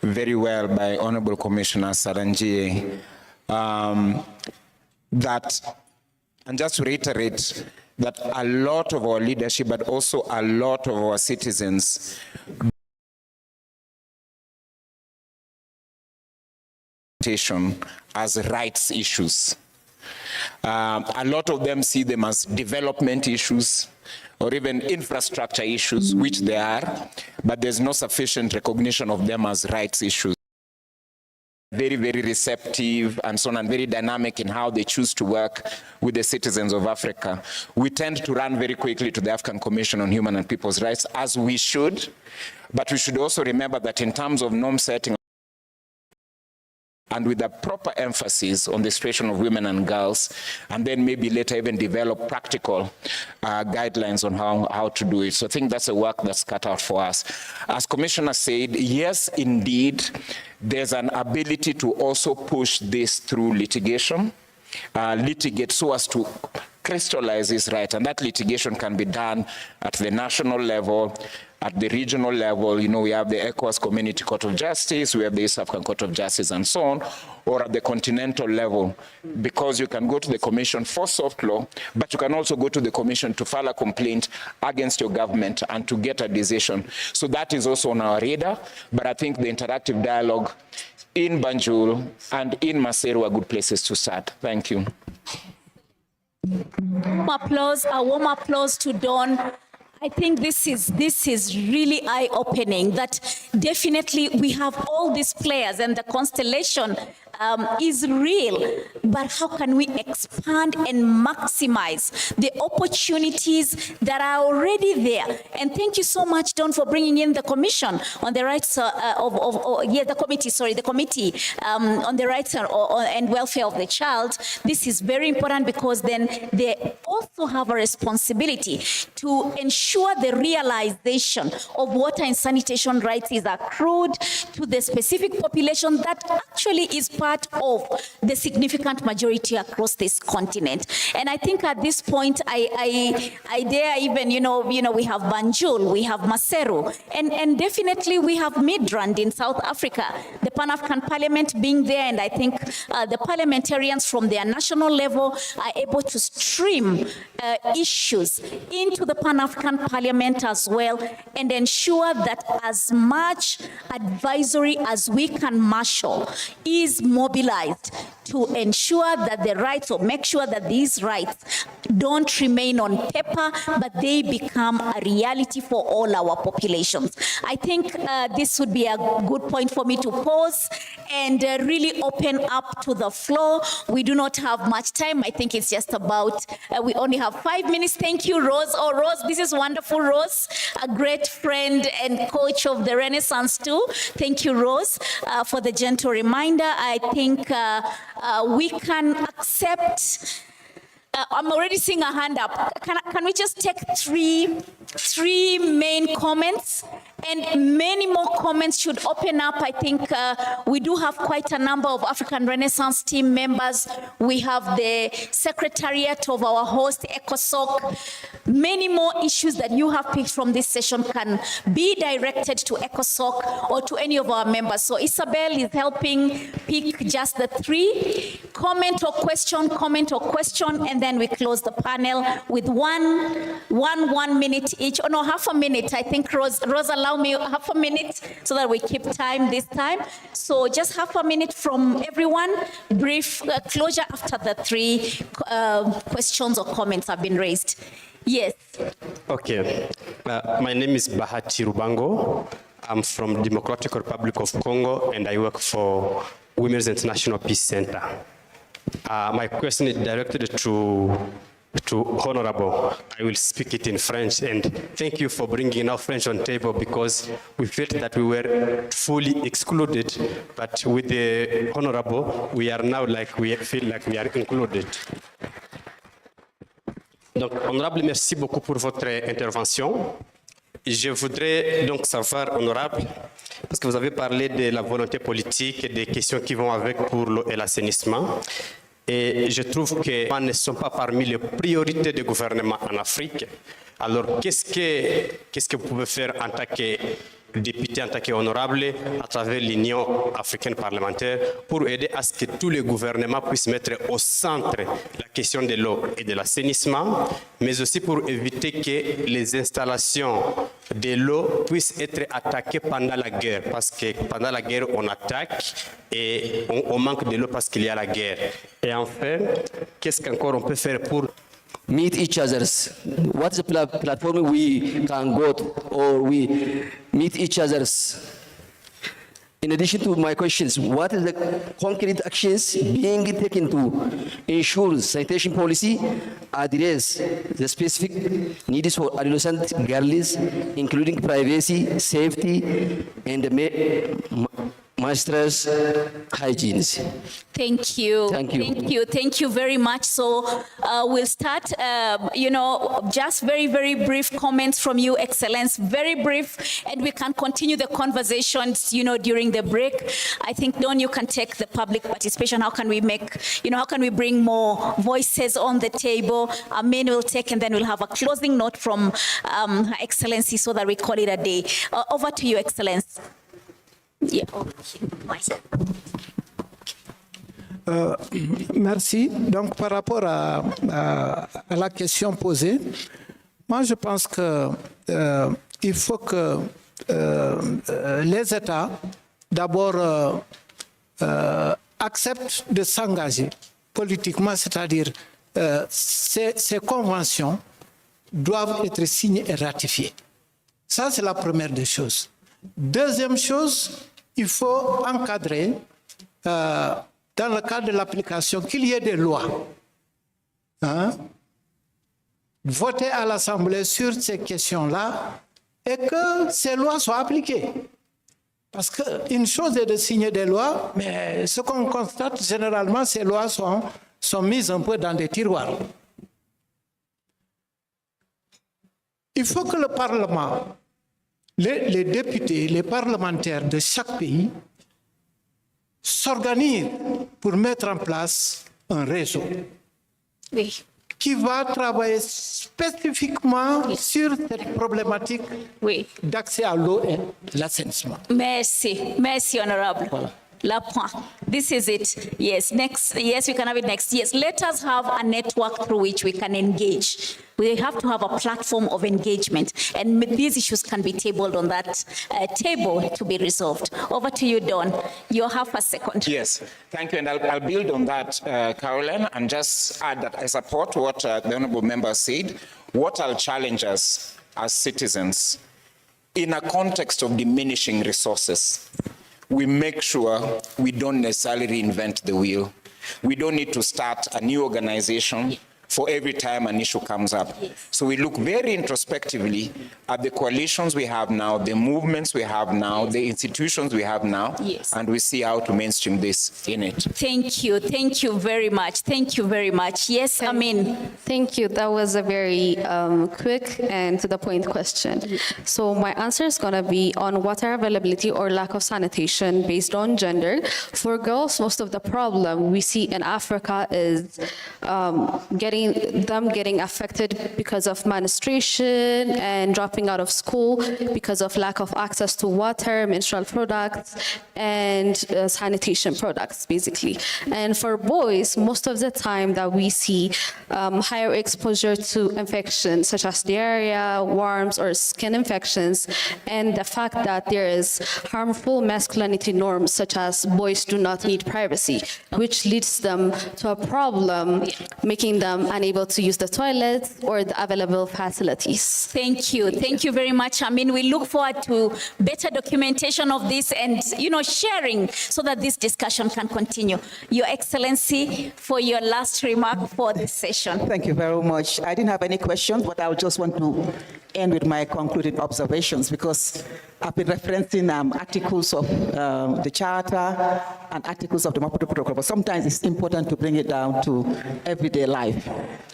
very well by Honorable Commissioner Saranjie. And just to reiterate that a lot of our leadership, but also a lot of our citizens, as rights issues. A lot of them see them as development issues or even infrastructure issues, which they are, but there's no sufficient recognition of them as rights issues. Very, very receptive and so on, and very dynamic in how they choose to work with the citizens of Africa. We tend to run very quickly to the African Commission on Human and People's Rights, as we should, but we should also remember that in terms of norm setting, and with a proper emphasis on the situation of women and girls, and then maybe later even develop practical guidelines on how to do it. So I think that's a work that's cut out for us. As Commissioner said, yes, indeed, there's an ability to also push this through litigation, litigate so as to crystallize this right, and that litigation can be done at the national level, at the regional level. You know, we have the ECOWAS Community Court of Justice, we have the East African Court of Justice, and so on, or at the continental level, because you can go to the Commission for soft law, but you can also go to the Commission to file a complaint against your government and to get a decision. So that is also on our radar, but I think the interactive dialogue in Banjul and in Maseru are good places to start. Thank you. A warm applause to Dawn. I think this is really eye-opening, that definitely we have all these players and the constellation is real, but how can we expand and maximize the opportunities that are already there? And thank you so much, Dawn, for bringing in the Commission on the Rights the Committee on the Rights and Welfare of the Child. This is very important, because then they also have a responsibility to ensure the realization of water and sanitation rights is accrued to the specific population that actually is part of the significant majority across this continent. And I think at this point, I dare even, we have Banjul, we have Maseru, and definitely we have Midrand in South Africa, the Pan-African Parliament being there, and I think the parliamentarians from their national level are able to stream issues into the Pan-African Parliament as well, and ensure that as much advisory as we can marshal is mobilized to ensure that the rights, or make sure that these rights don't remain on paper, but they become a reality for all our populations. I think this would be a good point for me to pause and really open up to the floor. We do not have much time. I think it's just about, we only have 5 minutes. Thank you, Rose. Oh, Rose, this is wonderful, Rose, a great friend and coach of the Renaissance too. Thank you, Rose, for the gentle reminder. I think we can accept, I'm already seeing a hand up. Can we just take three main comments? And many more comments should open up. I think we do have quite a number of African Renaissance team members. We have the secretariat of our host, ECOSOCC. Many more issues that you have picked from this session can be directed to ECOSOCC or to any of our members. So Isabel is helping pick just the 3. Comment or question, and then we close the panel with one minute each. Oh no, half a minute. I think Rose allow me half a minute so that we keep time this time. So just half a minute from everyone. Brief closure after the 3 questions or comments have been raised. Yes. Okay. My name is Bahati Rubango. I'm from Democratic Republic of Congo, and I work for Women's International Peace Center. My question is directed to to Honorable. I will speak it in French, and thank you for bringing our French on table because we felt that we were fully excluded, but with the Honorable, we are now like, we feel like we are included. Donc, Honorable, merci beaucoup pour votre intervention. Je voudrais donc savoir, Honorable, parce que vous avez parlé de la volonté politique et des questions qui vont avec pour l'eau et l'assainissement. Et je trouve que nous ne sommes pas parmi les priorités du gouvernement en Afrique. Alors, qu'est-ce que vous pouvez faire en tant que député, en tant qu'honorable, à travers l'Union africaine parlementaire, pour aider à ce que tous les gouvernements puissent mettre au centre la question de l'eau et de l'assainissement, mais aussi pour éviter que les installations de l'eau puissent être attaquées pendant la guerre, parce que pendant la guerre, on attaque et on manque de l'eau parce qu'il y a la guerre. Et enfin, qu'est-ce qu'encore on peut faire pour meet each others? What's the platform we can go to, or we meet each others? In addition to my questions, what is the concrete actions being taken to ensure sanitation policy address the specific needs for adolescent girls, including privacy, safety, and master's hygiene? Thank you. Thank you. Thank you. Thank you very much. So we'll start, just very, very brief comments from you, Excellence, very brief, and we can continue the conversations, during the break. I think, Don, you can take the public participation. How can we how can we bring more voices on the table? Amin will take, and then we'll have a closing note from Her Excellency so that we call it a day. Over to you, Excellence. Yeah. Merci. Donc, par rapport à la question posée, moi, je pense que il faut que les États, d'abord, acceptent de s'engager politiquement, c'est-à-dire ces conventions doivent être signées et ratifiées. Ça, c'est la première des choses. Deuxième chose, il faut encadrer, dans le cadre de l'application, qu'il y ait des lois. Voter à l'Assemblée sur ces questions-là et que ces lois soient appliquées. Parce qu'une chose est de signer des lois, mais ce qu'on constate généralement, ces lois sont mises un peu dans des tiroirs. Il faut que le Parlement, les députés, les parlementaires de chaque pays s'organisent pour mettre en place un réseau qui va travailler spécifiquement sur cette problématique d'accès à l'eau et l'assainissement. Merci. Merci, Honorable. Voilà. La point. This is it. Yes, next. Yes, we can have it next. Yes, let us have a network through which we can engage. We have to have a platform of engagement, and these issues can be tabled on that table to be resolved. Over to you, Don. You have a second. Yes, thank you, and I'll build on that, Caroline, and just add that I support what the honourable member said. What I'll challenge us as citizens, in a context of diminishing resources, we make sure we don't necessarily reinvent the wheel. We don't need to start a new organization for every time an issue comes up. So we look very introspectively at the coalitions we have now, the movements we have now, the institutions we have now, and we see how to mainstream this in it. Thank you. Thank you very much. Thank you very much. Yes, Amin. Thank you. That was a very quick and to the point question. So my answer is going to be on water availability or lack of sanitation based on gender. For girls, most of the problem we see in Africa is getting affected because of menstruation and dropping out of school because of lack of access to water, menstrual products, and sanitation products, basically. And for boys, most of the time that we see higher exposure to infections such as diarrhea, worms, or skin infections, and the fact that there is harmful masculinity norms such as boys do not need privacy, which leads them to a problem, making them unable to use the toilets or the available facilities. Thank you. Thank you very much. I mean, we look forward to better documentation of this and, sharing so that this discussion can continue. Your Excellency, for your last remark for this session. Thank you very much. I didn't have any questions, but I just want to end with my concluding observations because I've been referencing articles of the Charter and articles of the Maputo Protocol, but sometimes it's important to bring it down to everyday life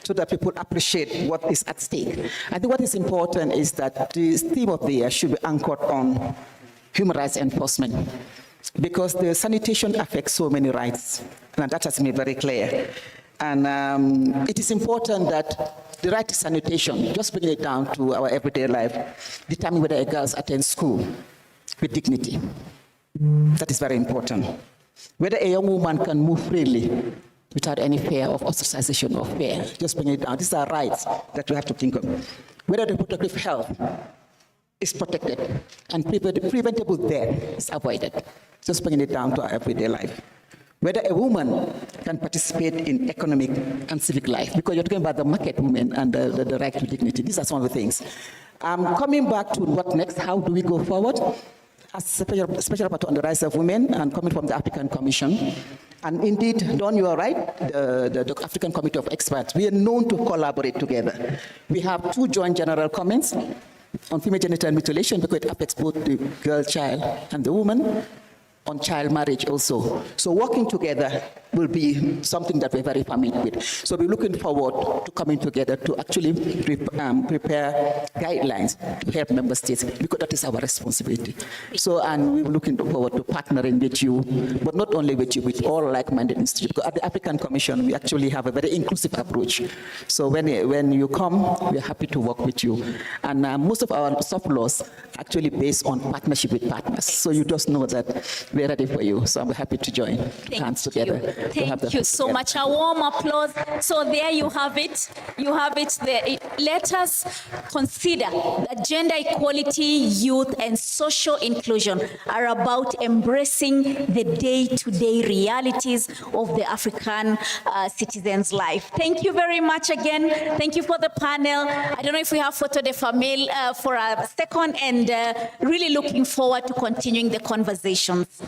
so that people appreciate what is at stake. I think what is important is that the theme of the year should be anchored on human rights enforcement because the sanitation affects so many rights, and that has been very clear. And it is important that the right to sanitation, just bringing it down to our everyday life, determine whether a girl attends school with dignity. That is very important. Whether a young woman can move freely without any fear of ostracization or fear, just bring it down. These are rights that we have to think of. Whether the reproductive health is protected and preventable death is avoided, just bringing it down to our everyday life. Whether a woman can participate in economic and civic life, because you're talking about the market women and the right to dignity. These are some of the things. Coming back to what next, how do we go forward? As special rapporteur on the rights of women and coming from the African Commission. And indeed, Don, you are right, the African Committee of Experts, we are known to collaborate together. We have 2 joint general comments on female genital mutilation because it affects both the girl child and the woman, on child marriage also. So working together will be something that we're very familiar with. So we're looking forward to coming together to actually prepare guidelines to help member states because that is our responsibility. So, and we're looking forward to partnering with you, but not only with you, with all like-minded institutions. Because at the African Commission, we actually have a very inclusive approach. So when you come, we're happy to work with you. And most of our soft laws are actually based on partnership with partners. So you just know that we're ready for you. So I'm happy to join hands together. Thank you so much. A warm applause. So there you have it. You have it there. Let us consider that gender equality, youth, and social inclusion are about embracing the day-to-day realities of the African citizen's life. Thank you very much again. Thank you for the panel. I don't know if we have photo de famille for a second, and really looking forward to continuing the conversations.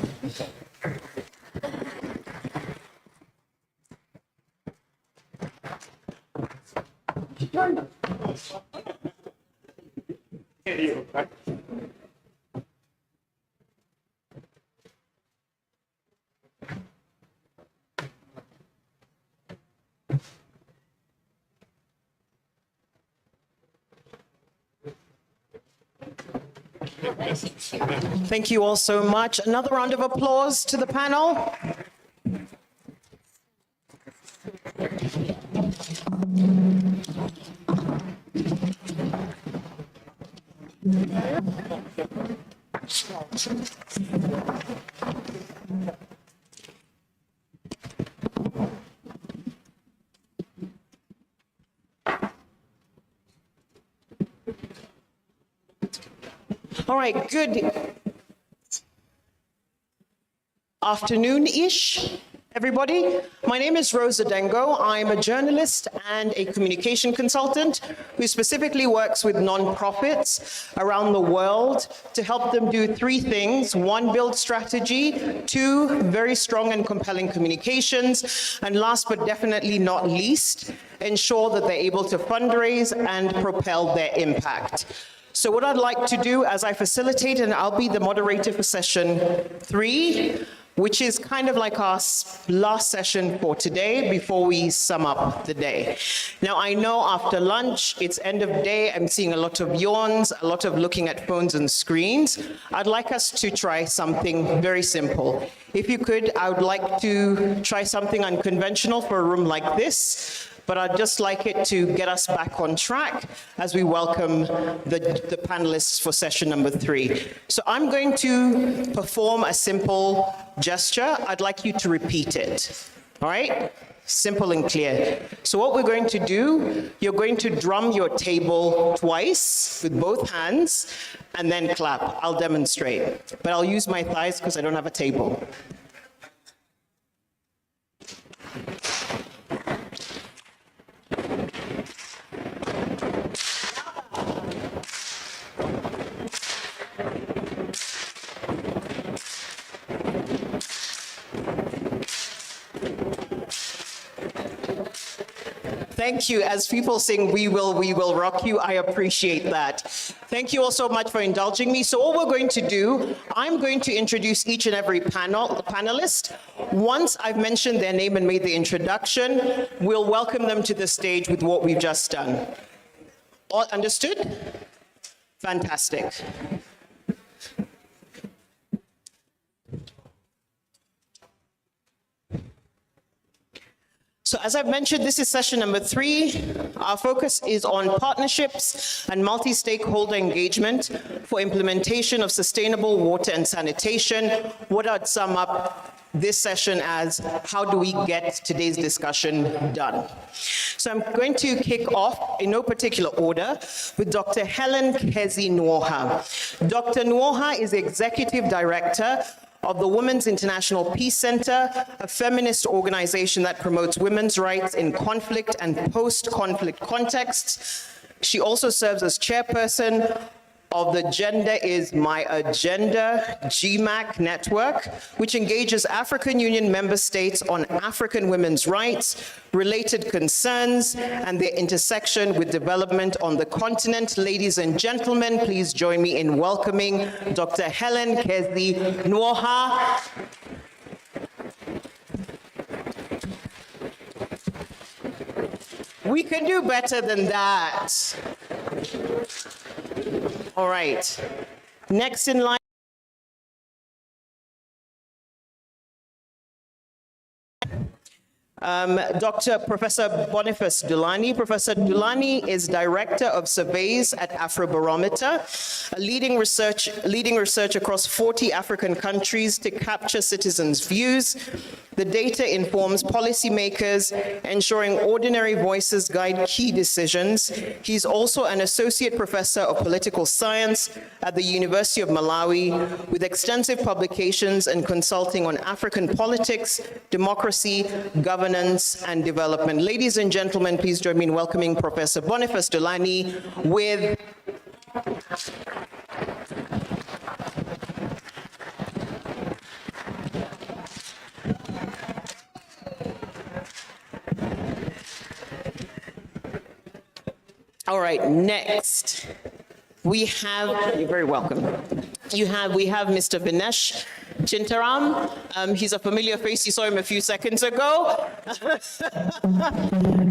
Thank you all so much. Another round of applause to the panel. All right, good afternoon-ish, everybody. My name is Rosa Dengo. I'm a journalist and a communication consultant who specifically works with nonprofits around the world to help them do 3 things. 1, build strategy. 2, very strong and compelling communications. And last but definitely not least, ensure that they're able to fundraise and propel their impact. So what I'd like to do as I facilitate, and I'll be the moderator for session 3, which is kind of like our last session for today before we sum up the day. Now, I know after lunch, it's end of day, I'm seeing a lot of yawns, a lot of looking at phones and screens. I'd like us to try something very simple. If you could, I would like to try something unconventional for a room like this, but I'd just like it to get us back on track as we welcome the panelists for session number 3. So I'm going to perform a simple gesture. I'd like you to repeat it, all right? Simple and clear. So what we're going to do, you're going to drum your table twice with both hands and then clap. I'll demonstrate, but I'll use my thighs because I don't have a table. Thank you. As people sing, we will rock you. I appreciate that. Thank you all so much for indulging me. So all we're going to do, I'm going to introduce each and every panelist. Once I've mentioned their name and made the introduction, we'll welcome them to the stage with what we've just done. All understood? Fantastic. So as I've mentioned, this is session number 3. Our focus is on partnerships and multi-stakeholder engagement for implementation of sustainable water and sanitation. What I'd sum up this session as, how do we get today's discussion done? So I'm going to kick off in no particular order with Dr. Helen Kezi Nwoha. Dr. Nwoha is the Executive Director of the Women's International Peace Center, a feminist organization that promotes women's rights in conflict and post-conflict contexts. She also serves as chairperson of the Gender is My Agenda GMAC network, which engages African Union member states on African women's rights, related concerns, and their intersection with development on the continent. Ladies and gentlemen, please join me in welcoming Dr. Helen Kezi Nwoha. We can do better than that. All right. Next in line. Professor Boniface Dulani. Professor Dulani is Director of Surveys at Afrobarometer, a leading research across 40 African countries to capture citizens' views. The data informs policymakers, ensuring ordinary voices guide key decisions. He's also an Associate Professor of Political Science at the University of Malawi, with extensive publications and consulting on African politics, democracy, governance, and development. Ladies and gentlemen, please join me in welcoming Professor Boniface Dulani with all right, next we have, you're very welcome. We have Mr. Vinesh Chintaram. He's a familiar face. You saw him a few seconds ago.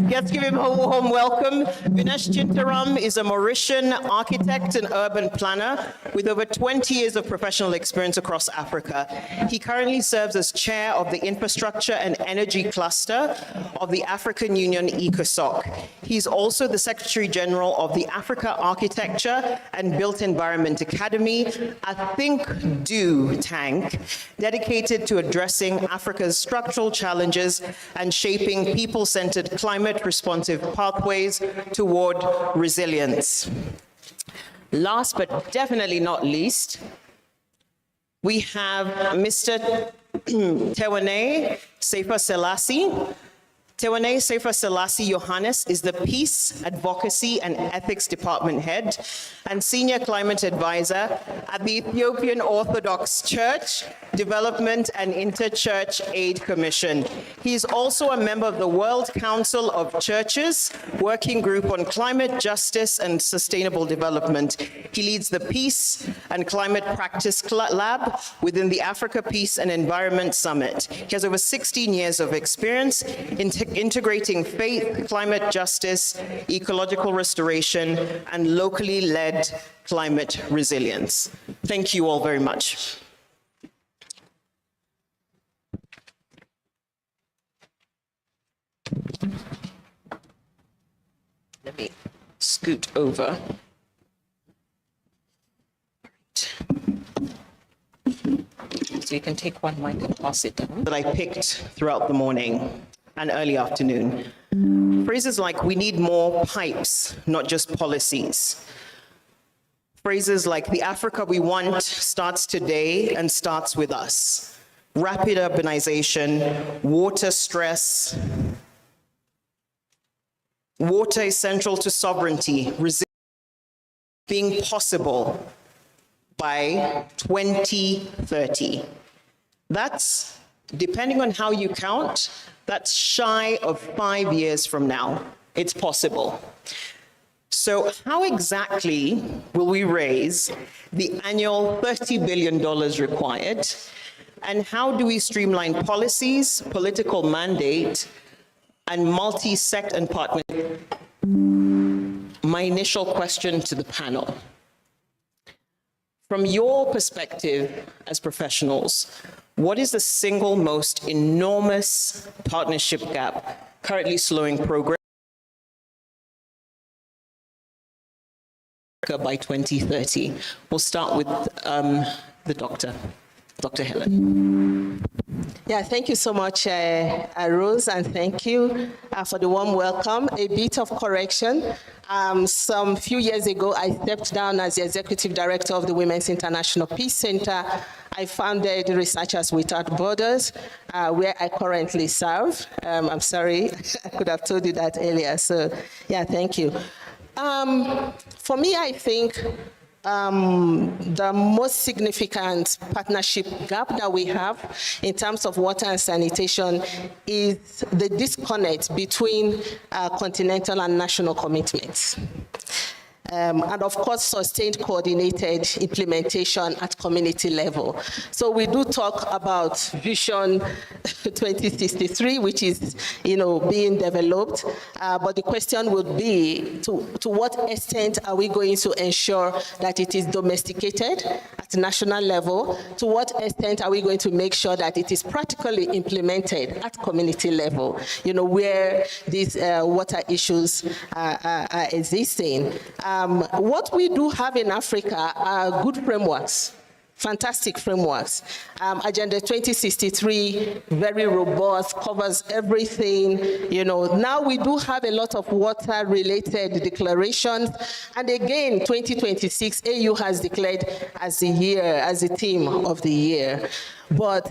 Let's give him a warm welcome. Vinesh Chintaram is a Mauritian architect and urban planner with over 20 years of professional experience across Africa. He currently serves as chair of the Infrastructure and Energy Cluster of the African Union ECOSOCC. He's also the Secretary General of the Africa Architecture and Built Environment Academy, a think-do tank dedicated to addressing Africa's structural challenges and shaping people-centered climate-responsive pathways toward resilience. Last but definitely not least, we have Mr. Tewane Seifa Selassie. Tewane Seifa Selassie Johannes is the Peace, Advocacy, and Ethics Department Head and Senior Climate Advisor at the Ethiopian Orthodox Church Development and Interchurch Aid Commission. He is also a member of the World Council of Churches Working Group on Climate Justice and Sustainable Development. He leads the Peace and Climate Practice Lab within the Africa Peace and Environment Summit. He has over 16 years of experience in integrating faith, climate justice, ecological restoration, and locally led climate resilience. Thank you all very much. Let me scoot over. So you can take one mic and pass it down. That I picked throughout the morning and early afternoon. Phrases like, we need more pipes, not just policies. Phrases like, the Africa we want starts today and starts with us. Rapid urbanization, water stress. Water is central to sovereignty, resilience being possible by 2030. That's, depending on how you count, that's shy of 5 years from now. It's possible. So how exactly will we raise the annual $30 billion required? And how do we streamline policies, political mandate, and multi-sect and partner? My initial question to the panel. From your perspective as professionals, what is the single most enormous partnership gap currently slowing progress by 2030? We'll start with the doctor, Dr. Helen. Yeah, thank you so much, Rose, and thank you for the warm welcome. A bit of correction. Some few years ago, I stepped down as the Executive Director of the Women's International Peace Center. I founded Researchers Without Borders, where I currently serve. I'm sorry, I could have told you that earlier. So, yeah, thank you. For me, I think the most significant partnership gap that we have in terms of water and sanitation is the disconnect between continental and national commitments. And of course, sustained coordinated implementation at community level. So we do talk about Vision 2063, which is, being developed. But the question would be, to what extent are we going to ensure that it is domesticated at national level? To what extent are we going to make sure that it is practically implemented at community level, where these water issues are existing? What we do have in Africa are good frameworks, fantastic frameworks. Agenda 2063, very robust, covers everything. Now we do have a lot of water-related declarations. And again, 2026, AU has declared as the theme of the year. But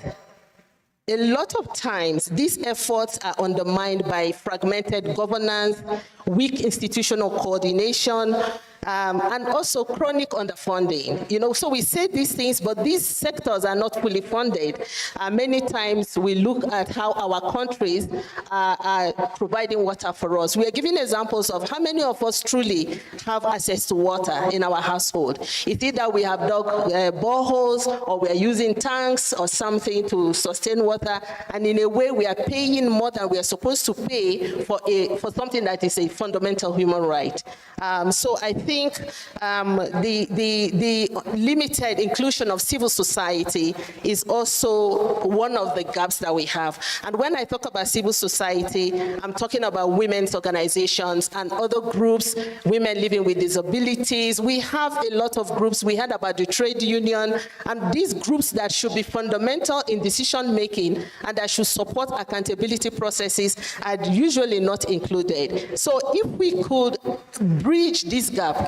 a lot of times, these efforts are undermined by fragmented governance, weak institutional coordination, and also chronic underfunding. So we say these things, but these sectors are not fully funded. Many times we look at how our countries are providing water for us. We are giving examples of how many of us truly have access to water in our household. It's either we have dug boreholes, or we are using tanks or something to sustain water, and in a way we are paying more than we are supposed to pay for something that is a fundamental human right. So I think the limited inclusion of civil society is also one of the gaps that we have. And when I talk about civil society, I'm talking about women's organizations and other groups, women living with disabilities. We have a lot of groups. We heard about the trade union, and these groups that should be fundamental in decision making and that should support accountability processes are usually not included. So if we could bridge this gap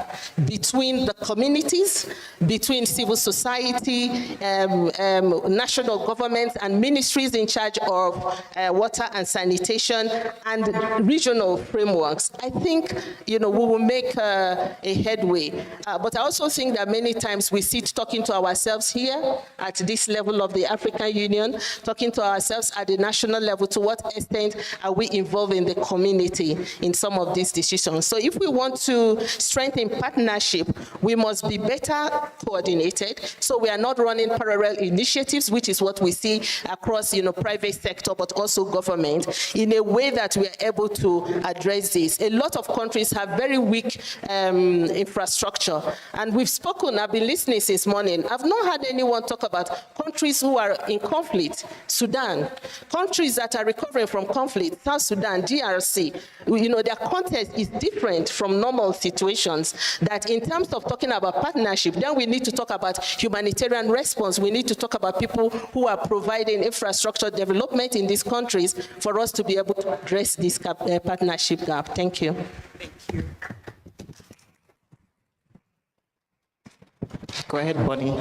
between the communities, between civil society, national governments and ministries in charge of water and sanitation, and regional frameworks, I think we will make a headway. But I also think that many times we sit talking to ourselves here at this level of the African Union, talking to ourselves at the national level. To what extent are we involved in the community in some of these decisions? So if we want to strengthen partnership, we must be better coordinated. So we are not running parallel initiatives, which is what we see across, private sector, but also government, in a way that we are able to address this. A lot of countries have very weak infrastructure, and we've spoken. I've been listening since morning. I've not heard anyone talk about countries who are in conflict. Sudan, countries that are recovering from conflict, South Sudan, DRC. Their context is different from normal situations. That in terms of talking about partnership, then we need to talk about humanitarian response. We need to talk about people who are providing infrastructure development in these countries for us to be able to address this partnership gap. Thank you. Thank you. Go ahead, Bonnie.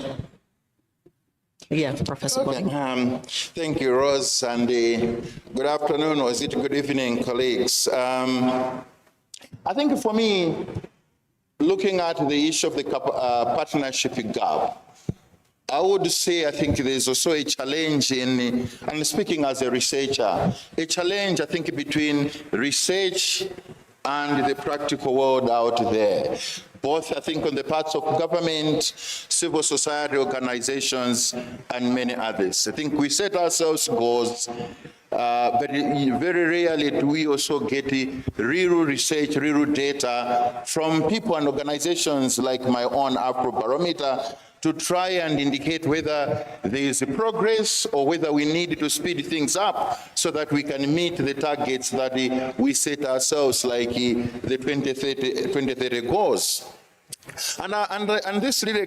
Yeah, Professor Bonnie. Thank you, Rose, and good afternoon, or is it good evening, colleagues? I think for me, looking at the issue of the partnership gap, I would say I think there's also a challenge in, and speaking as a researcher, a challenge I think between research and the practical world out there. Both, I think, on the parts of government, civil society organizations, and many others. I think we set ourselves goals, but very rarely do we also get real research, real data from people and organizations like my own Afrobarometer to try and indicate whether there is progress or whether we need to speed things up so that we can meet the targets that we set ourselves, like the 2030 goals. And this really,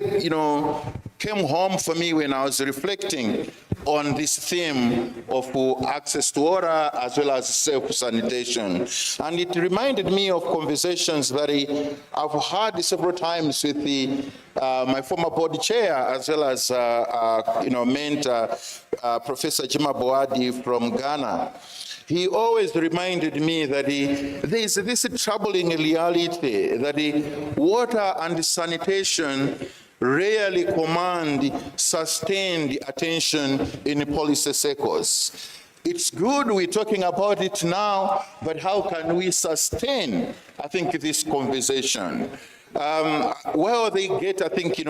came home for me when I was reflecting on this theme of access to water as well as self-sanitation. And it reminded me of conversations that I've had several times with my former board chair, as well as, mentor, Professor Jima Boadi from Ghana. He always reminded me that there is this troubling reality that water and sanitation rarely command sustained attention in policy circles. It's good we're talking about it now, but how can we sustain, I think, this conversation? Well, they get, I think,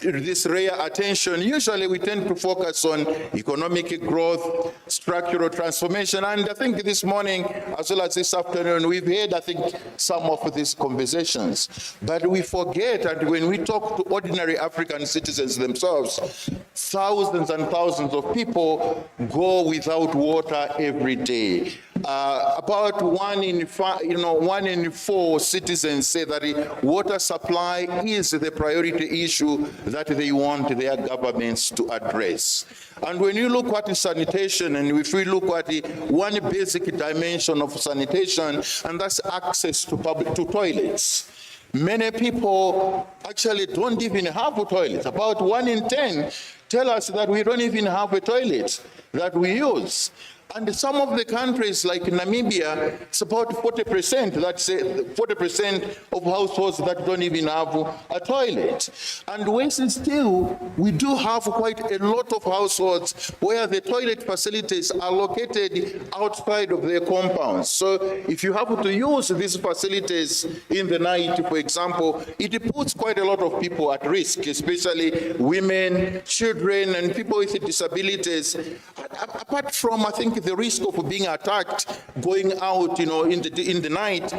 this rare attention. Usually we tend to focus on economic growth, structural transformation, and I think this morning, as well as this afternoon, we've had, I think, some of these conversations. But we forget, and when we talk to ordinary African citizens themselves, thousands and thousands of people go without water every day. About 1 in 4 citizens say that the water supply is the priority issue that they want their governments to address. And when you look at sanitation, and if we look at the one basic dimension of sanitation, and that's access to toilets. Many people actually don't even have a toilet. About 1 in 10 tell us that we don't even have a toilet that we use. And some of the countries like Namibia, it's about 40%, that's 40% of households that don't even have a toilet. And worse still, we do have quite a lot of households where the toilet facilities are located outside of their compounds. So if you have to use these facilities in the night, for example, it puts quite a lot of people at risk, especially women, children, and people with disabilities. Apart from, I think, the risk of being attacked going out, in the night,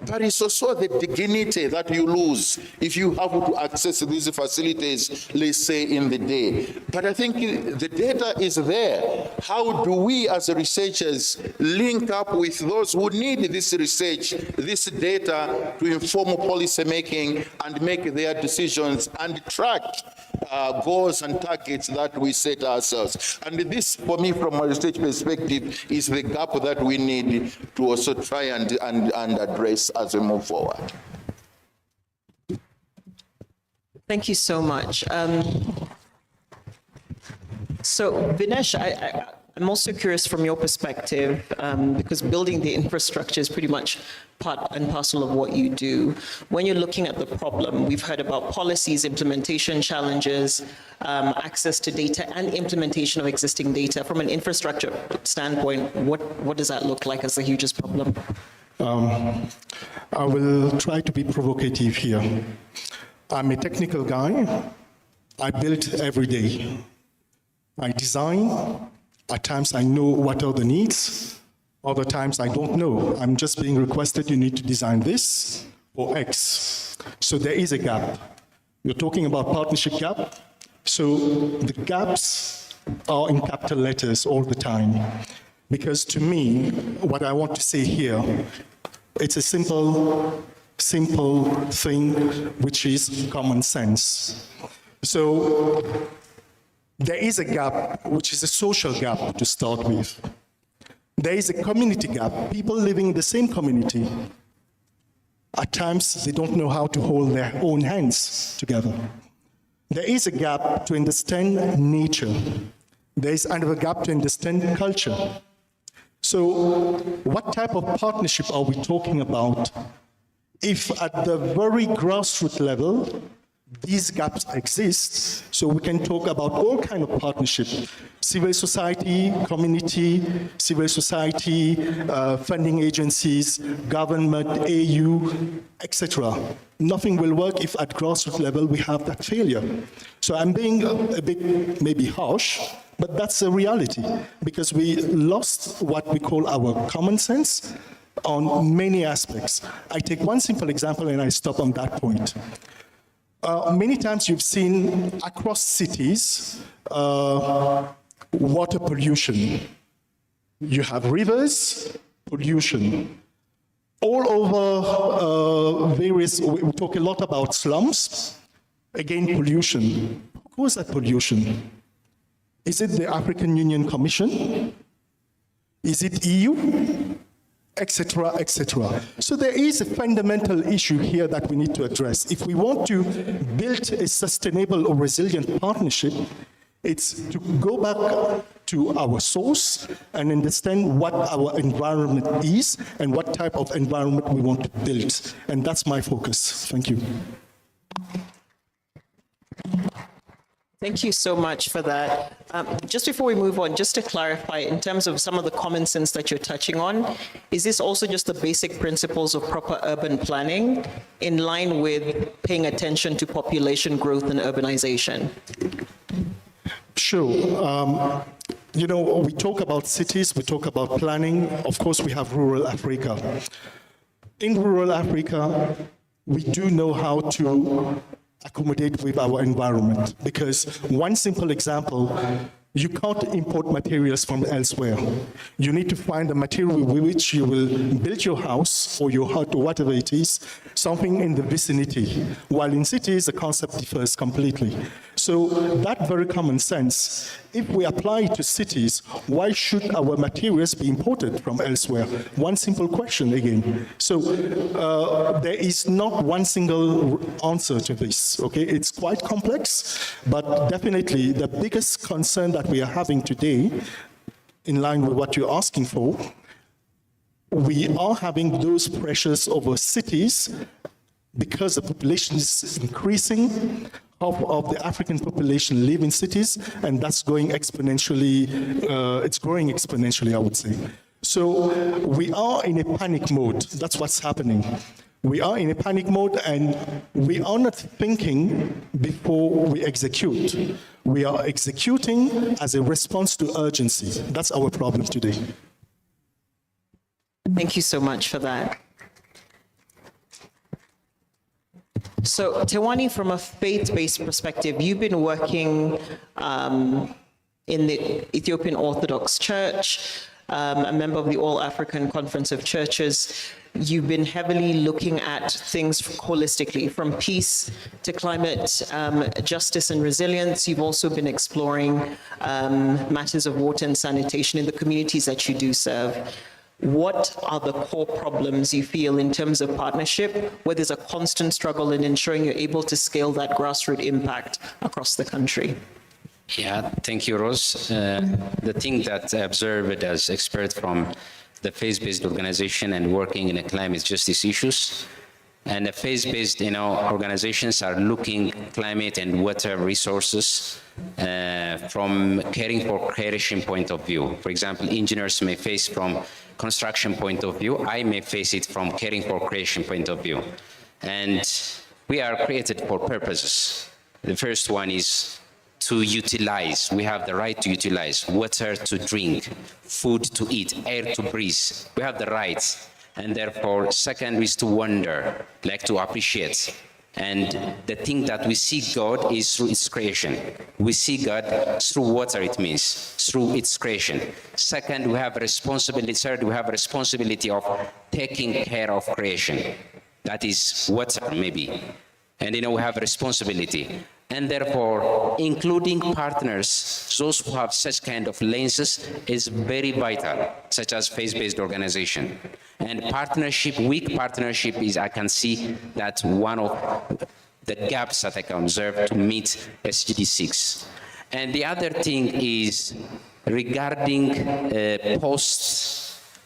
but it's also the dignity that you lose if you have to access these facilities, let's say, in the day. But I think the data is there. How do we as researchers link up with those who need this research, this data, to inform policy making and make their decisions and track goals and targets that we set ourselves? And this, for me, from a research perspective, is the gap that we need to also try and address as we move forward. Thank you so much. So, Vinesh, I'm also curious from your perspective, because building the infrastructure is pretty much part and parcel of what you do. When you're looking at the problem, we've heard about policies, implementation challenges, access to data, and implementation of existing data. From an infrastructure standpoint, what does that look like as the hugest problem? I will try to be provocative here. I'm a technical guy. I build every day. I design. At times I know what are the needs. Other times I don't know. I'm just being requested, you need to design this or X. So there is a gap. You're talking about partnership gap. So the gaps are in capital letters all the time. Because to me, what I want to say here, it's a simple thing, which is common sense. So there is a gap, which is a social gap to start with. There is a community gap, people living in the same community. At times, they don't know how to hold their own hands together. There is a gap to understand nature. There is another gap to understand culture. So what type of partnership are we talking about if at the very grassroots level, these gaps exist, so we can talk about all kind of partnership, civil society, community, civil society, funding agencies, government, AU, etc. Nothing will work if at grassroots level we have that failure. So I'm being a bit maybe harsh, but that's a reality, because we lost what we call our common sense on many aspects. I take one simple example and I stop on that point. Many times you've seen across cities water pollution. You have rivers, pollution. All over various, we talk a lot about slums, again pollution. Who caused that pollution? Is it the African Union Commission? Is it EU? Etc., etc. So there is a fundamental issue here that we need to address. If we want to build a sustainable or resilient partnership, it's to go back to our source and understand what our environment is and what type of environment we want to build. And that's my focus. Thank you. Thank you so much for that. Just before we move on, just to clarify, in terms of some of the common sense that you're touching on, is this also just the basic principles of proper urban planning in line with paying attention to population growth and urbanization? Sure. You know, we talk about cities, we talk about planning. Of course, we have rural Africa. In rural Africa, we do know how to accommodate with our environment, because one simple example, you can't import materials from elsewhere. You need to find a material with which you will build your house or your hut or whatever it is, something in the vicinity, while in cities the concept differs completely. So that very common sense, if we apply it to cities, why should our materials be imported from elsewhere? One simple question again. So there is not one single answer to this, okay? It's quite complex, but definitely the biggest concern that we are having today, in line with what you're asking for, we are having those pressures over cities because the population is increasing. Half of the African population live in cities, and that's going exponentially, it's growing exponentially, I would say. So we are in a panic mode. That's what's happening. We are in a panic mode, and we are not thinking before we execute. We are executing as a response to urgency. That's our problem today. Thank you so much for that. So, Tewani, from a faith-based perspective, you've been working in the Ethiopian Orthodox Church, a member of the All-African Conference of Churches. You've been heavily looking at things holistically, from peace to climate justice and resilience. You've also been exploring matters of water and sanitation in the communities that you do serve. What are the core problems you feel in terms of partnership, where there's a constant struggle in ensuring you're able to scale that grassroots impact across the country? Yeah, thank you, Rose. The thing that I observed as expert from the faith-based organization and working in the climate justice issues, and the faith-based, organizations are looking climate and water resources from caring for creation point of view. For example, engineers may face from construction point of view. I may face it from caring for creation point of view. And we are created for purposes. The first one is to utilize. We have the right to utilize water to drink, food to eat, air to breathe. We have the right. And therefore, second is to wonder, like to appreciate. And the thing that we see God is through its creation. We see God through water, it means, through its creation. Second, we have responsibility. Third, we have responsibility of taking care of creation. That is water, maybe. And we have responsibility. And therefore, including partners, those who have such kind of lenses is very vital, such as faith-based organization. And partnership, weak partnership is, I can see that one of the gaps that I can observe to meet SDG 6. And the other thing is regarding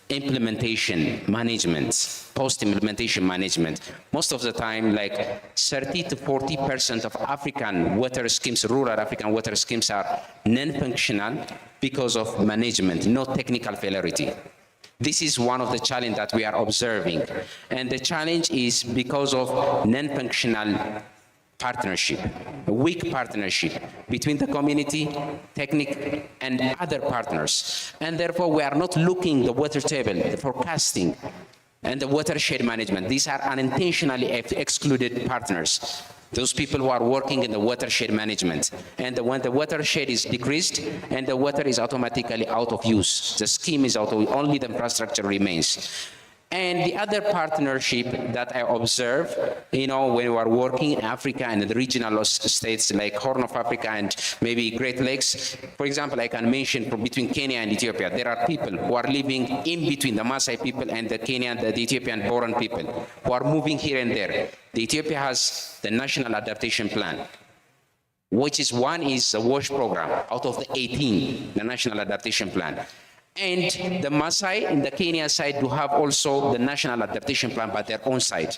implementation management, post-implementation management. Most of the time, like 30 to 40% of African water schemes, rural African water schemes are non-functional because of management, no technical failurity. This is one of the challenges that we are observing. And the challenge is because of non-functional partnership, a weak partnership between the community, technique, and other partners. And therefore, we are not looking the water table, the forecasting, and the watershed management. These are unintentionally excluded partners. Those people who are working in the watershed management. And when the watershed is decreased and the water is automatically out of use, the scheme is out of use, only the infrastructure remains. And the other partnership that I observe, when we are working in Africa and the regional states like Horn of Africa and maybe Great Lakes, for example, I can mention between Kenya and Ethiopia, there are people who are living in between the Maasai people and the Kenyan, the Ethiopian Boran people who are moving here and there. The Ethiopia has the National Adaptation Plan, which is one is a WASH program out of the 18, the National Adaptation Plan. And the Maasai in the Kenya side do have also the National Adaptation Plan by their own side.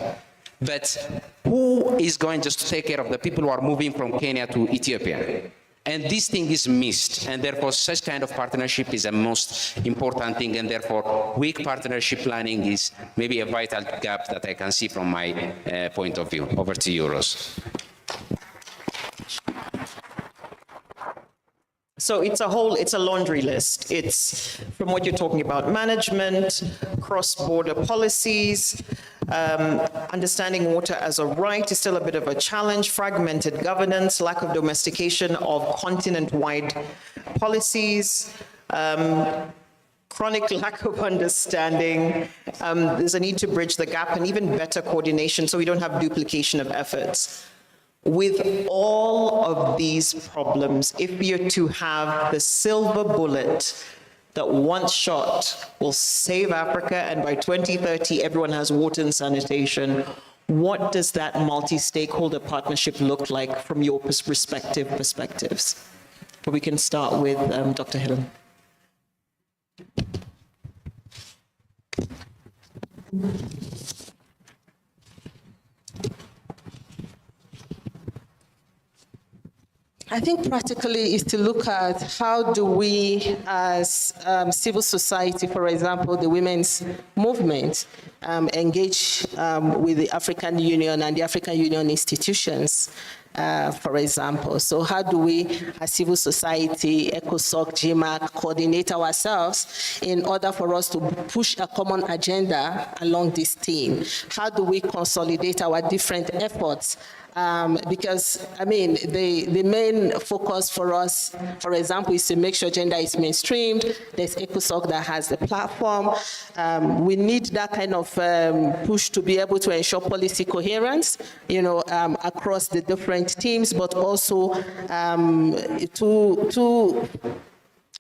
But who is going just to take care of the people who are moving from Kenya to Ethiopia? And this thing is missed, and therefore such kind of partnership is the most important thing, and therefore weak partnership planning is maybe a vital gap that I can see from my point of view. Over to you, Rose. So it's a laundry list. It's from what you're talking about, management, cross-border policies, understanding water as a right is still a bit of a challenge, fragmented governance, lack of domestication of continent-wide policies, chronic lack of understanding. There's a need to bridge the gap and even better coordination so we don't have duplication of efforts. With all of these problems, if you're to have the silver bullet that once shot will save Africa and by 2030 everyone has water and sanitation, what does that multi-stakeholder partnership look like from your respective perspectives? But we can start with Dr. Helen. I think practically is to look at how do we as civil society, for example, the women's movement, engage with the African Union and the African Union institutions, for example. So how do we, as civil society, ECOSOCC, GMAC, coordinate ourselves in order for us to push a common agenda along this theme? How do we consolidate our different efforts? Because, I mean, the main focus for us, for example, is to make sure gender is mainstreamed. There's ECOSOCC that has the platform. We need that kind of push to be able to ensure policy coherence, across the different teams, but also to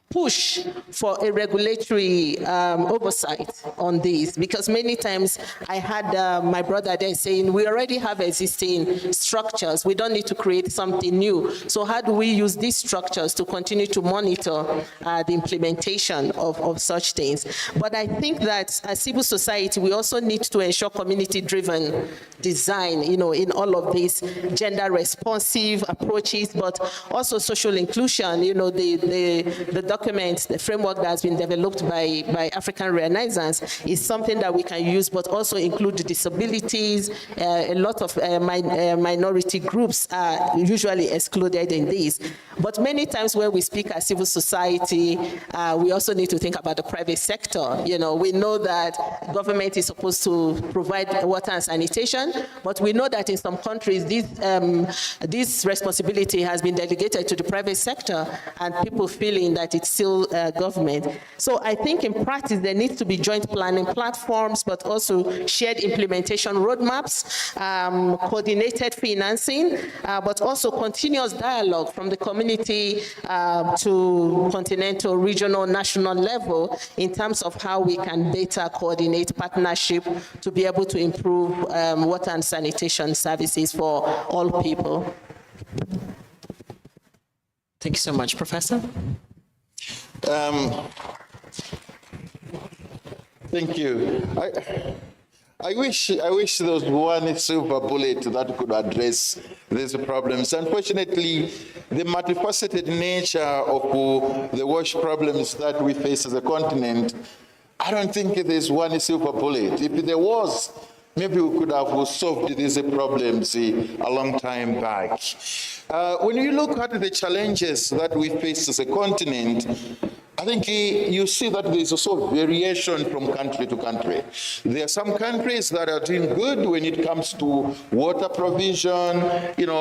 push for a regulatory oversight on this, because many times I had my brother there saying, we already have existing structures, we don't need to create something new. So how do we use these structures to continue to monitor the implementation of such things? But I think that as civil society, we also need to ensure community-driven design, in all of these gender responsive approaches, but also social inclusion, the document, the framework that has been developed by African Renaissance is something that we can use, but also include disabilities. A lot of minority groups are usually excluded in these. But many times when we speak as civil society, we also need to think about the private sector. We know that government is supposed to provide water and sanitation, but we know that in some countries, this responsibility has been delegated to the private sector, and people feeling that it's still government. So I think in practice, there needs to be joint planning platforms, but also shared implementation roadmaps, coordinated financing, but also continuous dialogue from the community to continental, regional, national level in terms of how we can better coordinate partnership to be able to improve water and sanitation services for all people. Thank you so much, Professor. Thank you. I wish there was one silver bullet that could address these problems. Unfortunately, the multifaceted nature of the wash problems that we face as a continent, I don't think there's one silver bullet. If there was, maybe we could have solved these problems a long time back. When you look at the challenges that we face as a continent, I think you see that there's also variation from country to country. There are some countries that are doing good when it comes to water provision,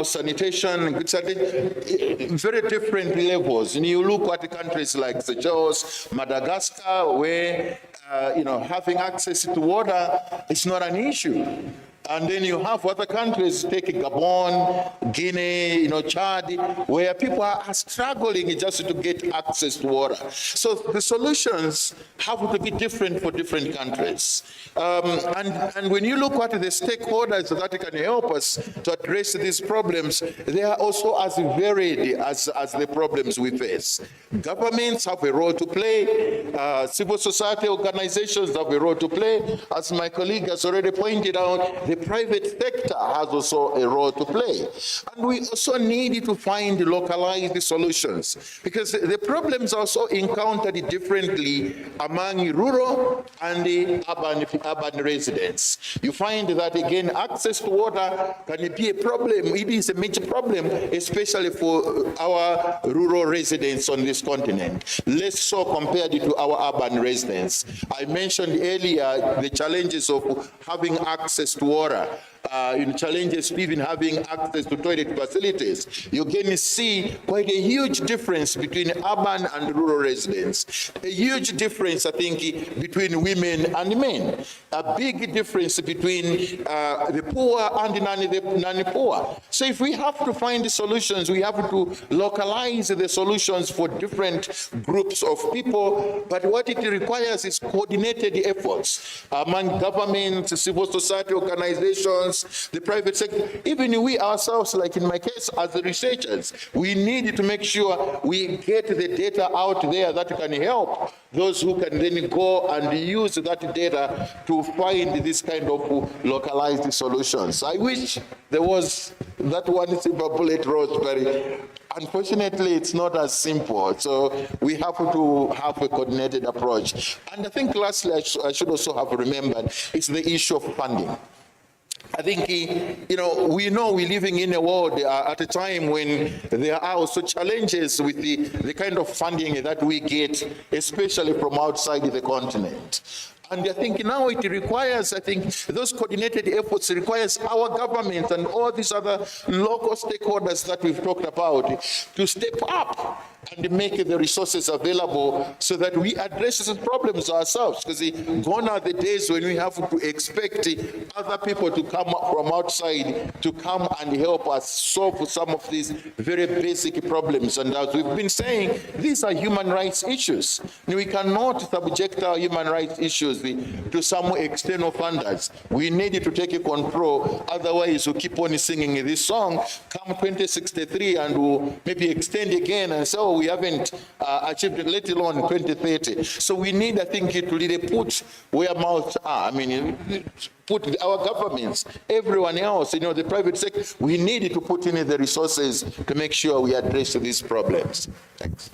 sanitation, good sanitation, very different levels. And you look at countries like Seychelles, Madagascar, where having access to water is not an issue. And then you have other countries, take Gabon, Guinea, Chad, where people are struggling just to get access to water. So the solutions have to be different for different countries. And when you look at the stakeholders that can help us to address these problems, they are also as varied as the problems we face. Governments have a role to play. Civil society organizations have a role to play. As my colleague has already pointed out, the private sector has also a role to play. And we also need to find localized solutions, because the problems are also encountered differently among rural and the urban residents. You find that, again, access to water can be a problem. It is a major problem, especially for our rural residents on this continent, less so compared to our urban residents. I mentioned earlier the challenges of having access to water, challenges to even having access to toilet facilities. You can see quite a huge difference between urban and rural residents. A huge difference, I think, between women and men. A big difference between the poor and the non-poor. So if we have to find solutions, we have to localize the solutions for different groups of people. But what it requires is coordinated efforts among governments, civil society organizations, the private sector, even we ourselves, like in my case, as the researchers, we need to make sure we get the data out there that can help those who can then go and use that data to find this kind of localized solutions. I wish there was that one silver bullet, Rose, but unfortunately, it's not as simple. So we have to have a coordinated approach. And I think lastly, I should also have remembered, it's the issue of funding. I think, we know we're living in a world at a time when there are also challenges with the kind of funding that we get, especially from outside the continent. And I think now it requires, those coordinated efforts requires our government and all these other local stakeholders that we've talked about to step up and make the resources available so that we address these problems ourselves. Because gone are the days when we have to expect other people to come up from outside to come and help us solve some of these very basic problems. And as we've been saying, these are human rights issues. We cannot subject our human rights issues to some external funders. We need to take control, otherwise we'll keep on singing this song, come 2063 and we'll maybe extend again and say, we haven't achieved it, let alone 2030. So we need, to really put where mouths are. Put our governments, everyone else, the private sector, we need to put in the resources to make sure we address these problems. Thanks.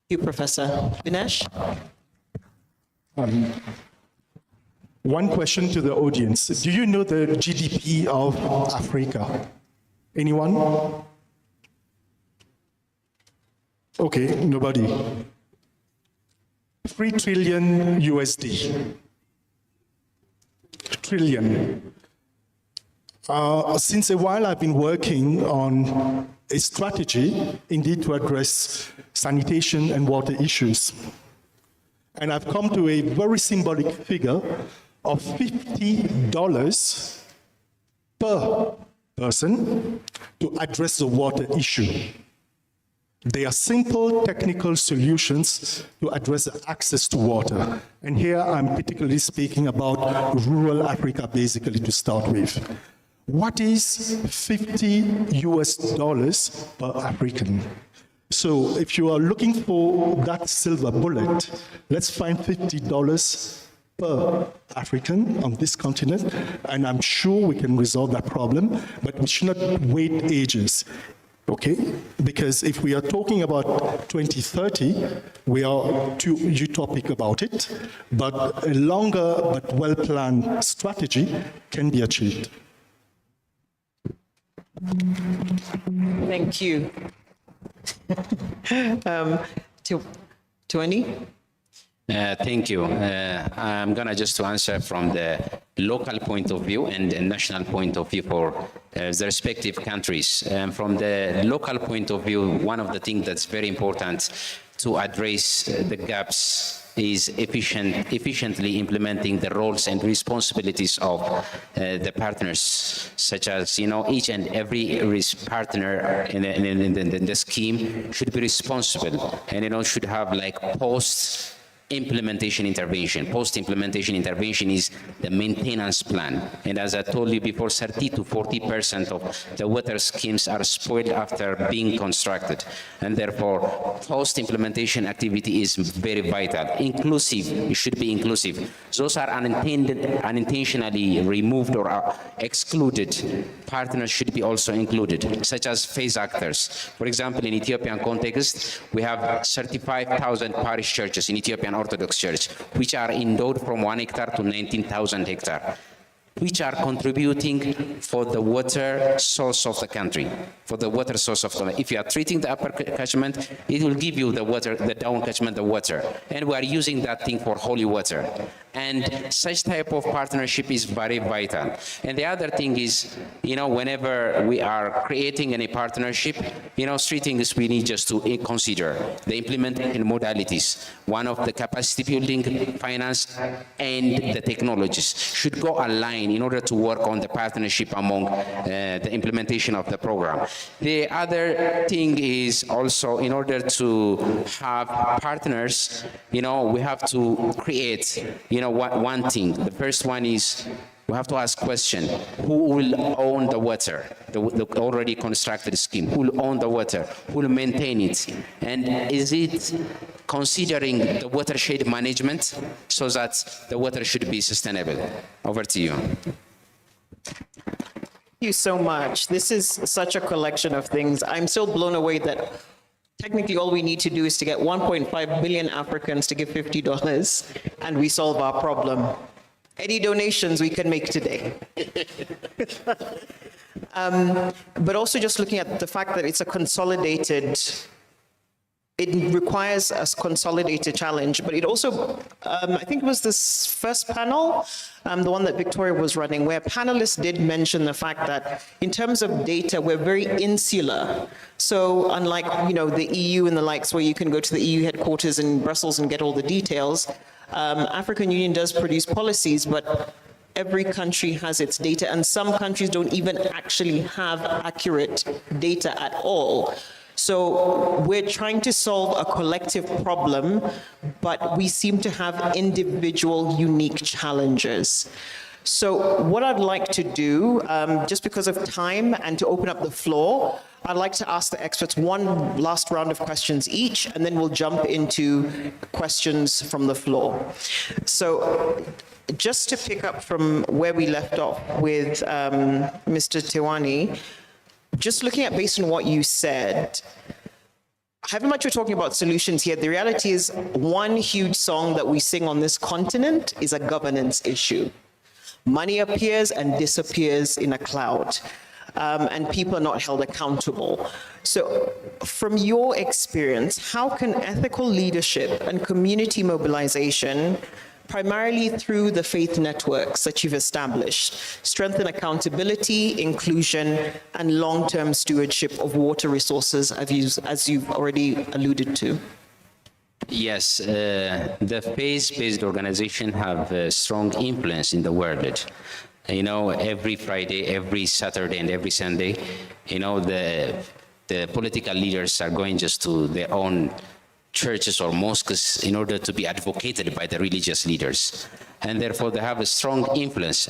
Thank you, Professor. Dinesh? One question to the audience. Do you know the GDP of Africa? Anyone? Okay, nobody. 3 trillion USD. Trillion. Since a while, I've been working on a strategy, indeed, to address sanitation and water issues. And I've come to a very symbolic figure of $50 per person to address the water issue. They are simple technical solutions to address access to water. And here I'm particularly speaking about rural Africa, basically, to start with. What is $50 per African? So if you are looking for that silver bullet, let's find $50 per African on this continent, and I'm sure we can resolve that problem, but we should not wait ages. Okay, because if we are talking about 2030, we are too utopic about it, but a longer but well-planned strategy can be achieved. Thank you. Tuani? Thank you. I'm gonna just to answer from the local point of view and the national point of view for the respective countries. From the local point of view, one of the things that's very important to address the gaps is efficiently implementing the roles and responsibilities of the partners, such as, each and every partner in the scheme should be responsible and, should have like post-implementation intervention. Post-implementation intervention is the maintenance plan. And as I told you before, 30 to 40% of the water schemes are spoiled after being constructed. And therefore, post-implementation activity is very vital. Inclusive, it should be inclusive. Those are unintentionally removed or are excluded. Partners should be also included, such as phase actors. For example, in Ethiopian context, we have 35,000 parish churches in Ethiopian Orthodox Church, which are endowed from 1 hectare to 19,000 hectares, which are contributing for the water source of the country, for the water source of the. If you are treating the upper catchment, it will give you the water, the down catchment, the water. And we are using that thing for holy water. And such type of partnership is very vital. And the other thing is, whenever we are creating any partnership, three things we need just to consider: the implementation modalities, one of the capacity building, finance, and the technologies should go aligned in order to work on the partnership among the implementation of the program. The other thing is also, in order to have partners, we have to create, one thing. The first one is we have to ask question: who will own the water? The already constructed scheme. Who will own the water? Who will maintain it? And is it considering the watershed management so that the water should be sustainable? Over to you. Thank you so much. This is such a collection of things. I'm still blown away that technically all we need to do is to get 1.5 billion Africans to give $50 and we solve our problem. Any donations we can make today. But also just looking at the fact that it's a consolidated, it requires a consolidated challenge, but it also, I think it was this first panel, the one that Victoria was running, where panelists did mention the fact that in terms of data, we're very insular. So unlike, the EU and the likes, where you can go to the EU headquarters in Brussels and get all the details, African Union does produce policies, but every country has its data, and some countries don't even actually have accurate data at all. So we're trying to solve a collective problem, but we seem to have individual unique challenges. So what I'd like to do, just because of time and to open up the floor, I'd like to ask the experts one last round of questions each, and then we'll jump into questions from the floor. So just to pick up from where we left off with Mr. Tewani, just looking at based on what you said, however much we're talking about solutions here, the reality is one huge song that we sing on this continent is a governance issue. Money appears and disappears in a cloud, and people are not held accountable. So from your experience, how can ethical leadership and community mobilization, primarily through the faith networks that you've established, strengthen accountability, inclusion, and long-term stewardship of water resources, as you've already alluded to? Yes, the faith-based organization have a strong influence in the world. Every Friday, every Saturday, and every Sunday, the political leaders are going just to their own churches or mosques in order to be advocated by the religious leaders. and therefore they have a strong influence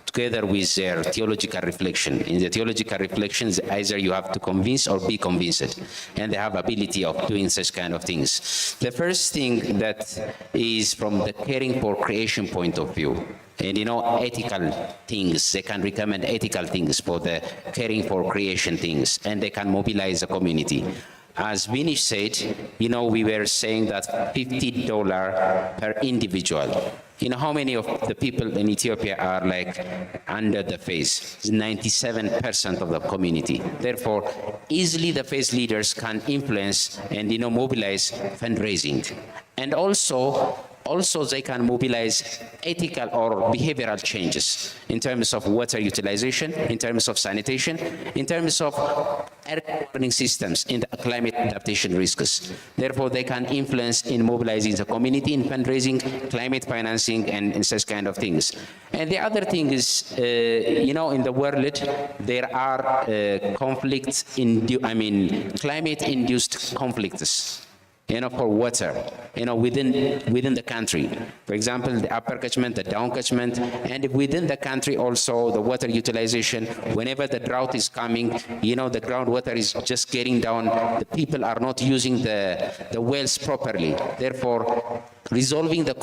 together with their theological reflection. In the theological reflections, either you have to convince or be convinced, and they have ability of doing such kind of things. The first thing that is from the caring for creation point of view, and ethical things, they can recommend ethical things for the caring for creation things, and they can mobilize the community. As Vinish said, we were saying that $50 per individual. How many of the people in Ethiopia are under the faith? 97% of the community. Therefore, easily the faith leaders can influence and mobilize fundraising. And also they can mobilize ethical or behavioral changes in terms of water utilization, in terms of sanitation, in terms of air warning systems in the climate adaptation risks. Therefore, they can influence in mobilizing the community in fundraising, climate financing, and such kind of things. And the other thing is, in the world, there are climate-induced conflicts. For water, within the country. For example, the upper catchment, the down catchment, and within the country also the water utilization. Whenever the drought is coming, the groundwater is just getting down. The people are not using the wells properly. Therefore, resolving the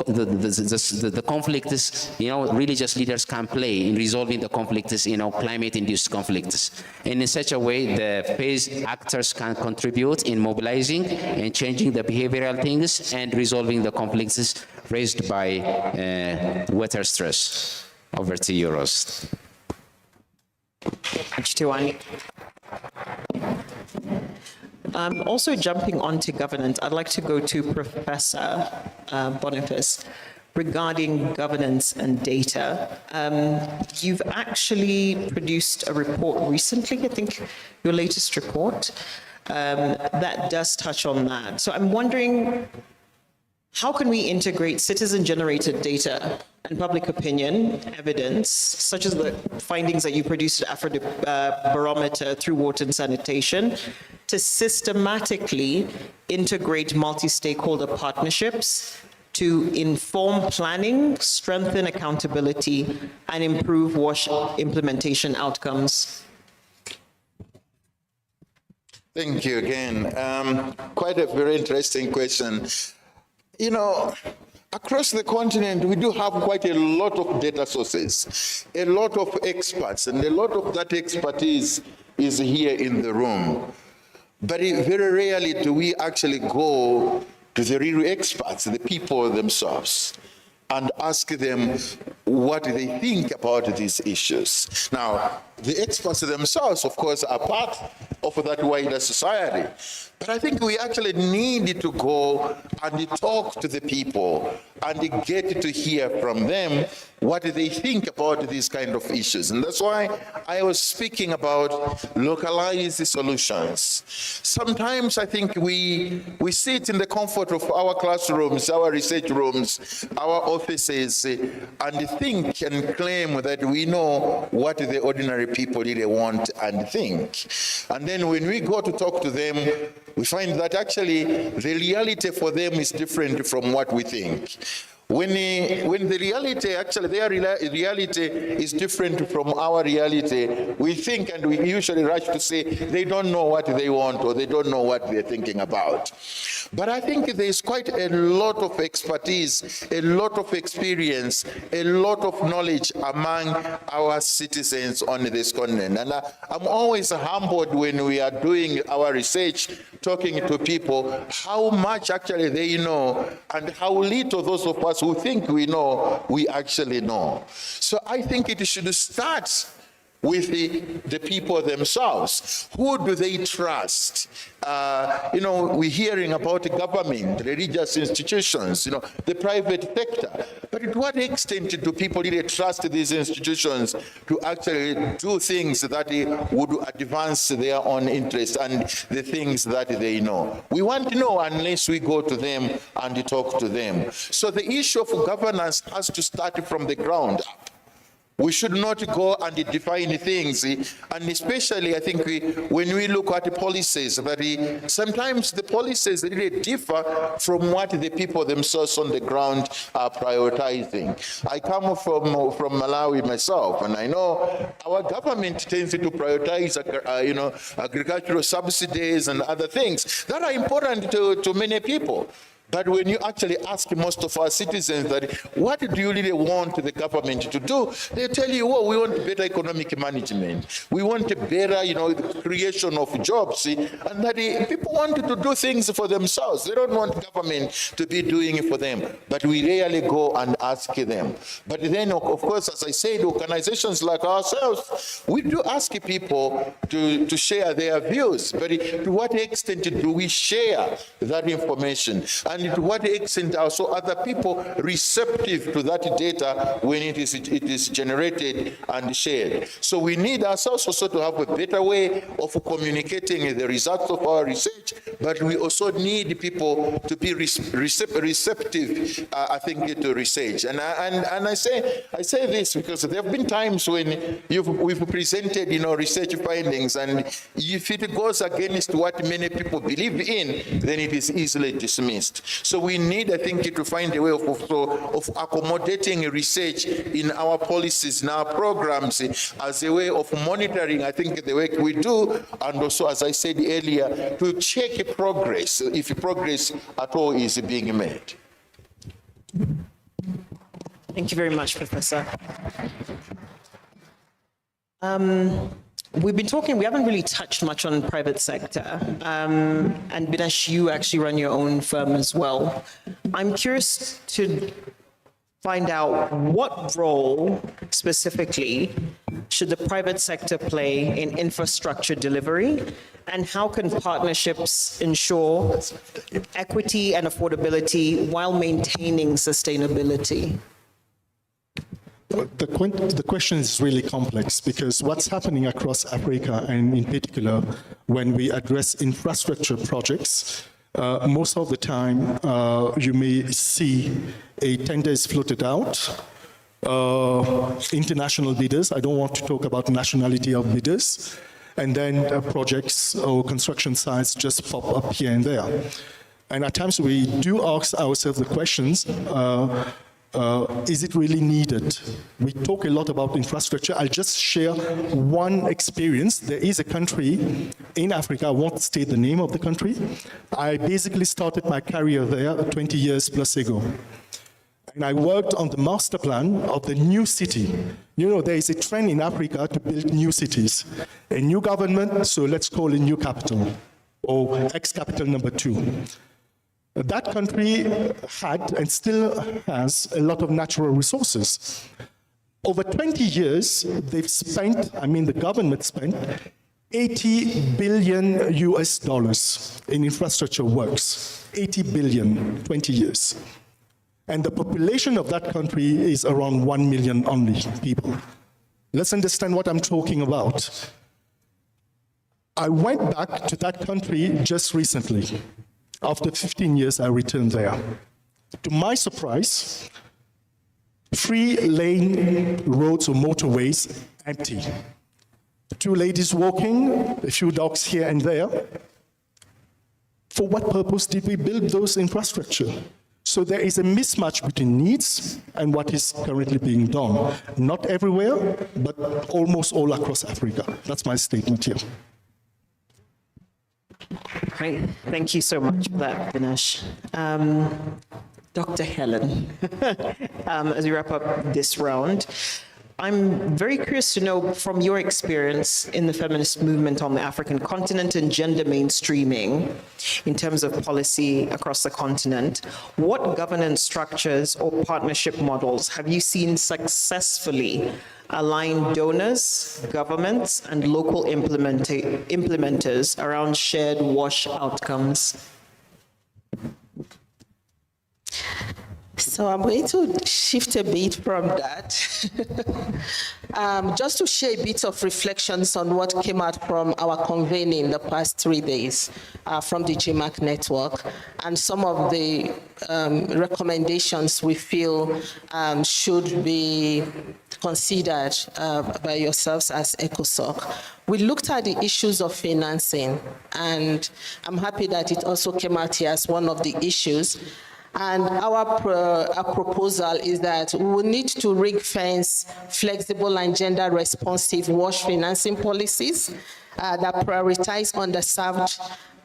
conflicts, religious leaders can play in resolving the conflicts, climate-induced conflicts. And in such a way, the faith actors can contribute in mobilizing and changing the behavioral things and resolving the conflicts raised by water stress. Over to you, Rose. Also jumping onto governance, I'd like to go to Professor Boniface regarding governance and data. You've actually produced a report recently, I think your latest report, that does touch on that. So I'm wondering, how can we integrate citizen-generated data and public opinion evidence, such as the findings that you produced at Afro Barometer through water and sanitation, to systematically integrate multi-stakeholder partnerships to inform planning, strengthen accountability, and improve WASH implementation outcomes? Thank you again. Quite a very interesting question. Across the continent, we do have quite a lot of data sources, a lot of experts, and a lot of that expertise is here in the room. But very rarely do we actually go to the real experts, the people themselves, and ask them what they think about these issues. Now, the experts themselves, of course, are part of that wider society. But I think we actually need to go and talk to the people and get to hear from them what they think about these kind of issues. And that's why I was speaking about localized solutions. Sometimes I think we sit in the comfort of our classrooms, our research rooms, our offices, and think and claim that we know what the ordinary people really want and think. And then when we go to talk to them, we find that actually the reality for them is different from what we think. When the reality, actually their reality is different from our reality, we think and we usually rush to say they don't know what they want or they don't know what they're thinking about. But I think there's quite a lot of expertise, a lot of experience, a lot of knowledge among our citizens on this continent. And I'm always humbled when we are doing our research, talking to people, how much actually they know and how little those of us who think we know, we actually know. So I think it should start with the people themselves. Who do they trust? We're hearing about the government, religious institutions, the private sector. But to what extent do people really trust these institutions to actually do things that would advance their own interests and the things that they know? We want to know unless we go to them and talk to them. So the issue of governance has to start from the ground up. We should not go and define things, and especially I think when we look at the policies, that sometimes the policies really differ from what the people themselves on the ground are prioritizing. I come from Malawi myself, and I know our government tends to prioritize, agricultural subsidies and other things that are important to many people. But when you actually ask most of our citizens that, what do you really want the government to do? They tell you, well, we want better economic management. We want better, the creation of jobs. And that people want to do things for themselves. They don't want government to be doing it for them. But we rarely go and ask them. But then, of course, as I said, organizations like ourselves, we do ask people to share their views. But to what extent do we share that information? And to what extent are also other people receptive to that data when it is generated and shared? So we need ourselves also to have a better way of communicating the results of our research, but we also need people to be receptive, I think, to research. And I say this because there have been times when we've presented, research findings, and if it goes against what many people believe in, then it is easily dismissed. So we need, I think, to find a way of accommodating research in our policies, in our programs, as a way of monitoring, I think, the work we do, and also, as I said earlier, to check progress, if progress at all is being made. Thank you very much, Professor. We've been talking, we haven't really touched much on private sector. And Binesh, you actually run your own firm as well. I'm curious to find out what role specifically should the private sector play in infrastructure delivery, and how can partnerships ensure equity and affordability while maintaining sustainability? The question is really complex because what's happening across Africa, and in particular, when we address infrastructure projects, most of the time you may see a tender is floated out, international bidders, I don't want to talk about nationality of bidders, and then projects or construction sites just pop up here and there. And at times we do ask ourselves the questions, is it really needed? We talk a lot about infrastructure. I'll just share one experience. There is a country in Africa, I won't state the name of the country. I basically started my career there 20 years plus ago. And I worked on the master plan of the new city. There is a trend in Africa to build new cities. A new government, so let's call it new capital, or ex-capital number 2. That country had and still has a lot of natural resources. Over 20 years, they've spent, the government spent $80 billion US in infrastructure works. 80 billion, 20 years. And the population of that country is around 1 million only people. Let's understand what I'm talking about. I went back to that country just recently. After 15 years, I returned there. To my surprise, 3-lane roads or motorways empty. 2 ladies walking, a few dogs here and there. For what purpose did we build those infrastructure? So there is a mismatch between needs and what is currently being done. Not everywhere, but almost all across Africa. That's my statement here. Great. Thank you so much for that, Binesh. Dr. Helen, as we wrap up this round, I'm very curious to know from your experience in the feminist movement on the African continent and gender mainstreaming in terms of policy across the continent, what governance structures or partnership models have you seen successfully align donors, governments, and local implementers around shared WASH outcomes? So I'm going to shift a bit from that, just to share a bit of reflections on what came out from our convening the past 3 days from the GMAC network, and some of the recommendations we feel should be considered by yourselves as ECOSOCC. We looked at the issues of financing, and I'm happy that it also came out here as one of the issues. And our proposal is that we will need to ring-fence flexible and gender-responsive WASH financing policies that prioritize underserved,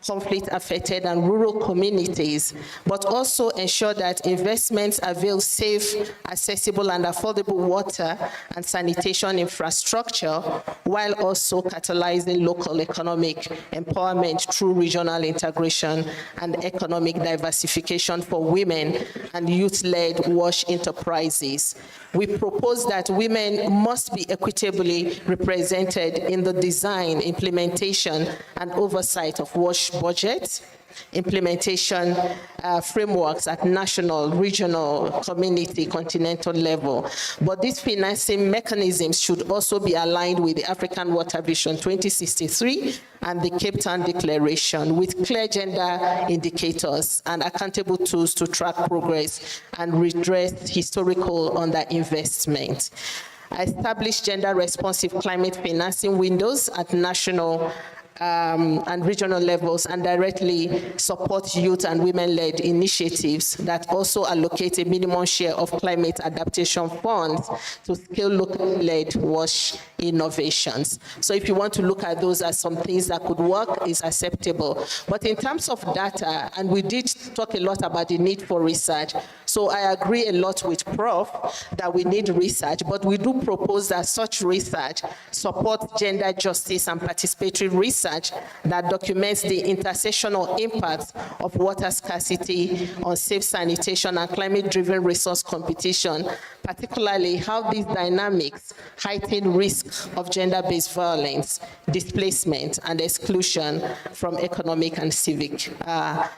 conflict-affected and rural communities, but also ensure that investments avail safe, accessible and affordable water and sanitation infrastructure, while also catalyzing local economic empowerment through regional integration and economic diversification for women and youth-led WASH enterprises. We propose that women must be equitably represented in the design, implementation, and oversight of WASH budgets, implementation frameworks at national, regional, community, continental level. But these financing mechanisms should also be aligned with the African Water Vision 2063 and the Cape Town Declaration, with clear gender indicators and accountable tools to track progress and redress historical underinvestment. Establish gender-responsive climate financing windows at national and regional levels, and directly support youth and women-led initiatives that also allocate a minimum share of climate adaptation funds to scale local-led WASH innovations. So if you want to look at those as some things that could work, is acceptable. But in terms of data, and we did talk a lot about the need for research, so I agree a lot with Prof that we need research, but we do propose that such research supports gender justice and participatory research that documents the intersectional impacts of water scarcity on safe sanitation and climate-driven resource competition, particularly how these dynamics heighten risk of gender-based violence, displacement, and exclusion from economic and civic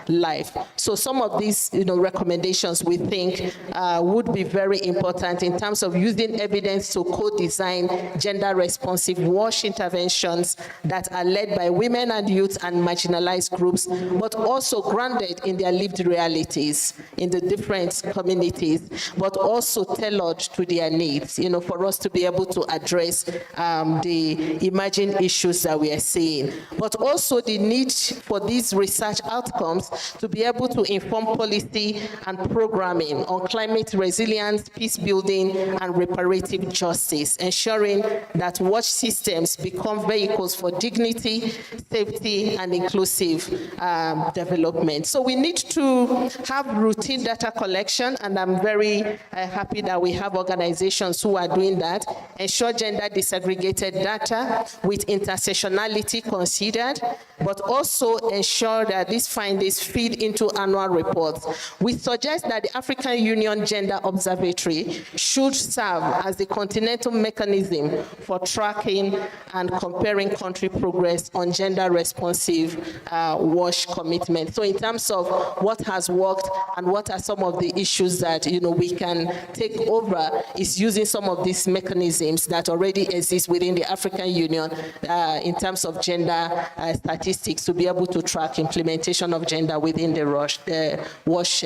life. So some of these recommendations we think would be very important in terms of using evidence to co-design gender-responsive WASH interventions that are led by women and youth and marginalized groups, but also grounded in their lived realities in the different communities, but also tailored to their needs, for us to be able to address the emerging issues that we are seeing. But also the need for these research outcomes to be able to inform policy and programming on climate resilience, peace building, and reparative justice, ensuring that WASH systems become vehicles for dignity, safety, and inclusive development. So we need to have routine data collection, and I'm very happy that we have organizations who are doing that. Ensure gender disaggregated data with intersectionality considered, but also ensure that these findings feed into annual reports. We suggest that the African Union Gender Observatory should serve as the continental mechanism for tracking and comparing country progress on gender-responsive WASH commitment. So in terms of what has worked and what are some of the issues that we can take over, is using some of these mechanisms that already exist within the African Union in terms of gender statistics to be able to track implementation of gender within the WASH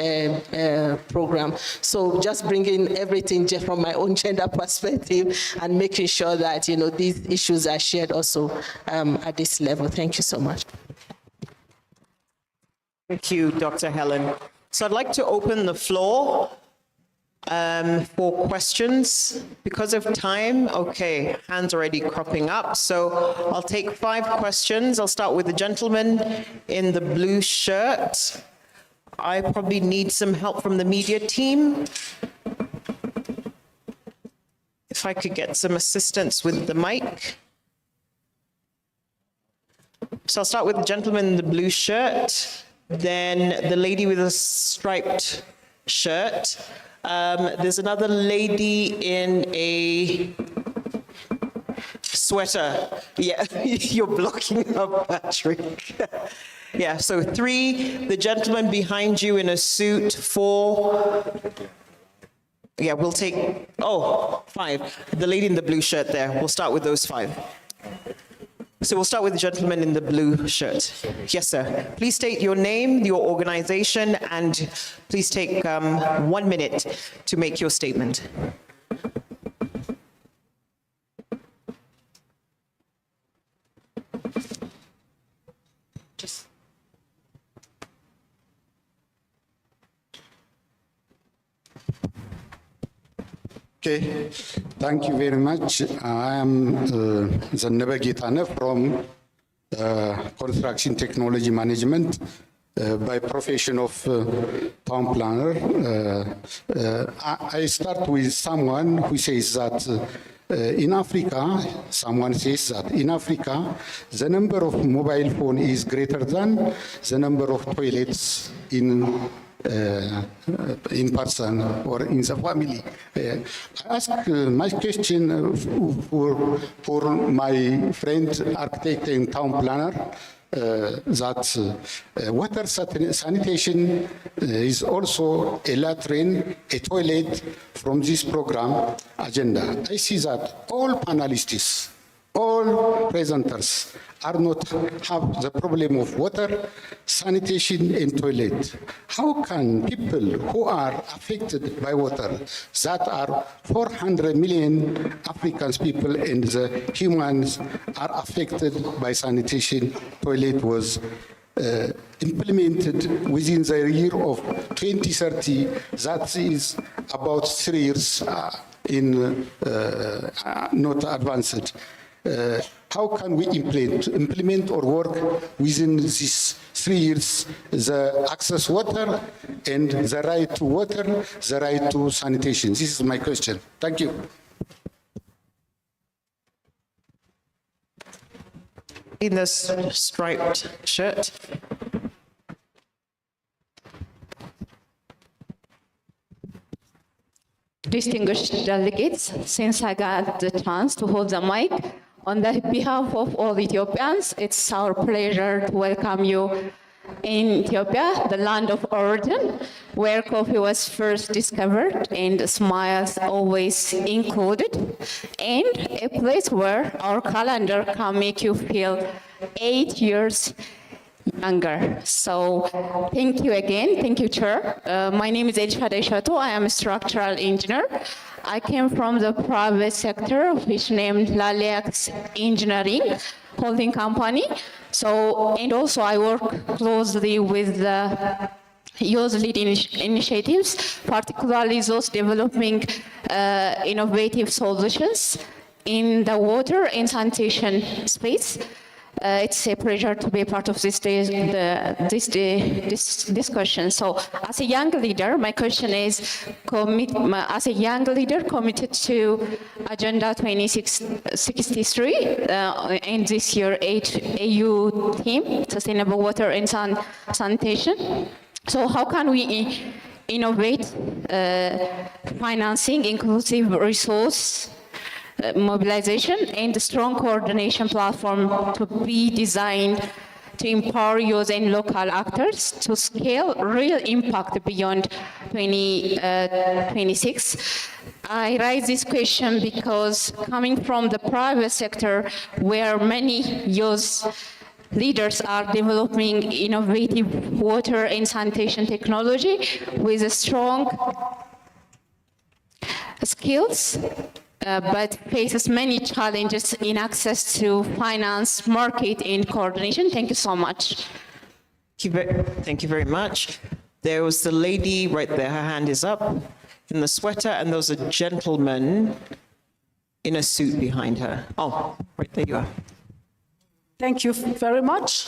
program. So just bringing everything from my own gender perspective and making sure that these issues are shared also at this level. Thank you so much. Thank you, Dr. Helen. So I'd like to open the floor for questions. Because of time, okay, hands already cropping up. So I'll take 5 questions. I'll start with the gentleman in the blue shirt. I probably need some help from the media team. If I could get some assistance with the mic. So I'll start with the gentleman in the blue shirt, then the lady with a striped shirt. There's another lady in a sweater. Yeah, you're blocking up, Patrick. Yeah, so 3, the gentleman behind you in a suit. 4, Yeah, we'll take, oh, 5. The lady in the blue shirt there. We'll start with those 5. So we'll start with the gentleman in the blue shirt. Yes, sir. Please state your name, your organization, and please take 1 minute to make your statement. Okay, thank you very much. I am Zannaba Gitane from Construction Technology Management, by profession of town planner. I start with someone who says that in Africa, someone says that in Africa, the number of mobile phone is greater than the number of toilets in person or in the family. I ask my question for my friend, architect and town planner, that water sanitation is also a latrine, a toilet from this program agenda. I see that all panelists, all presenters are not have the problem of water, sanitation, and toilet. How can people who are affected by water, that are 400 million African people and the humans are affected by sanitation, toilet was implemented within the year of 2030, that is about 3 years in not advanced. How can we implement or work within these 3 years the access water and the right to water, the right to sanitation? This is my question. Thank you. In this striped shirt. Distinguished delegates, since I got the chance to hold the mic, on the behalf of all Ethiopians, it's our pleasure to welcome you in Ethiopia, the land of origin, where coffee was first discovered and smiles always included, and a place where our calendar can make you feel 8 years younger. So thank you again. Thank you, Chair. My name is Elshadai Shato. I am a structural engineer. I came from the private sector, which named Lalex Engineering Holding Company. So, and also I work closely with the youth-led initiatives, particularly those developing innovative solutions in the water and sanitation space. It's a pleasure to be a part of this discussion. So, as a young leader, my question is: as a young leader committed to Agenda 2063 and this year AU theme, sustainable water and sanitation. So, how can we innovate financing, inclusive resource mobilization, and a strong coordination platform to be designed to empower youth and local actors to scale real impact beyond 2026. I raise this question because coming from the private sector, where many youth leaders are developing innovative water and sanitation technology with strong skills, but faces many challenges in access to finance, market, and coordination. Thank you so much. Thank you very much. There was the lady right there, her hand is up, in the sweater, and there was a gentleman in a suit behind her. Oh, right there you are. Thank you very much.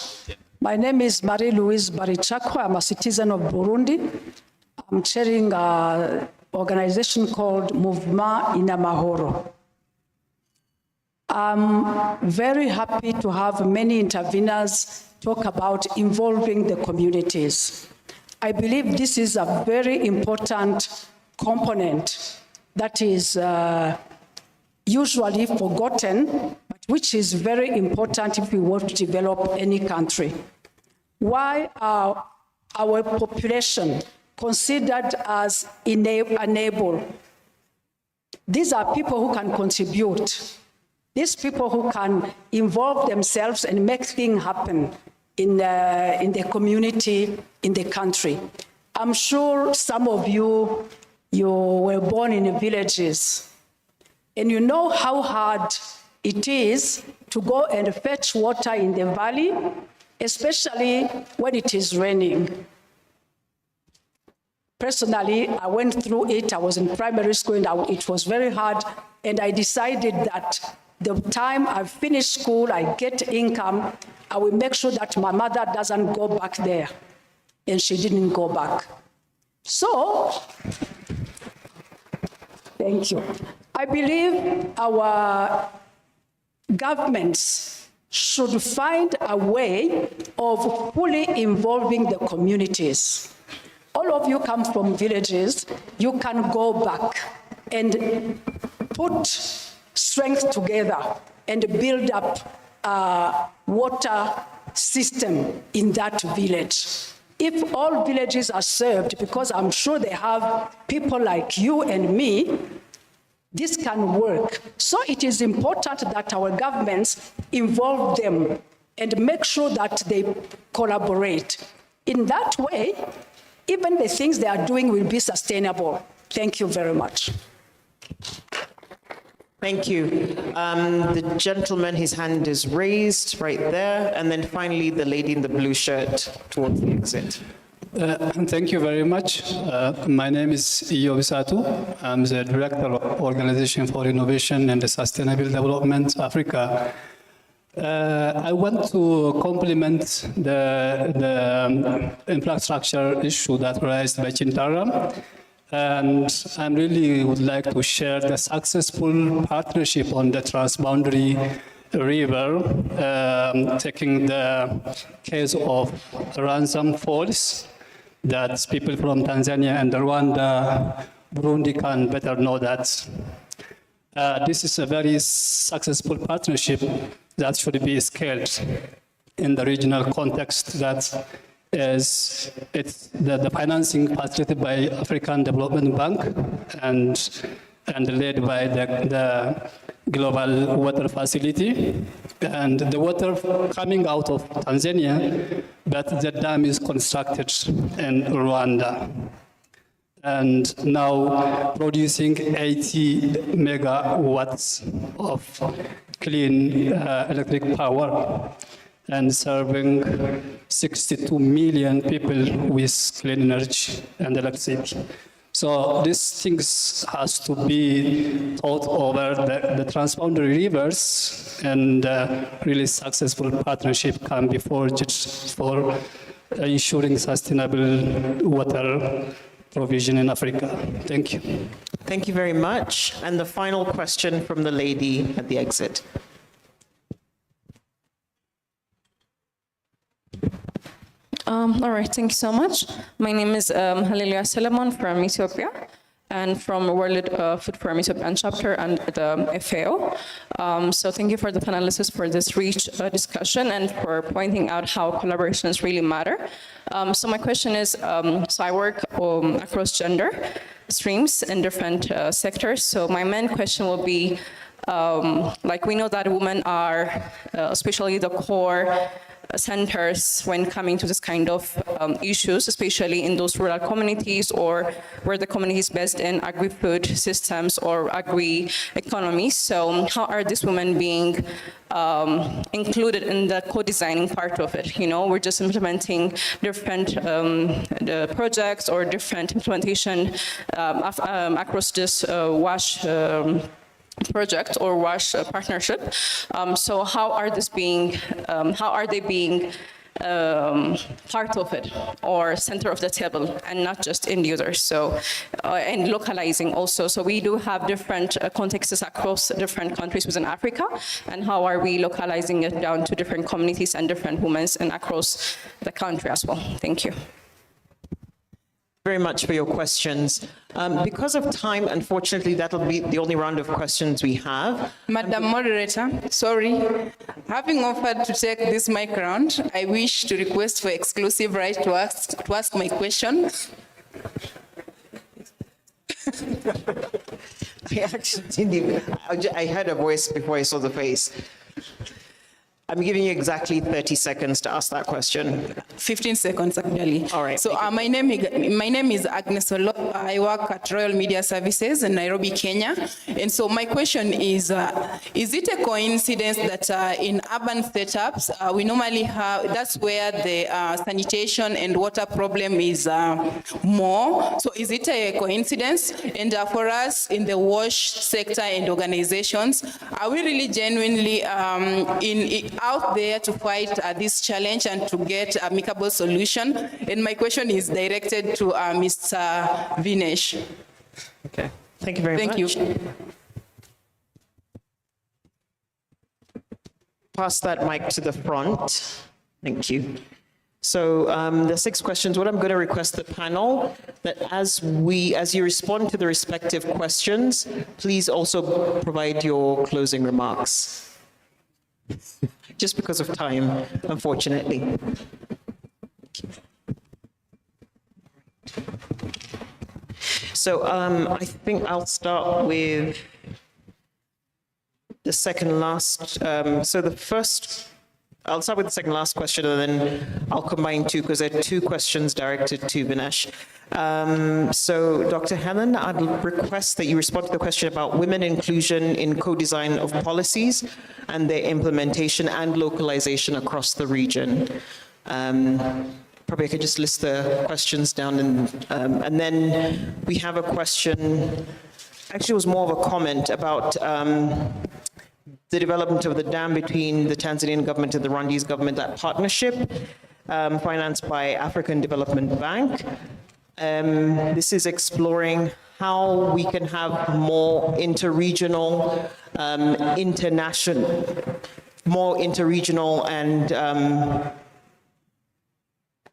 My name is Marie-Louise Barichako. I'm a citizen of Burundi. I'm chairing organization called Mouvement Inamahoro. I'm very happy to have many interveners talk about involving the communities. I believe this is a very important component that is usually forgotten, but which is very important if we want to develop any country. Why are our population considered as unable These are people who can contribute. These people who can involve themselves and make things happen in the community, in the country. I'm sure some of you were born in villages, and you know how hard it is to go and fetch water in the valley, especially when it is raining. Personally, I went through it. I was in primary school and it was very hard. And I decided that the time I finish school, I get income, I will make sure that my mother doesn't go back there. And she didn't go back. So, thank you. I believe our governments should find a way of fully involving the communities. All of you come from villages, you can go back and put strength together and build up a water system in that village. If all villages are served, because I'm sure they have people like you and me, this can work. So it is important that our governments involve them and make sure that they collaborate. In that way, even the things they are doing will be sustainable. Thank you very much. Thank you. The gentleman, his hand is raised right there. And then finally, the lady in the blue shirt towards the exit. Thank you very much. My name is Iyo Bisatu. I'm the Director of Organization for Innovation and Sustainable Development, Africa. I want to complement the infrastructure issue that raised by Chintara. And I really would like to share the successful partnership on the transboundary river, taking the case of ransom falls, that people from Tanzania and Rwanda, Burundi can better know that. This is a very successful partnership that should be scaled in the regional context. That is, it's the financing facilitated by African Development Bank and led by the Global Water Facility. And the water coming out of Tanzania, but the dam is constructed in Rwanda. And now producing 80 megawatts of clean electric power and serving 62 million people with clean energy and electricity. So these things has to be thought over the transboundary rivers, and really successful partnership can be forged for ensuring sustainable water provision in Africa. Thank you. Thank you very much. And the final question from the lady at the exit. All right, thank you so much. My name is Hallelujah Solomon from Ethiopia and from World Food Forum Ethiopian chapter and the FAO. So thank you for the panelists for this rich discussion and for pointing out how collaborations really matter. So my question is, so I work across gender streams in different sectors. So my main question will be, like we know that women are especially the core centers when coming to this kind of issues, especially in those rural communities or where the community is based in agri-food systems or agri-economy. So how are these women being included in the co-designing part of it? You know, we're just implementing different projects or different implementation across this WASH project or WASH partnership. So how are they being part of it or center of the table and not just end users? So and localizing also. So we do have different contexts across different countries within Africa, and how are we localizing it down to different communities and different women and across the country as well? Thank you. Very much for your questions. Because of time, unfortunately, that'll be the only round of questions we have. Madam Moderator, sorry. Having offered to take this mic round, I wish to request for exclusive right to ask my question. I actually didn't even, I heard a voice before I saw the face. I'm giving you exactly 30 seconds to ask that question. 15 seconds, actually. All right. So my name is Agnes Olo. I work at Royal Media Services in Nairobi, Kenya. And so my question is it a coincidence that in urban setups, we normally have, that's where the sanitation and water problem is more. So is it a coincidence? And for us in the wash sector and organizations, are we really genuinely out there to fight this challenge and to get amicable solution? And my question is directed to Mr. Vinesh. Okay, thank you very much. Thank you. Pass that mic to the front. Thank you. So the 6 questions, what I'm going to request the panel, that as you respond to the respective questions, please also provide your closing remarks. Just because of time, unfortunately. So I think I'll start with the second last. So the first, I'll start with the second last question, and then I'll combine two because there are 2 questions directed to Vinesh. So Dr. Helen, I'd request that you respond to the question about women inclusion in co-design of policies and their implementation and localization across the region. Probably I could just list the questions down, and then we have a question, actually it was more of a comment about the development of the dam between the Tanzanian government and the Rwandese government, that partnership financed by African Development Bank. This is exploring how we can have more interregional, and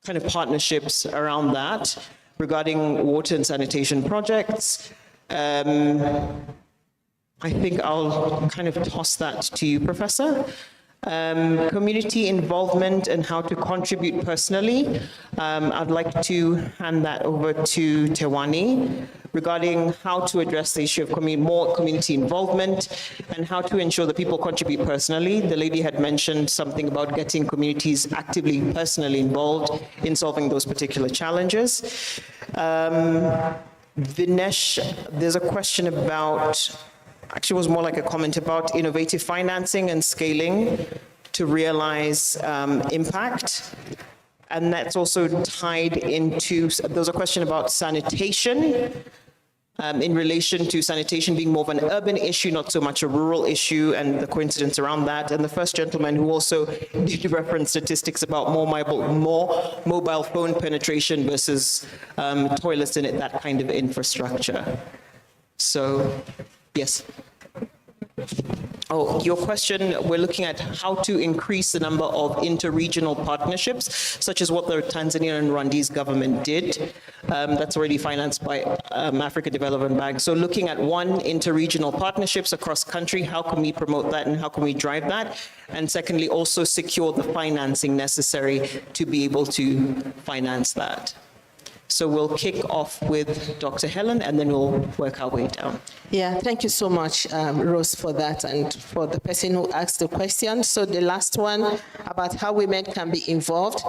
kind of partnerships around that regarding water and sanitation projects. I think I'll kind of toss that to you, Professor. Community involvement and how to contribute personally. I'd like to hand that over to Tewani regarding how to address the issue of more community involvement and how to ensure that people contribute personally. The lady had mentioned something about getting communities actively, personally involved in solving those particular challenges. Vinesh, there's a question about, actually it was more like a comment about innovative financing and scaling to realize impact. And that's also tied into, there was a question about sanitation in relation to sanitation being more of an urban issue, not so much a rural issue, and the coincidence around that. And the first gentleman who also did reference statistics about more mobile phone penetration versus toilets in it, that kind of infrastructure. So, yes. Oh, your question, we're looking at how to increase the number of interregional partnerships, such as what the Tanzanian and Rwandese government did. That's already financed by Africa Development Bank. So looking at interregional partnerships across country, how can we promote that and how can we drive that? And secondly, also secure the financing necessary to be able to finance that. So we'll kick off with Dr. Helen, and then we'll work our way down. Yeah, thank you so much, Rose, for that, and for the person who asked the question. So the last one about how women can be involved.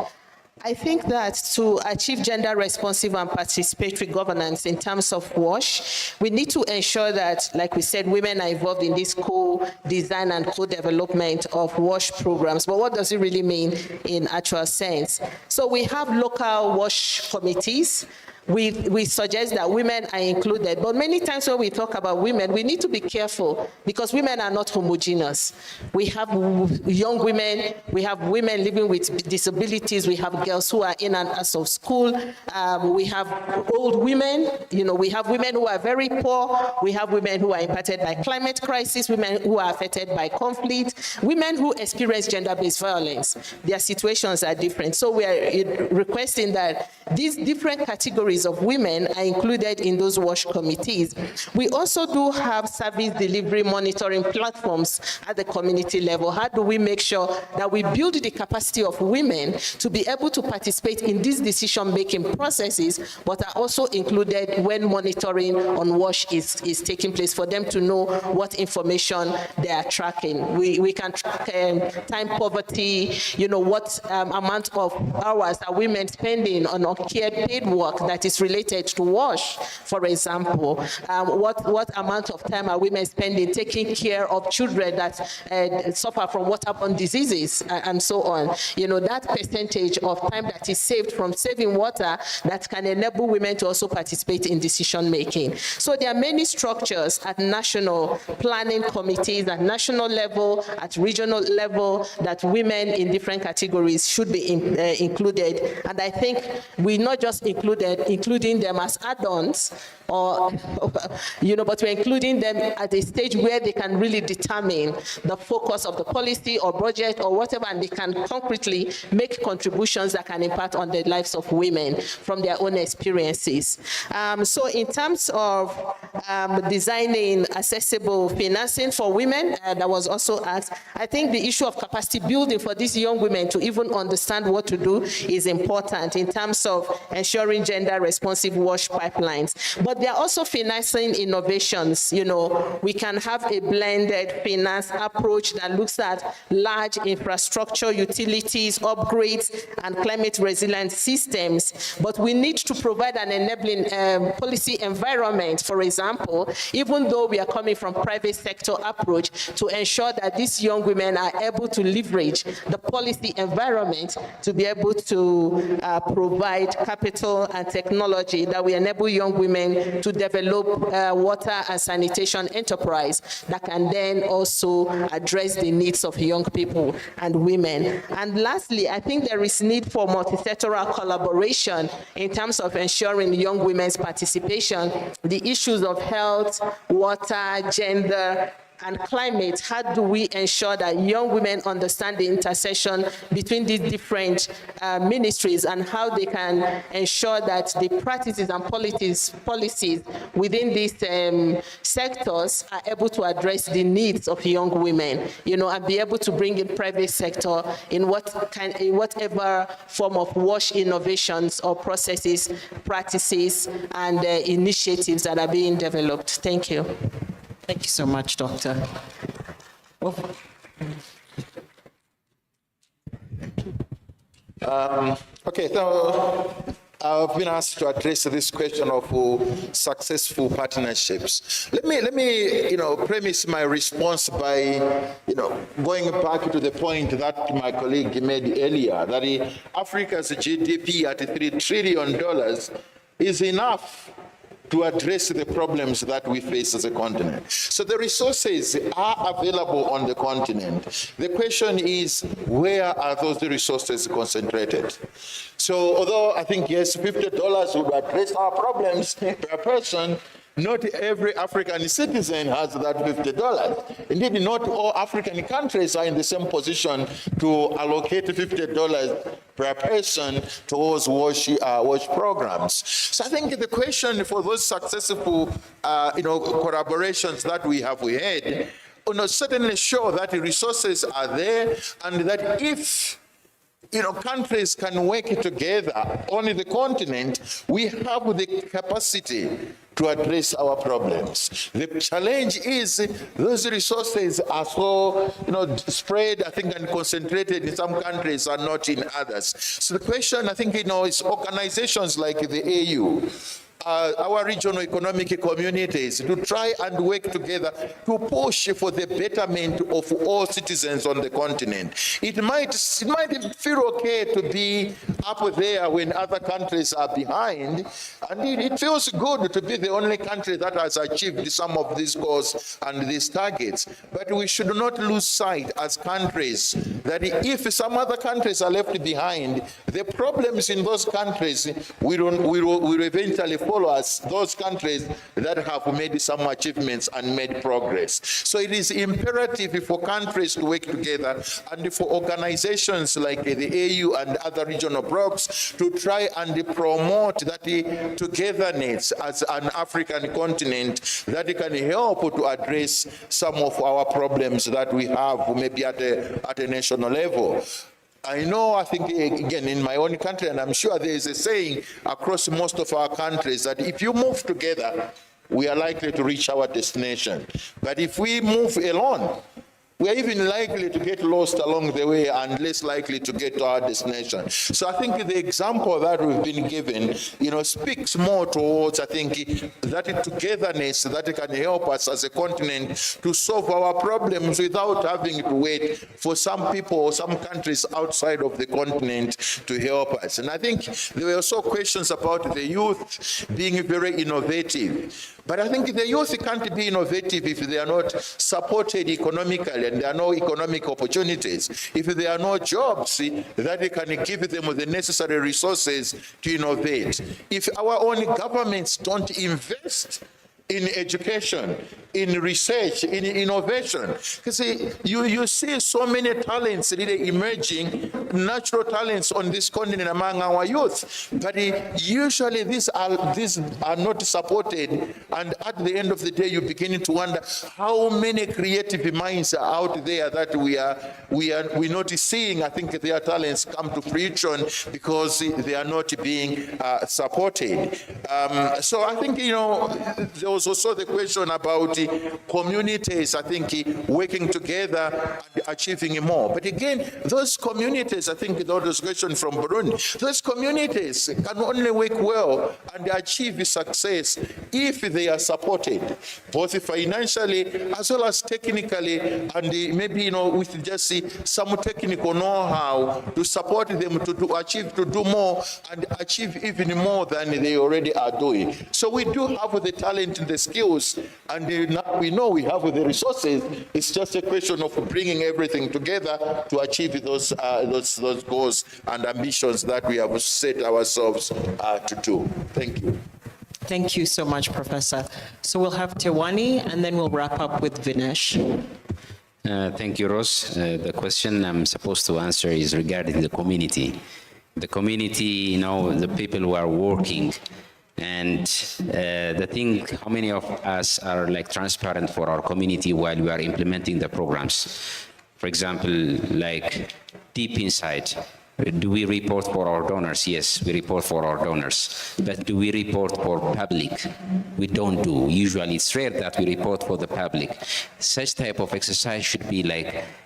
I think that to achieve gender responsive and participatory governance in terms of WASH, we need to ensure that, like we said, women are involved in this co-design and co-development of WASH programs. But what does it really mean in actual sense? So we have local WASH committees. We suggest that women are included, but many times when we talk about women, we need to be careful because women are not homogeneous. We have young women, we have women living with disabilities, we have girls who are in and out of school, we have old women, we have women who are very poor, we have women who are impacted by climate crisis, women who are affected by conflict, women who experience gender-based violence. Their situations are different. So we are requesting that these different categories categories of women are included in those WASH committees. We also do have service delivery monitoring platforms at the community level. How do we make sure that we build the capacity of women to be able to participate in these decision-making processes, but are also included when monitoring on WASH is taking place, for them to know what information they are tracking. We can track time poverty, what amount of hours are women spending on uncared paid work that is related to WASH, for example. What amount of time are women spending taking care of children that suffer from waterborne diseases and so on. That percentage of time that is saved from saving water that can enable women to also participate in decision making. So there are many structures at national planning committees, at national level, at regional level, that women in different categories should be included. And I think we not just including them as add-ons, or but we're including them at a stage where they can really determine the focus of the policy or budget or whatever, and they can concretely make contributions that can impact on the lives of women from their own experiences. So in terms of designing accessible financing for women, that was also asked, I think the issue of capacity building for these young women to even understand what to do is important in terms of ensuring gender responsive WASH pipelines. But there are also financing innovations. We can have a blended finance approach that looks at large infrastructure, utilities, upgrades, and climate resilient systems. But we need to provide an enabling policy environment, for example, even though we are coming from private sector approach, to ensure that these young women are able to leverage the policy environment to be able to provide capital and technology that will enable young women to develop water and sanitation enterprise that can then also address the needs of young people and women. And lastly, I think there is need for multi-sectoral collaboration in terms of ensuring young women's participation. The issues of health, water, gender, and climate, how do we ensure that young women understand the intersection between these different ministries, and how they can ensure that the practices and policies within these sectors are able to address the needs of young women, and be able to bring in private sector in whatever form of WASH innovations or processes, practices, and initiatives that are being developed. Thank you. Thank you so much, Doctor. Okay, so I've been asked to address this question of successful partnerships. Let me, premise my response by, going back to the point that my colleague made earlier, that Africa's GDP at $3 trillion is enough to address the problems that we face as a continent. So the resources are available on the continent. The question is, where are those resources concentrated? So although I think, yes, $50 would address our problems per person, not every African citizen has that $50. Indeed, not all African countries are in the same position to allocate $50 per person towards WASH programs. So I think the question for those successful, collaborations that we have had, certainly show that the resources are there, and that if countries can work together on the continent, we have the capacity to address our problems. The challenge is those resources are so, spread, I think, and concentrated in some countries and not in others. So the question, I think, is organizations like the AU, our regional economic communities, to try and work together to push for the betterment of all citizens on the continent. It might feel okay to be up there when other countries are behind, and it feels good to be the only country that has achieved some of these goals and these targets. But we should not lose sight as countries that if some other countries are left behind, the problems in those countries will eventually follow us, those countries that have made some achievements and made progress. So it is imperative for countries to work together and for organizations like the AU and other regional blocs to try and promote that togetherness as an African continent that can help to address some of our problems that we have maybe at a national level. I know, I think, again, in my own country, and I'm sure there is a saying across most of our countries that if you move together, we are likely to reach our destination. But if we move alone, we are even likely to get lost along the way and less likely to get to our destination. So I think the example that we've been given, speaks more towards, I think, that togetherness that can help us as a continent to solve our problems without having to wait for some people or some countries outside of the continent to help us. And I think there were also questions about the youth being very innovative. But I think the youth can't be innovative if they are not supported economically and there are no economic opportunities. If there are no jobs that can give them the necessary resources to innovate. If our own governments don't invest in education, in research, in innovation. Because you see so many talents really emerging, natural talents on this continent among our youth. But usually these are not supported. And at the end of the day, you begin to wonder how many creative minds are out there that we're not seeing. I think their talents come to fruition because they are not being supported. So I think, there was also the question about communities, I think, working together and achieving more. But again, those communities, I think there was a question from Burundi, those communities can only work well and achieve success if they are supported, both financially as well as technically, and maybe, with just some technical know-how to support them to achieve, to do more and achieve even more than they already are doing. So we do have the talent and the skills, and now we know we have the resources. It's just a question of bringing everything together to achieve those goals and ambitions that we have set ourselves to do. Thank you. Thank you so much, Professor. So we'll have Tewani, and then we'll wrap up with Vinesh. Thank you, Rose. The question I'm supposed to answer is regarding the community. The community, the people who are working. And the thing, how many of us are transparent for our community while we are implementing the programs? For example, deep inside, do we report for our donors? Yes, we report for our donors. But do we report for public? We don't do. Usually it's rare that we report for the public. Such type of exercise should be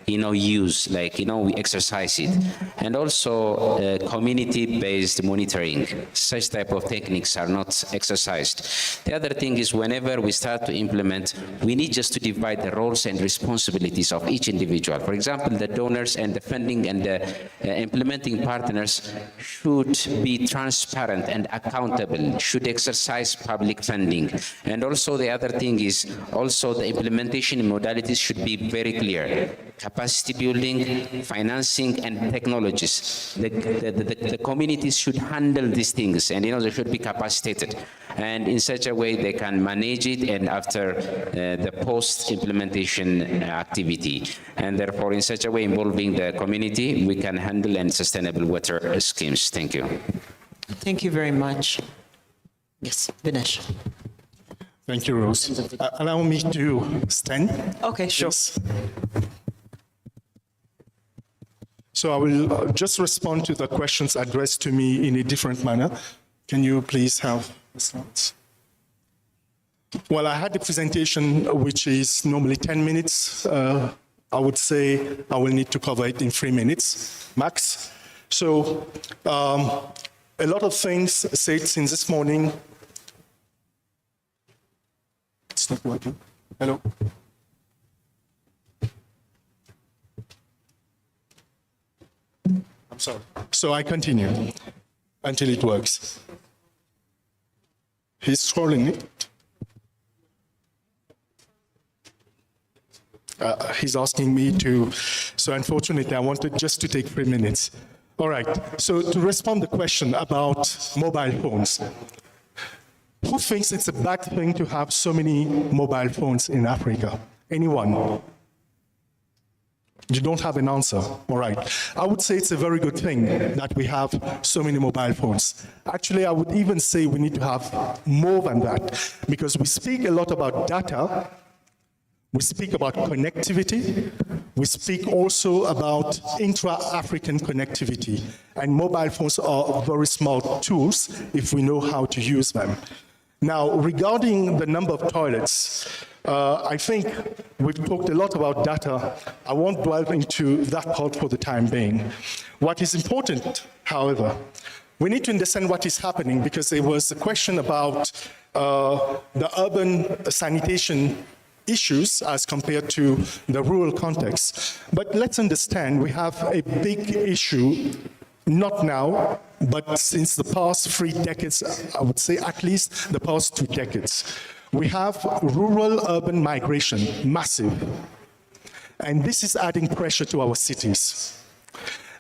use, we exercise it. And also community-based monitoring. Such type of techniques are not exercised. The other thing is whenever we start to implement, we need just to divide the roles and responsibilities of each individual. For example, the donors and the funding and the implementing partners should be transparent and accountable, should exercise public funding. And also the other thing is also the implementation modalities should be very clear. Capacity building, financing, and technologies. The communities should handle these things, and they should be capacitated. And in such a way they can manage it and after the post-implementation activity. And therefore in such a way involving the community, we can handle and sustainable water schemes. Thank you. Thank you very much. Yes, Vinesh. Thank you, Rose. Allow me to stand. Okay, sure. Yes. So I will just respond to the questions addressed to me in a different manner. Can you please have the slides? Well, I had a presentation which is normally 10 minutes. I would say I will need to cover it in 3 minutes, max. So a lot of things said since this morning. It's not working. Hello? I'm sorry. So I continue until it works. He's scrolling it. He's asking me to, so unfortunately I wanted just to take 3 minutes. All right, so to respond to the question about mobile phones. Who thinks it's a bad thing to have so many mobile phones in Africa? Anyone? You don't have an answer. All right. I would say it's a very good thing that we have so many mobile phones. Actually, I would even say we need to have more than that, because we speak a lot about data, we speak about connectivity, we speak also about intra-African connectivity, and mobile phones are very smart tools if we know how to use them. Now, regarding the number of toilets, I think we've talked a lot about data. I won't delve into that part for the time being. What is important, however, we need to understand what is happening, because there was a question about the urban sanitation issues as compared to the rural context. But let's understand, we have a big issue, not now, but since the past 3 decades, I would say at least the past 2 decades. We have rural-urban migration, massive. And this is adding pressure to our cities.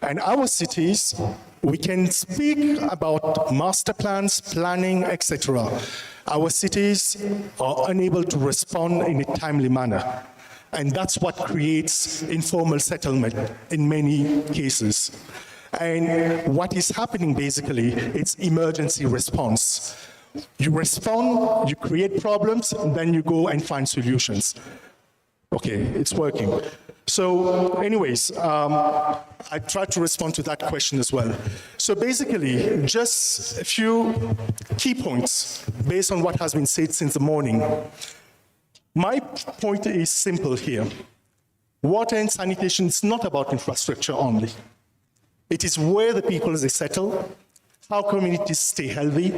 And our cities, we can speak about master plans, planning, etc. Our cities are unable to respond in a timely manner. And that's what creates informal settlement in many cases. And what is happening basically, it's emergency response. You respond, you create problems, and then you go and find solutions. Okay, it's working. So anyways, I tried to respond to that question as well. So basically, just a few key points based on what has been said since the morning. My point is simple here. Water and sanitation is not about infrastructure only. It is where the people they settle, how communities stay healthy,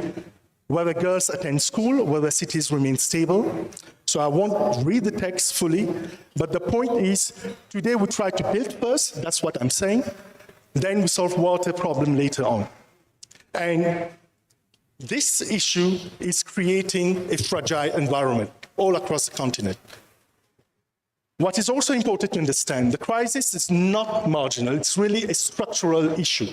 whether girls attend school, whether cities remain stable. So I won't read the text fully, but the point is, today we try to build first, that's what I'm saying, then we solve water problem later on. And this issue is creating a fragile environment all across the continent. What is also important to understand, the crisis is not marginal, it's really a structural issue.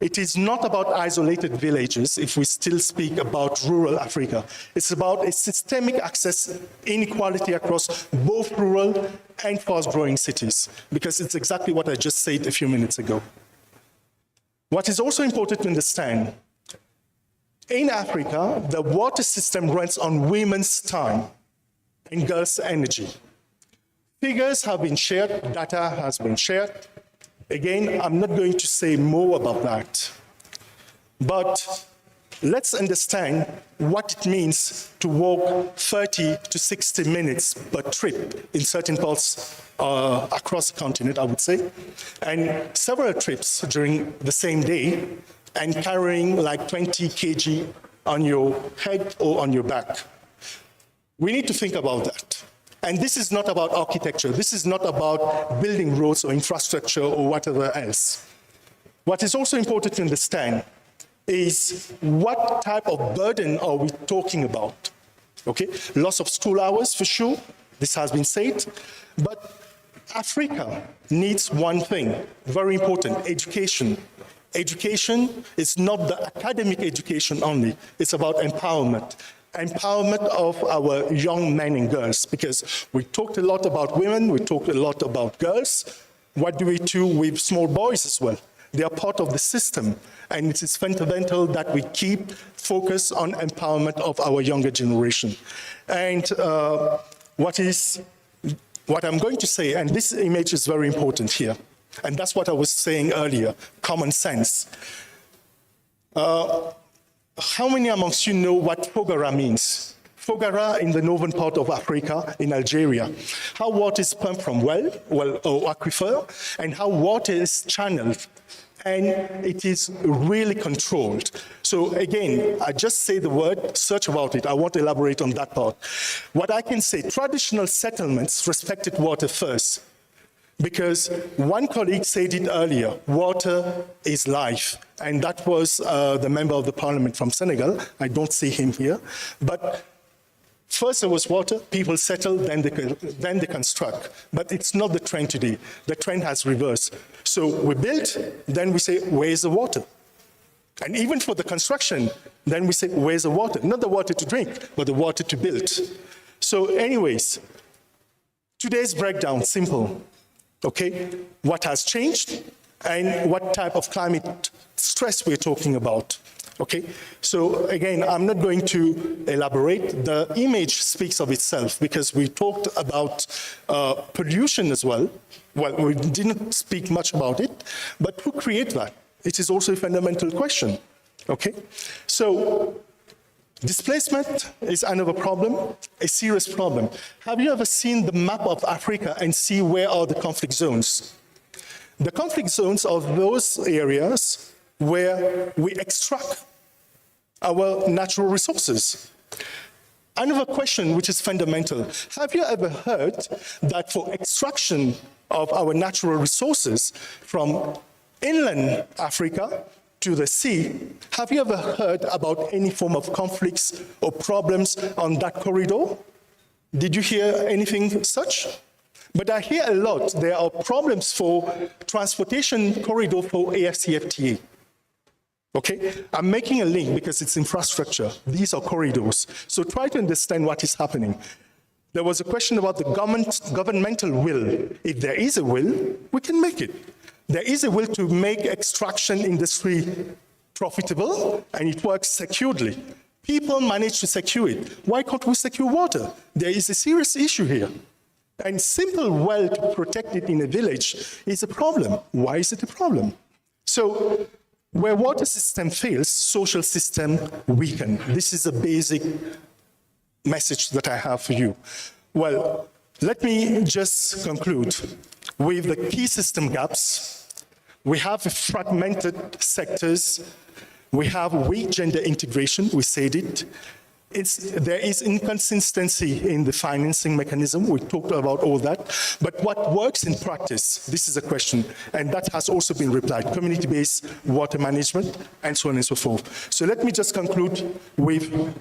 It is not about isolated villages, if we still speak about rural Africa. It's about a systemic access inequality across both rural and fast-growing cities, because it's exactly what I just said a few minutes ago. What is also important to understand, in Africa, the water system runs on women's time and girls' energy. Figures have been shared, data has been shared. Again, I'm not going to say more about that, but let's understand what it means to walk 30 to 60 minutes per trip in certain parts across the continent, I would say, and several trips during the same day, and carrying like 20 kg on your head or on your back. We need to think about that. And this is not about architecture. This is not about building roads or infrastructure or whatever else. What is also important to understand is what type of burden are we talking about? Okay, loss of school hours for sure, this has been said, but Africa needs one thing, very important, education. Education is not the academic education only, it's about empowerment. Empowerment of our young men and girls, because we talked a lot about women, we talked a lot about girls. What do we do with small boys as well? They are part of the system, and it is fundamental that we keep focus on empowerment of our younger generation. And what I'm going to say, and this image is very important here, and that's what I was saying earlier, common sense. How many amongst you know what Fogara means? Fogara in the northern part of Africa, in Algeria. How water is pumped from well or aquifer, and how water is channeled. And it is really controlled. So again, I just say the word, search about it. I won't elaborate on that part. What I can say, traditional settlements respected water first. Because one colleague said it earlier, water is life. And that was the member of the parliament from Senegal. I don't see him here. But first there was water, people settle, then they construct. But it's not the trend today. The trend has reversed. So we build, then we say, where's the water? And even for the construction, then we say, where's the water? Not the water to drink, but the water to build. So anyways, today's breakdown, simple, okay? What has changed and what type of climate stress we're talking about, okay? So again, I'm not going to elaborate. The image speaks of itself because we talked about pollution as well. Well, we didn't speak much about it, but who created that? It is also a fundamental question, okay? So displacement is another problem, a serious problem. Have you ever seen the map of Africa and see where are the conflict zones? The conflict zones are those areas where we extract our natural resources. Another question which is fundamental, have you ever heard that for extraction of our natural resources from inland Africa to the sea, have you ever heard about any form of conflicts or problems on that corridor? Did you hear anything such? But I hear a lot, there are problems for transportation corridor for AFCFTA. Okay, I'm making a link because it's infrastructure. These are corridors. So try to understand what is happening. There was a question about the governmental will. If there is a will, we can make it. There is a will to make extraction industry profitable, and it works securely. People manage to secure it. Why can't we secure water? There is a serious issue here. And simple well to protect it in a village is a problem. Why is it a problem? So where water system fails, social system weaken. This is a basic message that I have for you. Well, let me just conclude with the key system gaps. We have fragmented sectors. We have weak gender integration, we said it. There is inconsistency in the financing mechanism. We talked about all that. But what works in practice? This is a question, and that has also been replied. Community-based water management, and so on and so forth. So let me just conclude with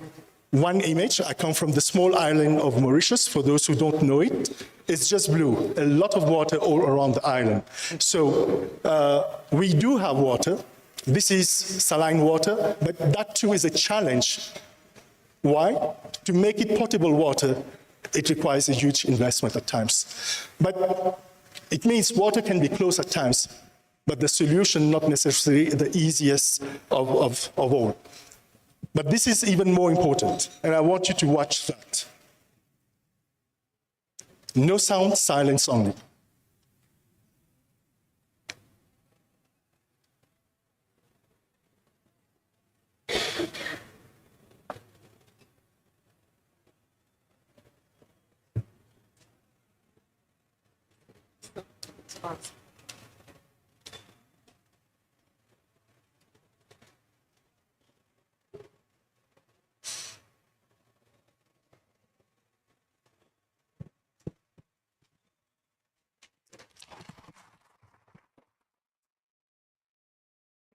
one image. I come from the small island of Mauritius. For those who don't know it, it's just blue. A lot of water all around the island. So we do have water. This is saline water, but that too is a challenge. Why? To make it potable water, it requires a huge investment at times. But it means water can be close at times, but the solution not necessarily the easiest of all. But this is even more important, and I want you to watch that. No sound, silence only.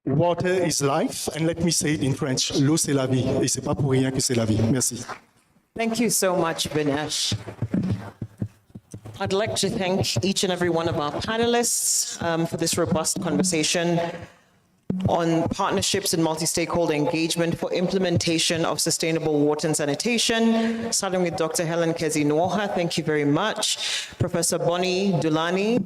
Water is life, and let me say it in French, l'eau c'est la vie, et c'est pas pour rien que c'est la vie. Merci. Thank you so much, Vinesh. I'd like to thank each and every one of our panelists for this robust conversation on partnerships and multi-stakeholder engagement for implementation of sustainable water and sanitation, starting with Dr. Helen Kezi-Nwoha. Thank you very much. Professor Bonnie Dulani,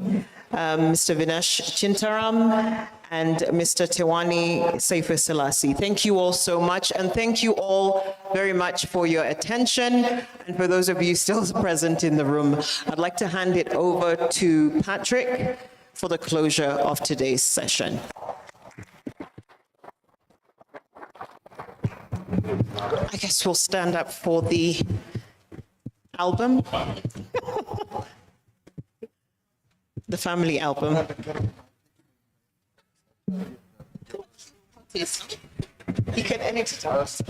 Mr. Vinesh Chintaram, and Mr. Tewani Seifu Selassie. Thank you all so much, and thank you all very much for your attention. And for those of you still present in the room, I'd like to hand it over to Patrick for the closure of today's session. I guess we'll stand up for the album. The family album. He can edit it out.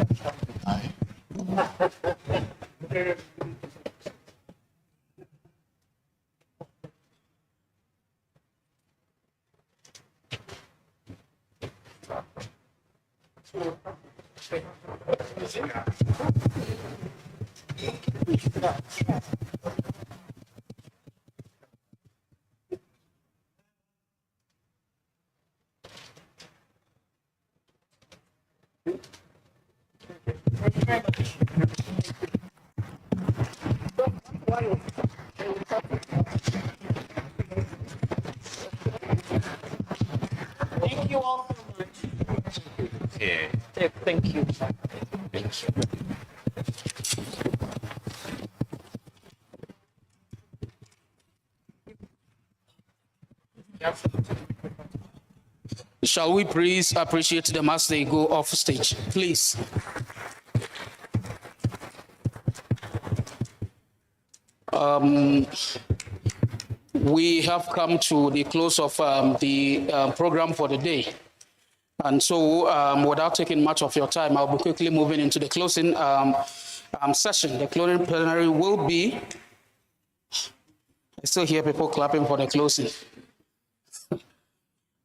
very much. Thank you all so much. Okay. Thank you. Thank you. Shall we please appreciate them as they go off stage, please? We have come to the close of the program for the day. And so without taking much of your time, I'll be quickly moving into the closing session. The closing plenary will be, I still hear people clapping for the closing.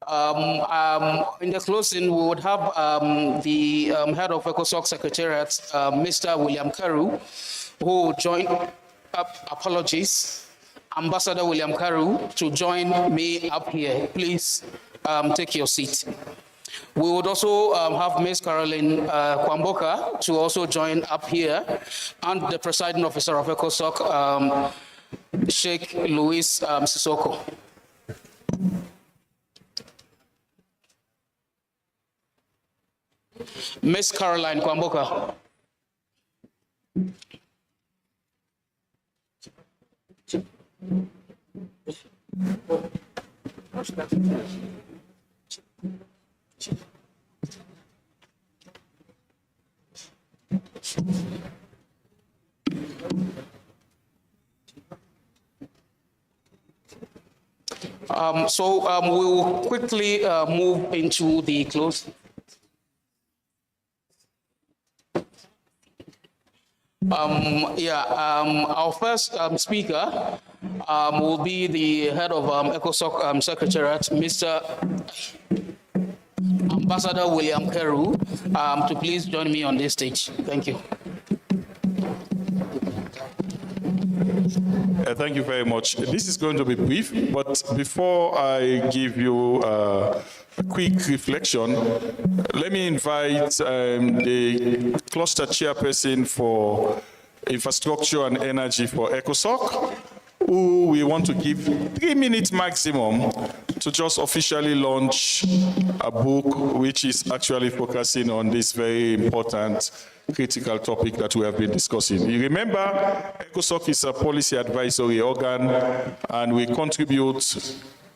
In the closing, we would have the head of ECOSOCC Secretariat, Mr. William Karu, who will join, apologies, Ambassador William Karu, to join me up here. Please take your seat. We would also have Ms. Caroline Kwamboka to also join up here, and the presiding officer of ECOSOCC, Sheikh Louis Sissoko. Ms. Caroline Kwamboka. We will quickly move into the close. Our first speaker will be the head of ECOSOCC Secretariat, Mr. Ambassador William Karu, to please join me on this stage. Thank you. Thank you very much. This is going to be brief, but before I give you a quick reflection, let me invite the cluster chairperson for infrastructure and energy for ECOSOCC, who we want to give 3 minutes maximum to just officially launch a book which is actually focusing on this very important critical topic that we have been discussing. You remember, ECOSOCC is a policy advisory organ, and we contribute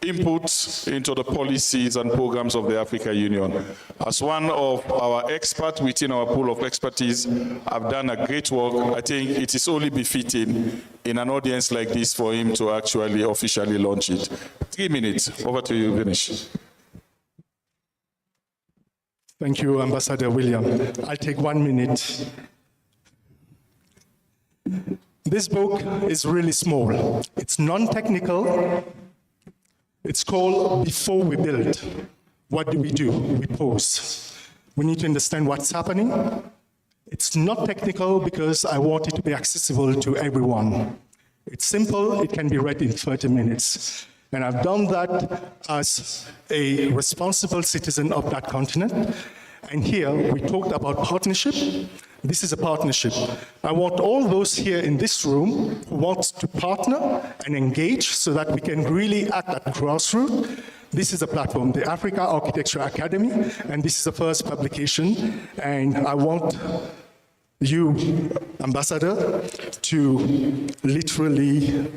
input into the policies and programs of the African Union. As one of our experts within our pool of expertise have done a great work, I think it is only befitting in an audience like this for him to actually officially launch it. 3 minutes. Over to you, Ganesh. Thank you, Ambassador William. I'll take 1 minute. This book is really small. It's non-technical. It's called Before We Build. What do? We pause. We need to understand what's happening. It's not technical because I want it to be accessible to everyone. It's simple. It can be read in 30 minutes. And I've done that as a responsible citizen of that continent. And here we talked about partnership. This is a partnership. I want all those here in this room who want to partner and engage so that we can really act at grassroots. This is a platform, the Africa Architecture Academy, and this is the first publication. And I want you, Ambassador, to literally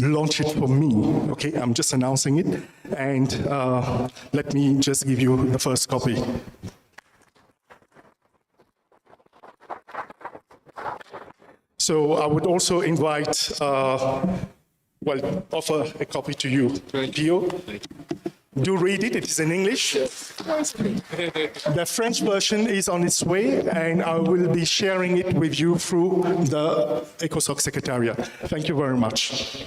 launch it for me, okay? I'm just announcing it, and let me just give you the first copy. So I would also invite, offer a copy to you, Gio. Do read it, it is in English. The French version is on its way, and I will be sharing it with you through the ECOSOCC Secretariat. Thank you very much.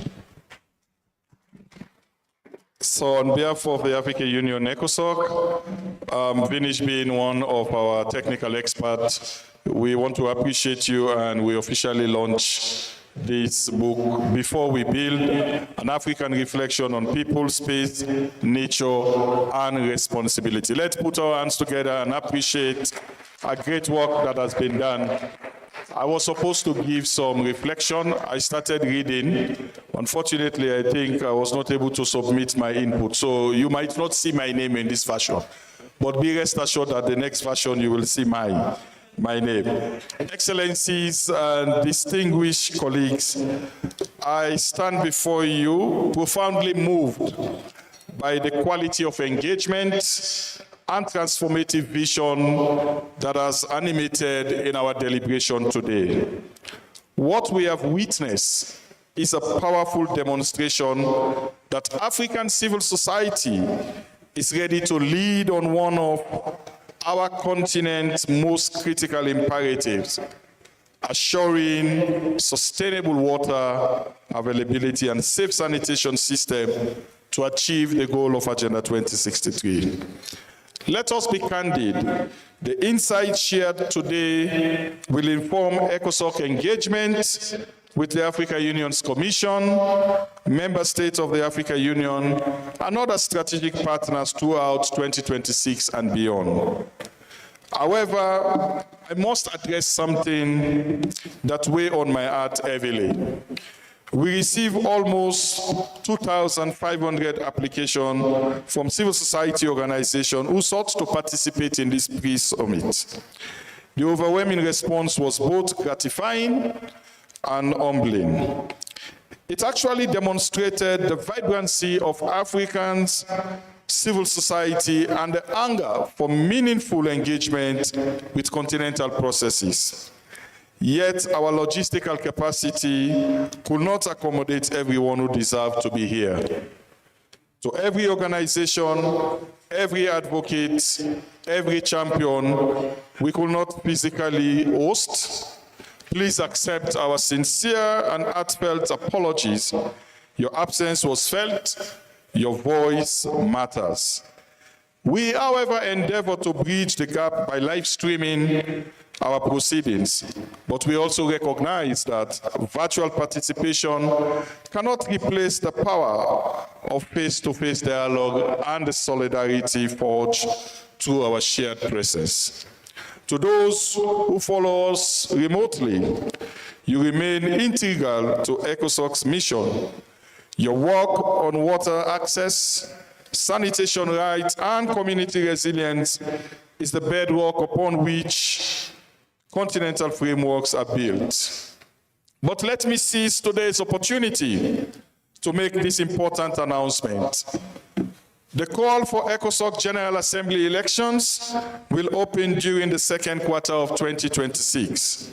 So on behalf of the African Union ECOSOCC, Vinish being one of our technical experts, we want to appreciate you, and we officially launch this book, Before We Build, an African reflection on people, space, nature, and responsibility. Let's put our hands together and appreciate a great work that has been done. I was supposed to give some reflection. I started reading. Unfortunately, I think I was not able to submit my input. So you might not see my name in this version. But be rest assured that the next version you will see my name. Excellencies and distinguished colleagues, I stand before you profoundly moved by the quality of engagement and transformative vision that has animated in our deliberation today. What we have witnessed is a powerful demonstration that African civil society is ready to lead on one of our continent's most critical imperatives, assuring sustainable water availability and safe sanitation system to achieve the goal of Agenda 2063. Let us be candid. The insights shared today will inform ECOSOCC engagement with the African Union's Commission, member states of the African Union, and other strategic partners throughout 2026 and beyond. However, I must address something that weighs on my heart heavily. We received almost 2,500 applications from civil society organizations who sought to participate in this pre-summit. The overwhelming response was both gratifying and humbling. It actually demonstrated the vibrancy of Africans' civil society and the hunger for meaningful engagement with continental processes. Yet our logistical capacity could not accommodate everyone who deserved to be here. To every organization, every advocate, every champion, we could not physically host. Please accept our sincere and heartfelt apologies. Your absence was felt, your voice matters. We, however, endeavor to bridge the gap by live streaming our proceedings, but we also recognize that virtual participation cannot replace the power of face-to-face dialogue and the solidarity forged through our shared presence. To those who follow us remotely, you remain integral to ECOSOCC's mission. Your work on water access, sanitation rights, and community resilience is the bedrock upon which continental frameworks are built. But let me seize today's opportunity to make this important announcement. The call for ECOSOCC General Assembly elections will open during the second quarter of 2026.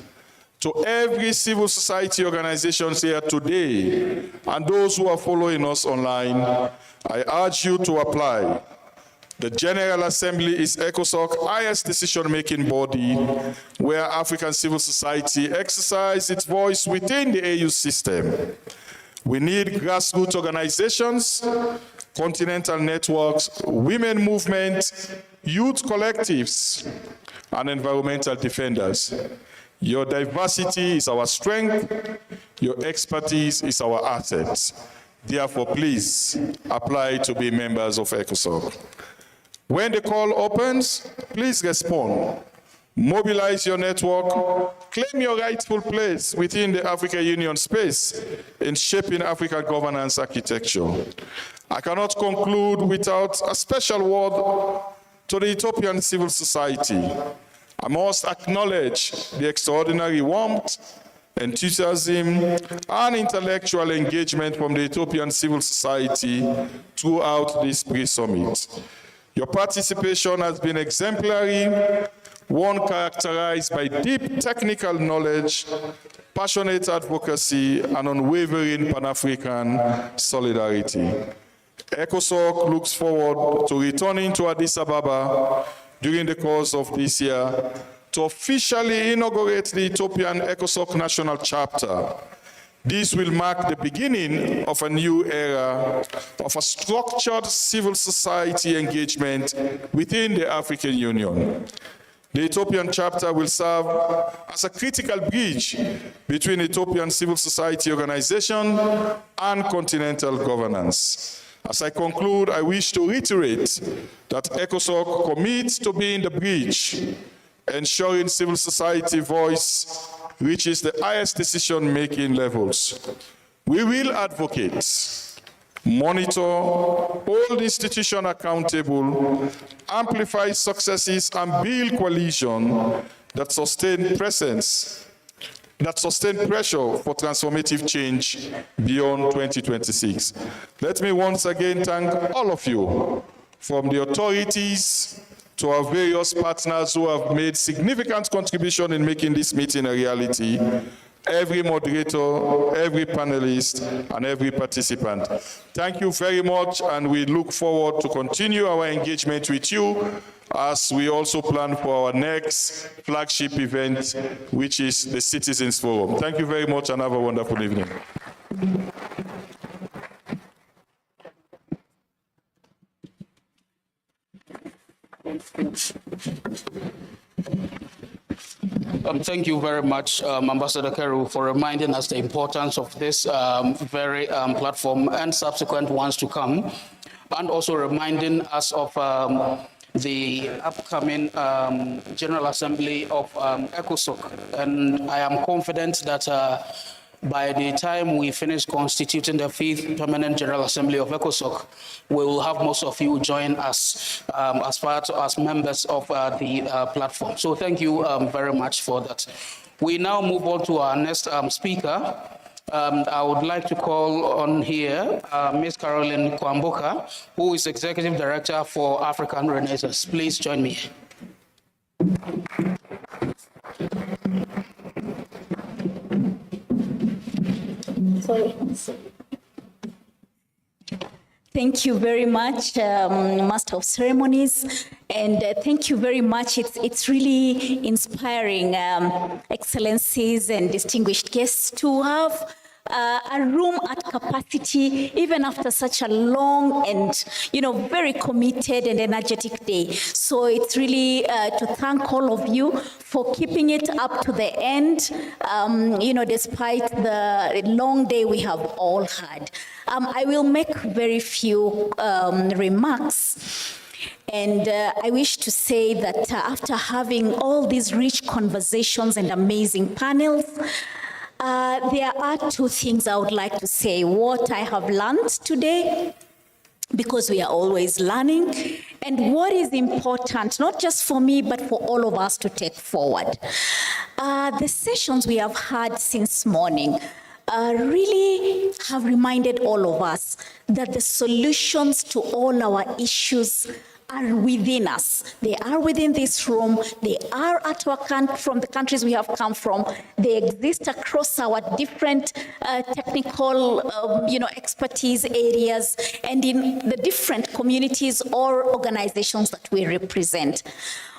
To every civil society organization here today and those who are following us online, I urge you to apply. The General Assembly is ECOSOCC's highest decision-making body where African civil society exercises its voice within the AU system. We need grassroots organizations, continental networks, women movements, youth collectives, and environmental defenders. Your diversity is our strength. Your expertise is our asset. Therefore, please apply to be members of ECOSOCC. When the call opens, please respond. Mobilize your network, claim your rightful place within the African Union space in shaping African governance architecture. I cannot conclude without a special word to the Ethiopian civil society. I must acknowledge the extraordinary warmth, enthusiasm, and intellectual engagement from the Ethiopian civil society throughout this pre-summit. Your participation has been exemplary, one characterized by deep technical knowledge, passionate advocacy, and unwavering Pan-African solidarity. ECOSOCC looks forward to returning to Addis Ababa during the course of this year to officially inaugurate the Ethiopian ECOSOCC National Chapter. This will mark the beginning of a new era of a structured civil society engagement within the African Union. The Ethiopian chapter will serve as a critical bridge between Ethiopian civil society organization and continental governance. As I conclude, I wish to reiterate that ECOSOCC commits to being the bridge ensuring civil society voice reaches the highest decision-making levels. We will advocate, monitor, hold institutions accountable, amplify successes, and build coalition that sustain presence, that sustain pressure for transformative change beyond 2026. Let me once again thank all of you, from the authorities to our various partners who have made significant contribution in making this meeting a reality, every moderator, every panelist, and every participant. Thank you very much, and we look forward to continue our engagement with you as we also plan for our next flagship event, which is the Citizens Forum. Thank you very much, and have a wonderful evening. Thank you very much, Ambassador Keru, for reminding us the importance of this very platform and subsequent ones to come, and also reminding us of the upcoming General Assembly of ECOSOCC. And I am confident that by the time we finish constituting the 5th Permanent General Assembly of ECOSOCC, we will have most of you join us as members of the platform. So thank you very much for that. We now move on to our next speaker. I would like to call on here Ms. Caroline Kwamboka, who is Executive Director for African Renaissance. Please join me. Thank you very much, Master of Ceremonies, and thank you very much. It's really inspiring, Excellencies and distinguished guests, to have a room at capacity, even after such a long and, very committed and energetic day. So it's really to thank all of you for keeping it up to the end, despite the long day we have all had. I will make very few remarks. And I wish to say that after having all these rich conversations and amazing panels, there are two things I would like to say. What I have learned today, because we are always learning, and what is important, not just for me, but for all of us to take forward. The sessions we have had since morning really have reminded all of us that the solutions to all our issues are within us. They are within this room. They are at our from the countries we have come from. They exist across our different technical, expertise areas, and in the different communities or organizations that we represent.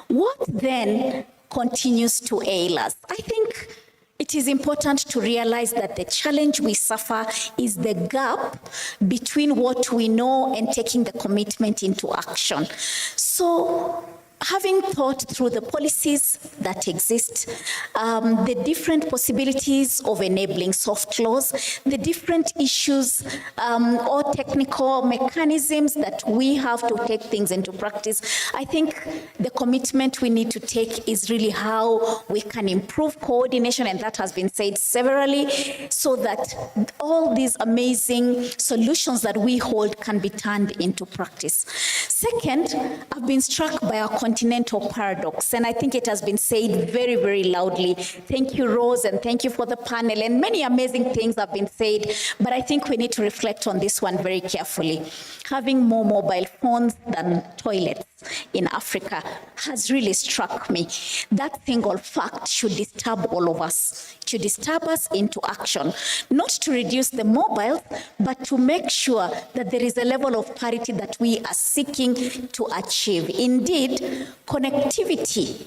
What then continues to ail us? I think it is important to realize that the challenge we suffer is the gap between what we know and taking the commitment into action. So, having thought through the policies that exist, the different possibilities of enabling soft laws, the different issues or technical mechanisms that we have to take things into practice, I think the commitment we need to take is really how we can improve coordination, and that has been said severally, so that all these amazing solutions that we hold can be turned into practice. Second, I've been struck by our continental paradox, and I think it has been said very, very loudly. Thank you, Rose, and thank you for the panel, and many amazing things have been said, but I think we need to reflect on this one very carefully. Having more mobile phones than toilets in Africa has really struck me. That single fact should disturb all of us. It should disturb us into action, not to reduce the mobile, but to make sure that there is a level of parity that we are seeking to achieve. Indeed, connectivity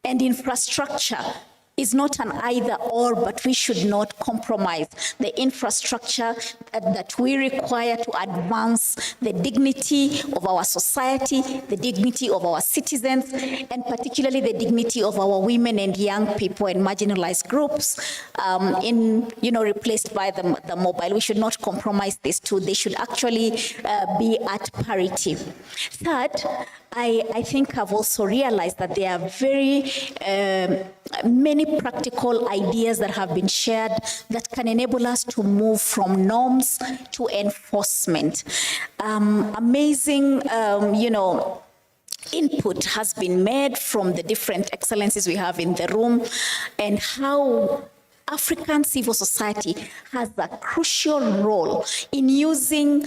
and infrastructure is not an either or, but we should not compromise the infrastructure that we require to advance the dignity of our society, the dignity of our citizens, and particularly the dignity of our women and young people and marginalized groups replaced by the mobile. We should not compromise these two. They should actually be at parity. Third, I think I've also realized that there are very many practical ideas that have been shared that can enable us to move from norms to enforcement. Amazing, input has been made from the different excellencies we have in the room, and how African civil society has a crucial role in using,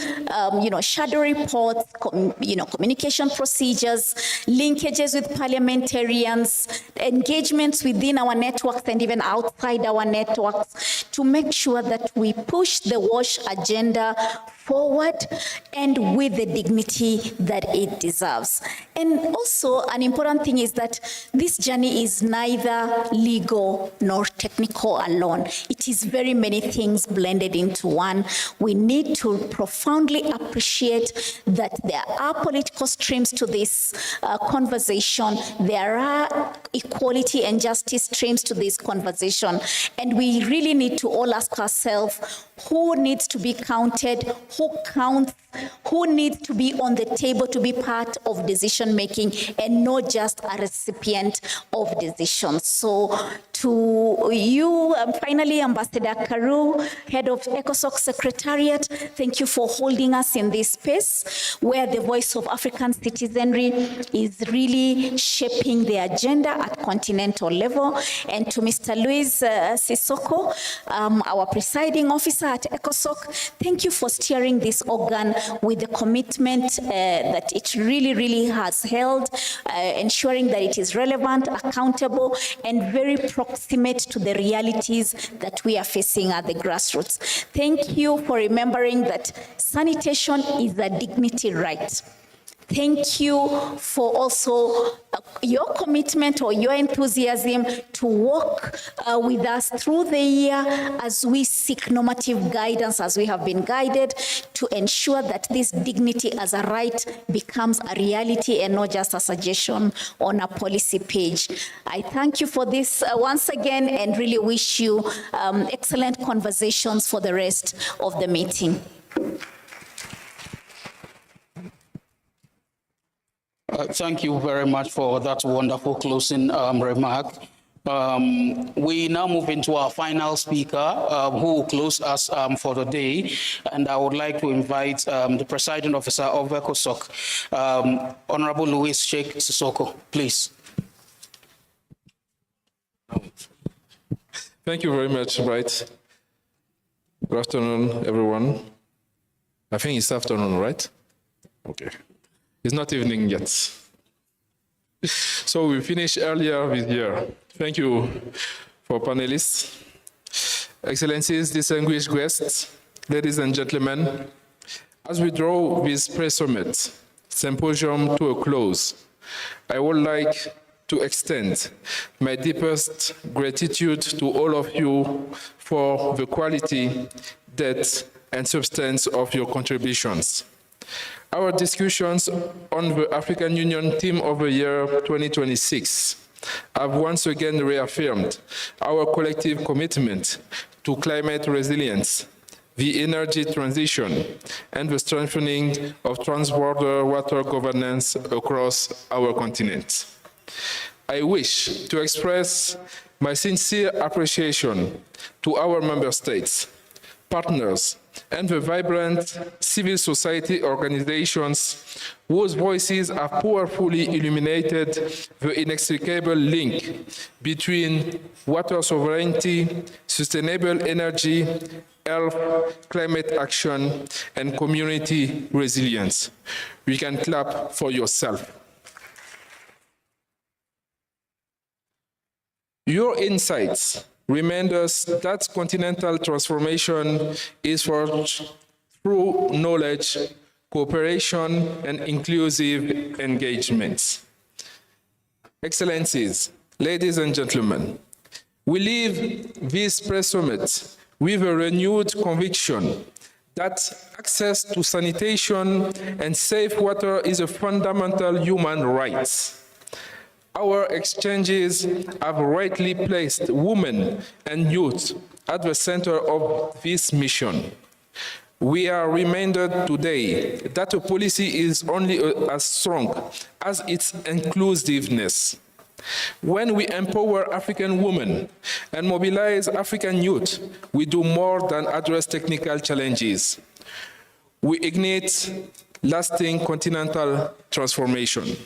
shadow reports, communication procedures, linkages with parliamentarians, engagements within our networks and even outside our networks to make sure that we push the WASH agenda forward and with the dignity that it deserves. And also an important thing is that this journey is neither legal nor technical alone. It is very many things blended into one. We need to profoundly appreciate that there are political streams to this conversation. There are equality and justice streams to this conversation. And we really need to all ask ourselves, who needs to be counted, who counts, who needs to be on the table to be part of decision making and not just a recipient of decisions. So to you, finally, Ambassador Karu, head of ECOSOCC Secretariat, thank you for holding us in this space where the voice of African citizenry is really shaping the agenda at continental level. And to Mr. Luis Sissoko, our presiding officer at ECOSOCC, thank you for steering this organ with the commitment that it really has held, ensuring that it is relevant, accountable, and very proximate to the realities that we are facing at the grassroots. Thank you for remembering that sanitation is a dignity right. Thank you for also your commitment or your enthusiasm to work with us through the year as we seek normative guidance, as we have been guided, to ensure that this dignity as a right becomes a reality and not just a suggestion on a policy page. I thank you for this once again and really wish you excellent conversations for the rest of the meeting. Thank you very much for that wonderful closing remark. We now move into our final speaker who will close us for the day. And I would like to invite the presiding officer of ECOSOCC, Honorable Luis Sheikh Sissoko, please. Thank you very much, Bright. Good afternoon, everyone. I think it's afternoon, right? Okay. It's not evening yet. So we finished earlier this year. Thank you for panelists, excellencies, distinguished guests, ladies and gentlemen. As we draw this pre-summit symposium to a close, I would like to extend my deepest gratitude to all of you for the quality, depth, and substance of your contributions. Our discussions on the African Union Theme of the Year 2026 have once again reaffirmed our collective commitment to climate resilience, the energy transition, and the strengthening of transborder water governance across our continent. I wish to express my sincere appreciation to our member states, partners, and the vibrant civil society organizations whose voices have powerfully illuminated the inextricable link between water sovereignty, sustainable energy, health, climate action, and community resilience. You can clap for yourself. Your insights remind us that continental transformation is forged through knowledge, cooperation, and inclusive engagements. Excellencies, ladies and gentlemen, We leave this press summit with a renewed conviction that access to sanitation and safe water is a fundamental human right. Our exchanges have rightly placed women and youth at the center of this mission. We are reminded today that a policy is only as strong as its inclusiveness. When we empower African women and mobilize African youth, we do more than address technical challenges. We ignite lasting continental transformation.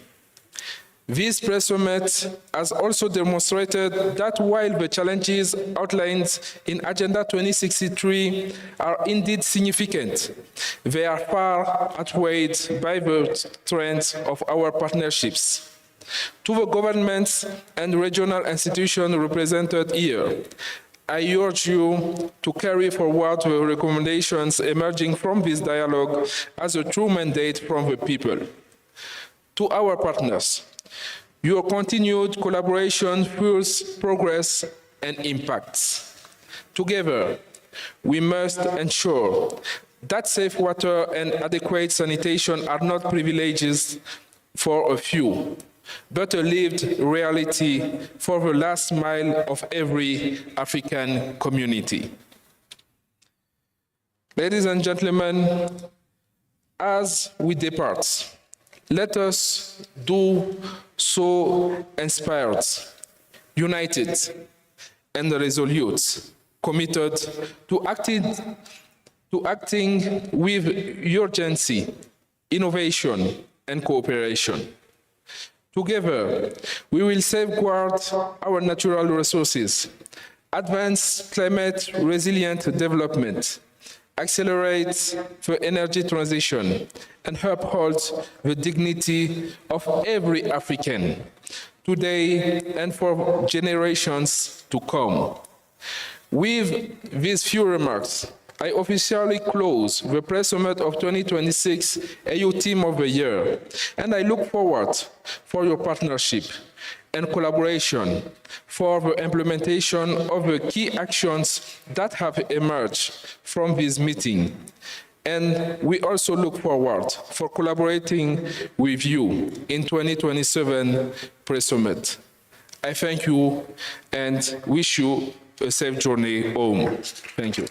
This press summit has also demonstrated that while the challenges outlined in Agenda 2063 are indeed significant, they are far outweighed by the strength of our partnerships. To the governments and regional institutions represented here, I urge you to carry forward the recommendations emerging from this dialogue as a true mandate from the people. To our partners, your continued collaboration fuels progress and impacts. Together, we must ensure that safe water and adequate sanitation are not privileges for a few, but a lived reality for the last mile of every African community. Ladies and gentlemen, as we depart, let us do so inspired, united, and resolute, committed to acting with urgency, innovation, and cooperation. Together, we will safeguard our natural resources, advance climate-resilient development, accelerate the energy transition, and uphold the dignity of every African, today and for generations to come. With these few remarks, I officially close the press summit of 2026 AU Team of the Year, and I look forward for your partnership and collaboration for the implementation of the key actions that have emerged from this meeting. And we also look forward for collaborating with you in 2027 press summit. I thank you and wish you a safe journey home. Thank you.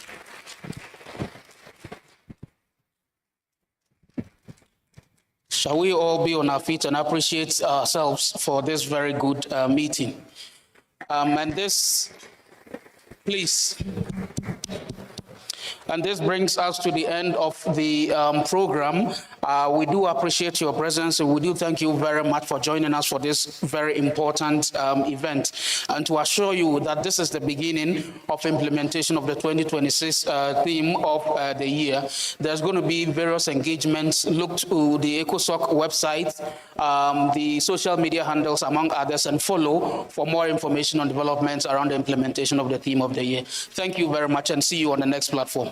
Shall we all be on our feet and appreciate ourselves for this very good meeting? And this, please. And this brings us to the end of the program. We do appreciate your presence, and we do thank you very much for joining us for this very important event. And to assure you that this is the beginning of implementation of the 2026 theme of the year. There's going to be various engagements. Look to the ECOSOCC website, the social media handles, among others, and follow for more information on developments around the implementation of the theme of the year. Thank you very much, and see you on the next platform.